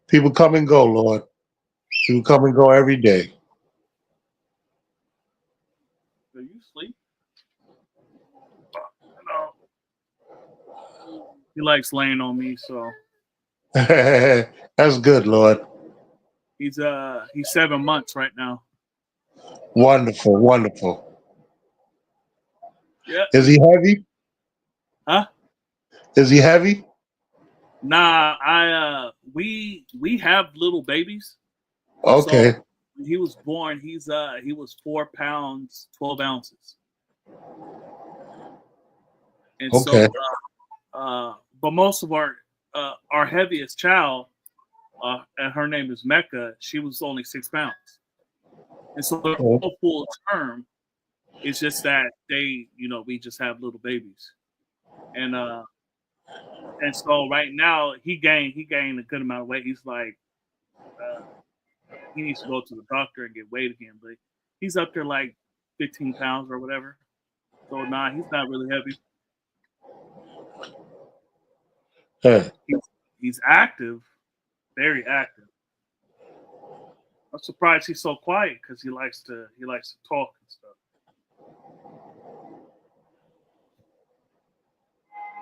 People come and go, Lord. People come and go every day. So you sleep? No. He likes laying on me, so That's good, Lord. he's 7 months right now. Wonderful, wonderful. Yeah. Is he heavy? Huh? Is he heavy? Nah, we have little babies, so Okay. he was born, he was 4 pounds 12 ounces, and Okay. so but most of our heaviest child, and her name is Mecca. She was only 6 pounds, and so the Oh, whole full term. It's just that we just have little babies, and so right now he gained a good amount of weight. He's like, he needs to go to the doctor and get weighed again, but he's up there like 15 pounds or whatever. So nah, he's not really heavy. yeah. He's active, very active. I'm surprised he's so quiet because he likes to talk and stuff.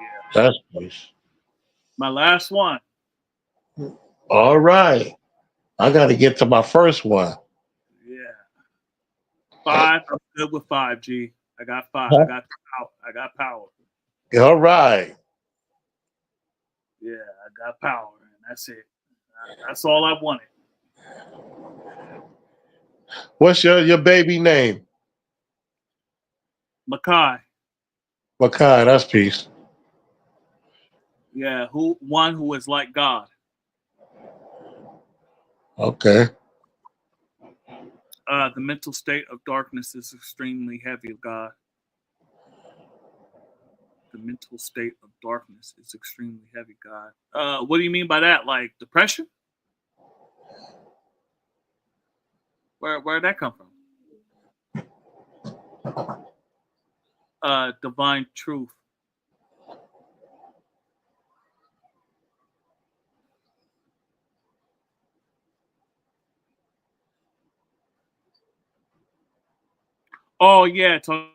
Yeah. That's nice. My last one. All right. I got to get to my first one. Yeah. 5. I'm good with 5. G. I got 5. Huh? I got power. All right. Yeah, I got power, and that's it. That's all I wanted. What's your baby name? Makai. Makai, that's peace. Yeah, one who is like God. Okay. The mental state of darkness is extremely heavy of God. The mental state of darkness is extremely heavy, God. What do you mean by that? Like depression? Where'd that come from? Divine truth. Oh yeah, talk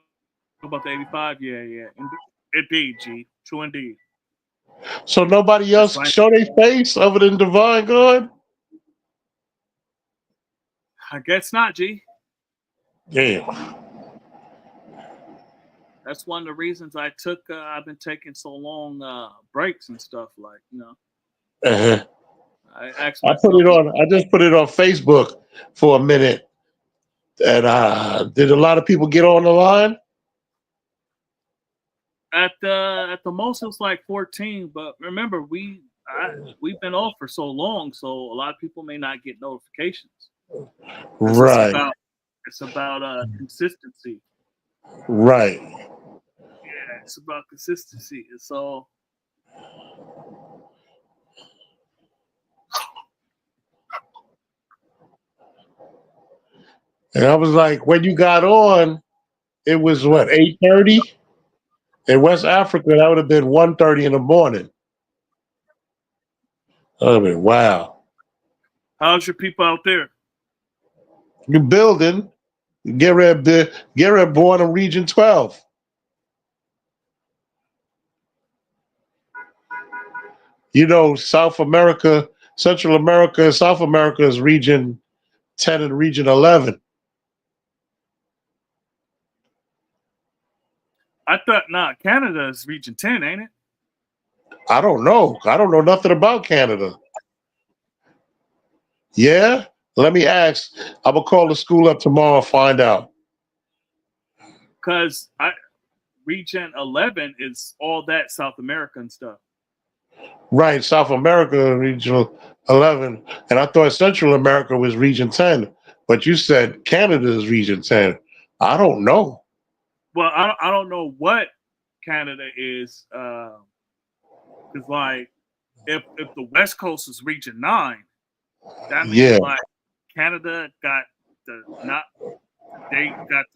about the 85. Yeah. Indeed, G. True indeed. So nobody That's else right. show their face other than Divine God? I guess not, G. Yeah. That's one of the reasons I've been taking so long breaks and stuff. Like, Uh-huh. I asked myself I just put it on Facebook for a minute. And did a lot of people get on the line? at the most it was like 14. But remember, we've been off for so long, so a lot of people may not get notifications. Right. It's about consistency. Right. Yeah, it's about consistency. And so And I was like, when you got on, it was what, 8:30? In West Africa, that would have been 1:30 in the morning. I mean, wow. how's your people out there? You building. Garrett born in Region 12. You know, South America, Central America, and South America is Region 10 and Region 11. I thought Canada is region 10, ain't it? I don't know. I don't know nothing about Canada. Yeah? Let me ask. I'm going to call the school up tomorrow and find out. Because region 11 is all that South American stuff. Right, South America, Region 11. And I thought Central America was Region 10. But you said Canada is Region 10. I don't know. Well, I don't know what Canada is. Because like if the West Coast is region 9, that means Yeah. like Canada got the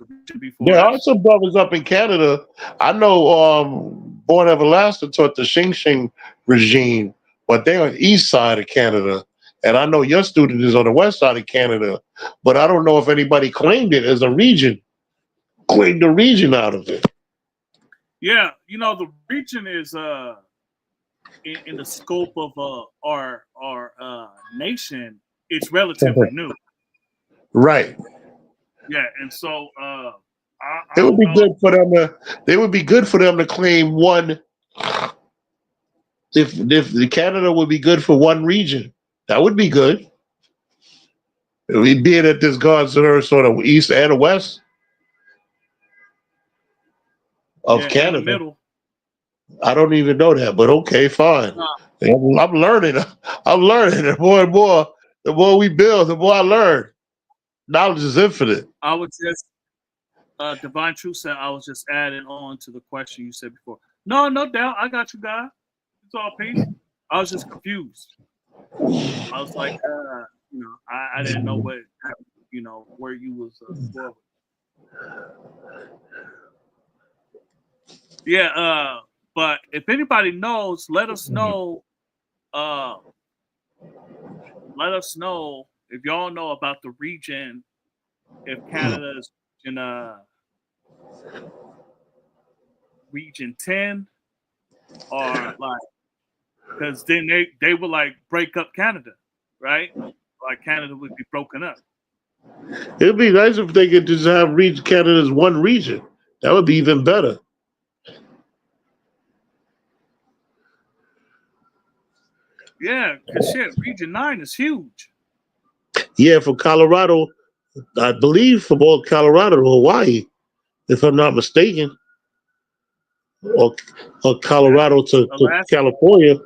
region before There are us. some brothers up in Canada. I know Born Everlasting taught the Xing Xing regime, but they're on the east side of Canada. And I know your student is on the west side of Canada, but I don't know if anybody claimed it as a region, claimed a region out of it. Yeah, the region is in the scope of our nation, it's relatively new. Right. Yeah, and so It would be good for them to. It would be good for them to claim one. If the Canada would be good for one region, that would be good. We being that this God's are sort of east and the west of in the Canada. middle. I don't even know that, but okay, fine. Uh, I'm learning. I'm learning. The more and more, the more we build, the more I learn. Knowledge is infinite. I was just Divine Truth said I was just adding on to the question you said before. No, no doubt. I got you, guy. It's all peace. I was just confused. I was like, I didn't know what, where you was going. Yeah, but if anybody knows, let us know. Let us know if y'all know about the region. If Canada is in region 10, or like, because then they would like break up Canada, right? Like Canada would be broken up. It'd be nice if they could just have Canada as one region. That would be even better. Yeah, because shit, region 9 is huge. Yeah, from Colorado, I believe from all Colorado to Hawaii, if I'm not mistaken, or Colorado to Alaska. California.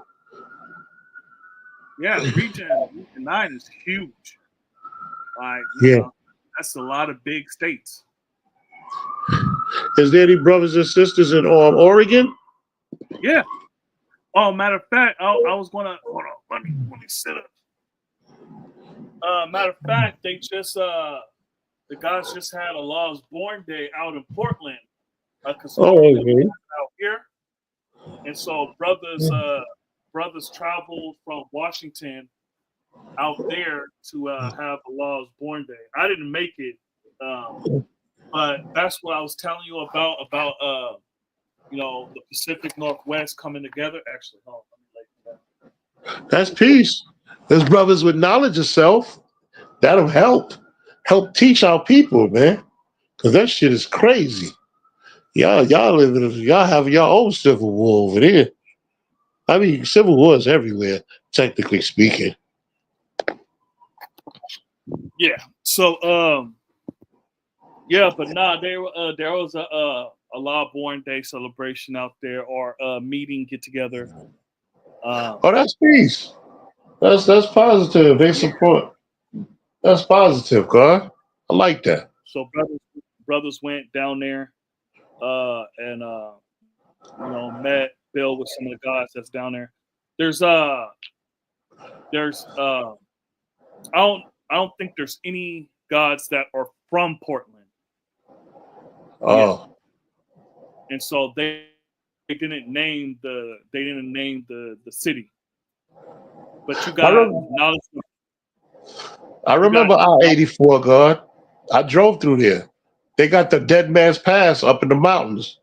Yeah, region 9 is huge. Like, Yeah. that's a lot of big states. Is there any brothers and sisters in Oregon? Yeah. Oh, matter of fact, I was gonna hold on. Let me sit up. Matter of fact, they just the guys just had a Lost Born Day out in Portland. Because Okay. out here, and so brothers traveled from Washington out there to have a Lost Born Day. I didn't make it, but that's what I was telling you about the Pacific Northwest coming together. Actually, hold on, let me lay it down. That's peace. There's brothers with knowledge of self. That'll help teach our people, man. Cause that shit is crazy. Y'all have your own civil war over there. I mean, civil wars everywhere, technically speaking. Yeah. So yeah, but there was a Law Born Day celebration out there, or a meeting get together. Oh, that's peace. That's positive. They support. That's positive, God. I like that. So brothers went down there and met Bill with some of the guys that's down there. There's I don't think there's any gods that are from Portland. Oh. Yeah. And so they didn't name the city. But you got knowledge. I remember I-84, God. I drove through there. They got the Dead Man's Pass up in the mountains.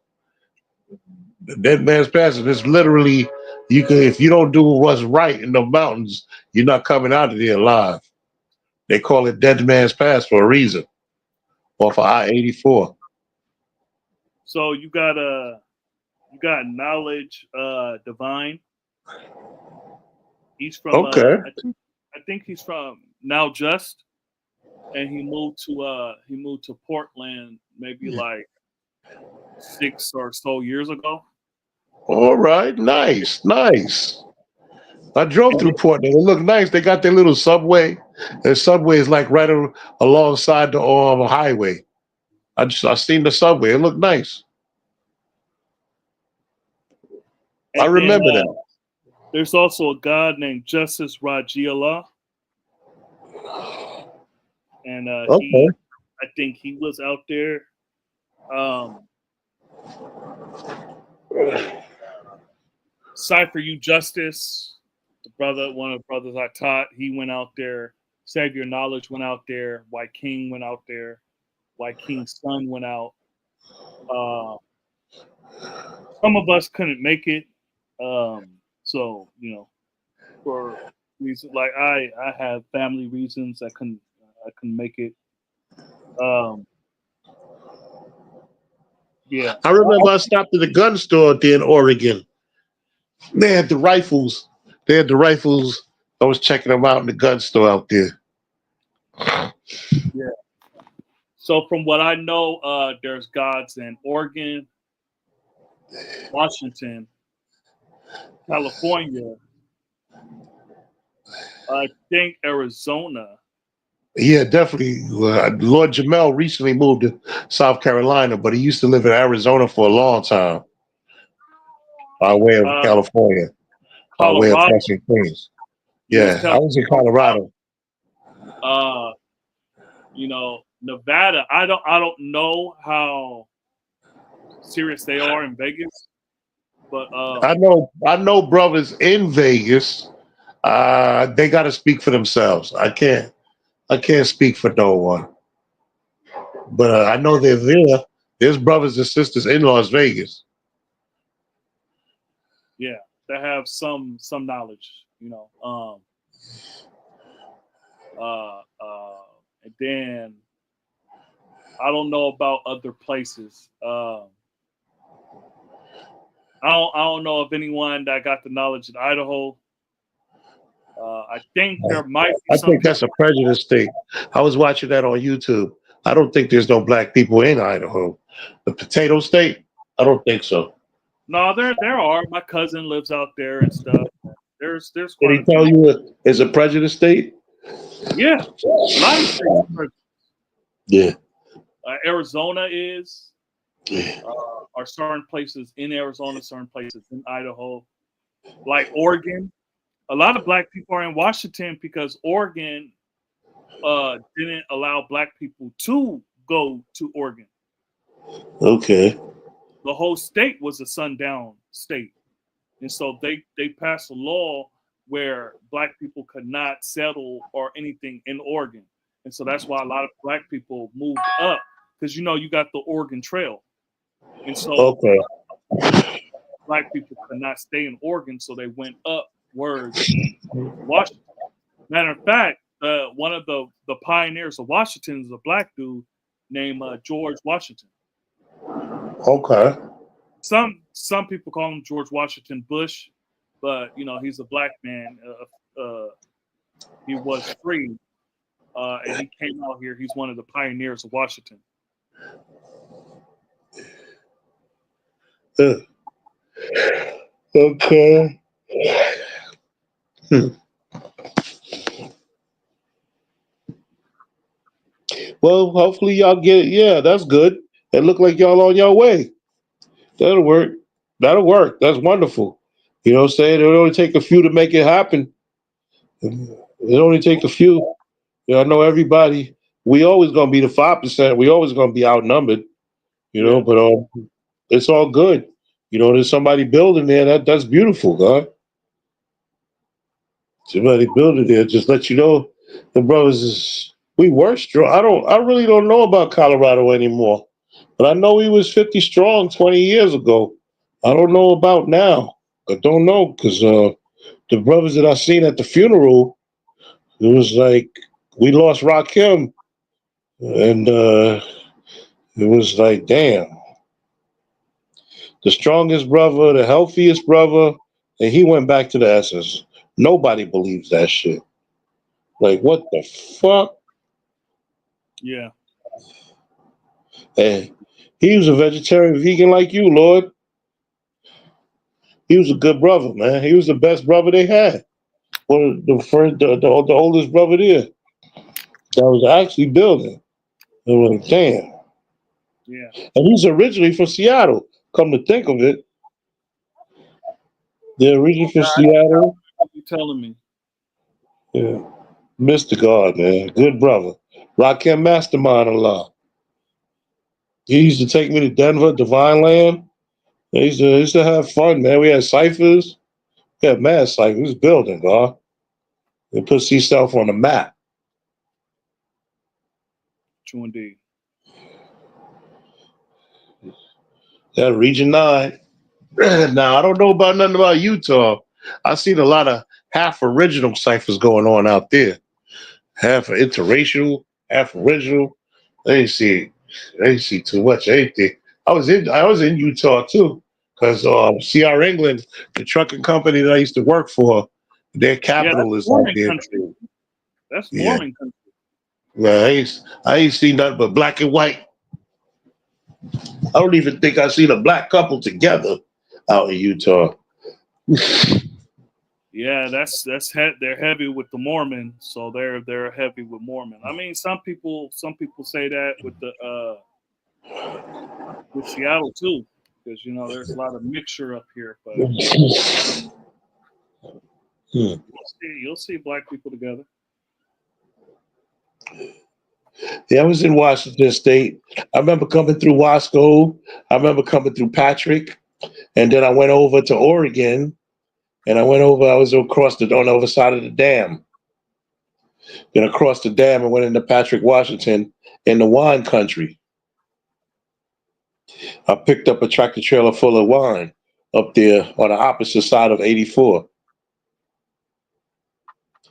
The Dead Man's Pass, and it's literally you can, if you don't do what's right in the mountains, you're not coming out of there alive. They call it Dead Man's Pass for a reason. Or for I-84. So you got knowledge divine. He's from Okay. I think he's from Now Just, and he moved to Portland maybe like 6 or so years ago. All right, nice. I drove through Portland. It looked nice. They got their little subway. Their subway is like right alongside the highway. I seen the subway. It looked nice. And I remember that. There's also a god named Justice Rajiala, and Okay. I think he was out there. Cipher You Justice, one of the brothers I taught, he went out there. Savior Knowledge went out there. White King went out there. White King's son went out. Some of us couldn't make it. So for reasons like I have family reasons I couldn't make it. Yeah. I remember I stopped at the gun store there in Oregon. They had the rifles. I was checking them out in the gun store out there. Yeah. So from what I know, there's gods in Oregon, Washington, California, I think Arizona. Yeah, definitely. Lord Jamel recently moved to South Carolina, but he used to live in Arizona for a long time, by way of Uh, California, by way of Colorado. Flushing, Queens. You was Yeah, I telling was in me Colorado. about, Nevada. I don't know how serious they are in Vegas, but I know brothers in Vegas. They got to speak for themselves. I can't speak for no one. But I know they're there. There's brothers and sisters in Las Vegas. yeah, they have some knowledge. Uh, uh, and then I don't know about other places. I don't know of anyone that got the knowledge in Idaho. I think there might be I some think that's people. a prejudice thing. I was watching that on YouTube. I don't think there's no black people in Idaho. The potato state? I don't think so. No, there are. My cousin lives out there and stuff. There's Did quite he a tell few. you it's a prejudice state? Yeah, a lot of states. Yeah. Arizona is. Yeah. Are certain places in Arizona, certain places in Idaho, like Oregon. A lot of black people are in Washington because Oregon didn't allow black people to go to Oregon. Okay. The whole state was a sundown state, and so they passed a law where black people could not settle or anything in Oregon, and so that's why a lot of black people moved up because you got the Oregon Trail, and so Okay. black people could not stay in Oregon, so they went upwards to Washington. Matter of fact, one of the pioneers of Washington is a black dude named George Washington. Okay. Some people call him George Washington Bush, but he's a black man. He was free, and he came out here. He's one of the pioneers of Washington. Uh, Okay. Hmm. Well, hopefully y'all get it. Yeah, that's good. It look like y'all on your way. That'll work. That'll work. That's wonderful. You know what I'm saying? It'll only take a few to make it happen. It only take a few. I know everybody. We always gonna be the 5%. We always gonna be outnumbered. Yeah, But it's all good. There's somebody building there. That's beautiful, God. Somebody building there. Just let you know, the brothers is we were strong. I really don't know about Colorado anymore, but I know we was 50 strong 20 years ago. I don't know about now. I don't know because the brothers that I seen at the funeral, it was like we lost Rakim, and it was like, damn, the strongest brother, the healthiest brother, and he went back to the essence. Nobody believes that shit. Like, what the fuck? yeah, And he was a vegetarian, vegan like you, Lord. He was a good brother, man. He was the best brother they had. One of the first, the oldest brother there that was actually building. It was like, damn. yeah. And he's originally from Seattle. Come to think of it, they're originally from Seattle. You telling me? Yeah. Mr. God, man. Good brother. Rakim Mastermind a lot. He used to take me to Denver, Divine Land. They used to have fun, man. We had ciphers. We had mad ciphers. We was building, God. They put C-Self on the map. True indeed. That Region 9. Now, I don't know about nothing about Utah. I've seen a lot of half original ciphers going on out there. Half interracial, half original. They ain't see too much of anything. I was in Utah too, because CR England, the trucking company that I used to work for, their Yeah, that's capital is out Mormon there country. too. That's Yeah. Mormon country. Yeah, I ain't seen nothing but black and white. I don't even think I seen a black couple together out in Utah. Yeah, they're heavy with the Mormon, so they're heavy with Mormon. I mean, some people say that with Seattle too, because there's a lot of mixture up here. But Hmm. you'll see black people together. Yeah, I was in Washington State. I remember coming through Wasco. I remember coming through Patrick, and then I went over to Oregon, and I was across on the other side of the dam. Then across the dam and went into Patrick, Washington, in the wine country. I picked up a tractor trailer full of wine up there on the opposite side of 84.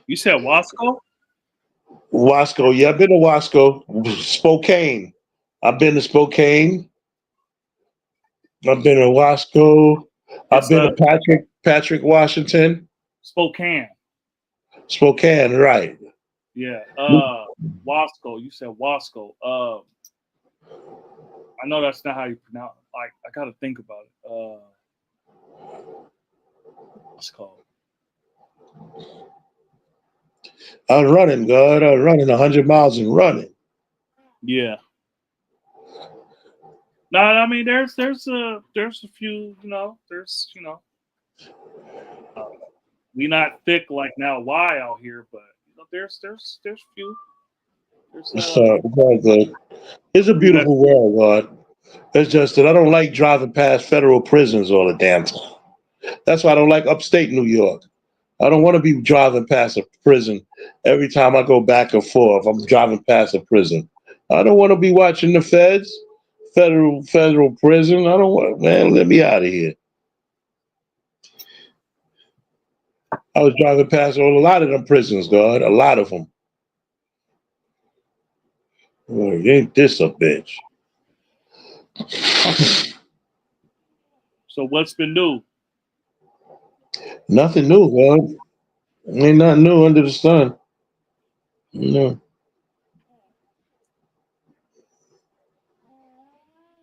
You said Wasco? Wasco, yeah, I've been to Wasco. Spokane. I've been to Spokane. I've been to Wasco. I've It's been to Patrick, Washington. Spokane. Spokane, right. Yeah. Wasco. You said Wasco. I know that's not how you pronounce it. Like, I gotta think about it. What's it called? I was running, God. I was running 100 miles and running. Yeah. No, I mean there's a few, we not thick like now Y out here, but there's few. There's So, very good. It's a few that beautiful world, God. It's just that I don't like driving past federal prisons all the damn time. That's why I don't like upstate New York. I don't want to be driving past a prison every time I go back and forth. I'm driving past a prison. I don't want to be watching the feds, federal prison. I don't want, man, let me out of here. I was driving past a lot of them prisons, God, a lot of them. Oh, ain't this a bitch? So what's been new? Nothing new, God. Ain't nothing new under the sun. No,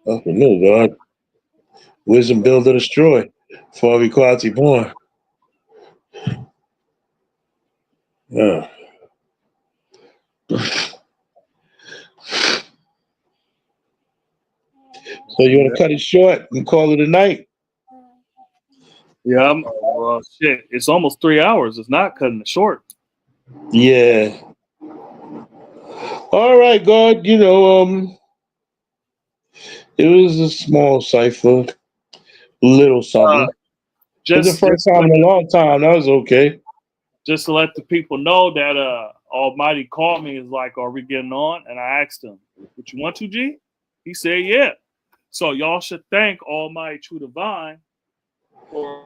nothing new, God. Wisdom build or destroy. For every quality born. Yeah. So you want Yeah, to cut it short and call it a night? yeah. Well, shit. It's almost 3 hours. It's not cutting it short. Yeah. All right, God. It was a small cipher, little Uh, something. It's the just first just to time let in a long time. That was okay. just to let the people know that Almighty called me, is like, "Are we getting on?" And I asked him, "What you want to, G?" He said, "Yeah." So y'all should thank Almighty True Divine for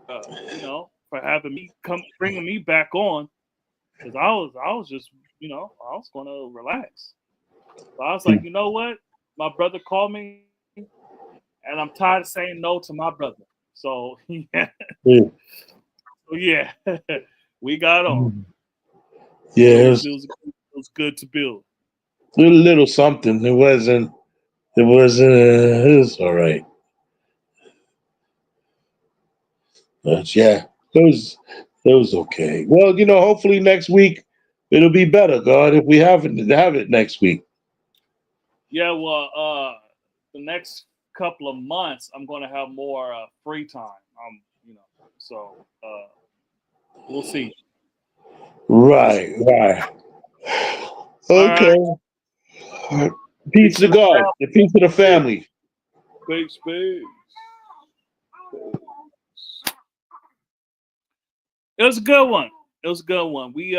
for having me bringing me back on, because I was just I was going to relax. So I was like, you know what? My brother called me, and I'm tired of saying no to my brother. So yeah, Yeah, so yeah, we got on. yeah, It it was was it was it was good to build. a little something. It wasn't. It wasn't. It was all right. But yeah, it was. It was okay. Well, hopefully next week it'll be better, God. If we have it next week. Yeah, well, the next couple of months, I'm going to have more free time. So we'll see. We'll see. Right. All right, Okay. Peace peace to to the God. family. And peace to the family. Peace, peace. It was a good one. It was a good one. We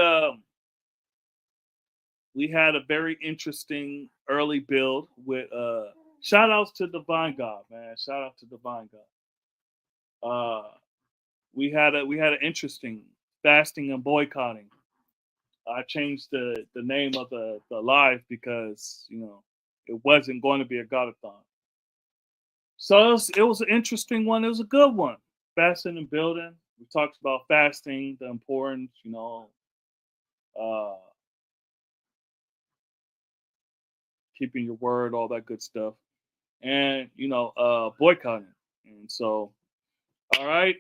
had a very interesting early build with shout outs to Divine God, man. Shout out to Divine God. We had an interesting fasting and boycotting. I changed the name of the live because it wasn't going to be a godathon. So it was an interesting one. It was a good one. Fasting and building. We talked about fasting, the importance, uh, keeping your word, all that good stuff, and boycotting. And so, all right,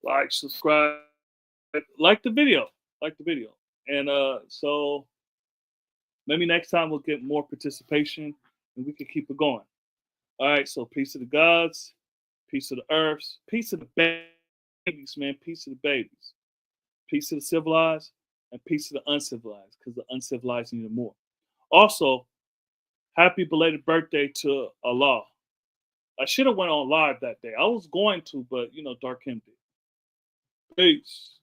like, subscribe, like the video, and so maybe next time we'll get more participation and we can keep it going. All right, so peace to the gods, peace to the earths, peace to the babies, man, peace to the babies, peace to the civilized, and peace to the uncivilized, because the uncivilized need it more. Also, happy belated birthday to Allah. I should have went on live that day. I was going to, but Dark Him did. Peace.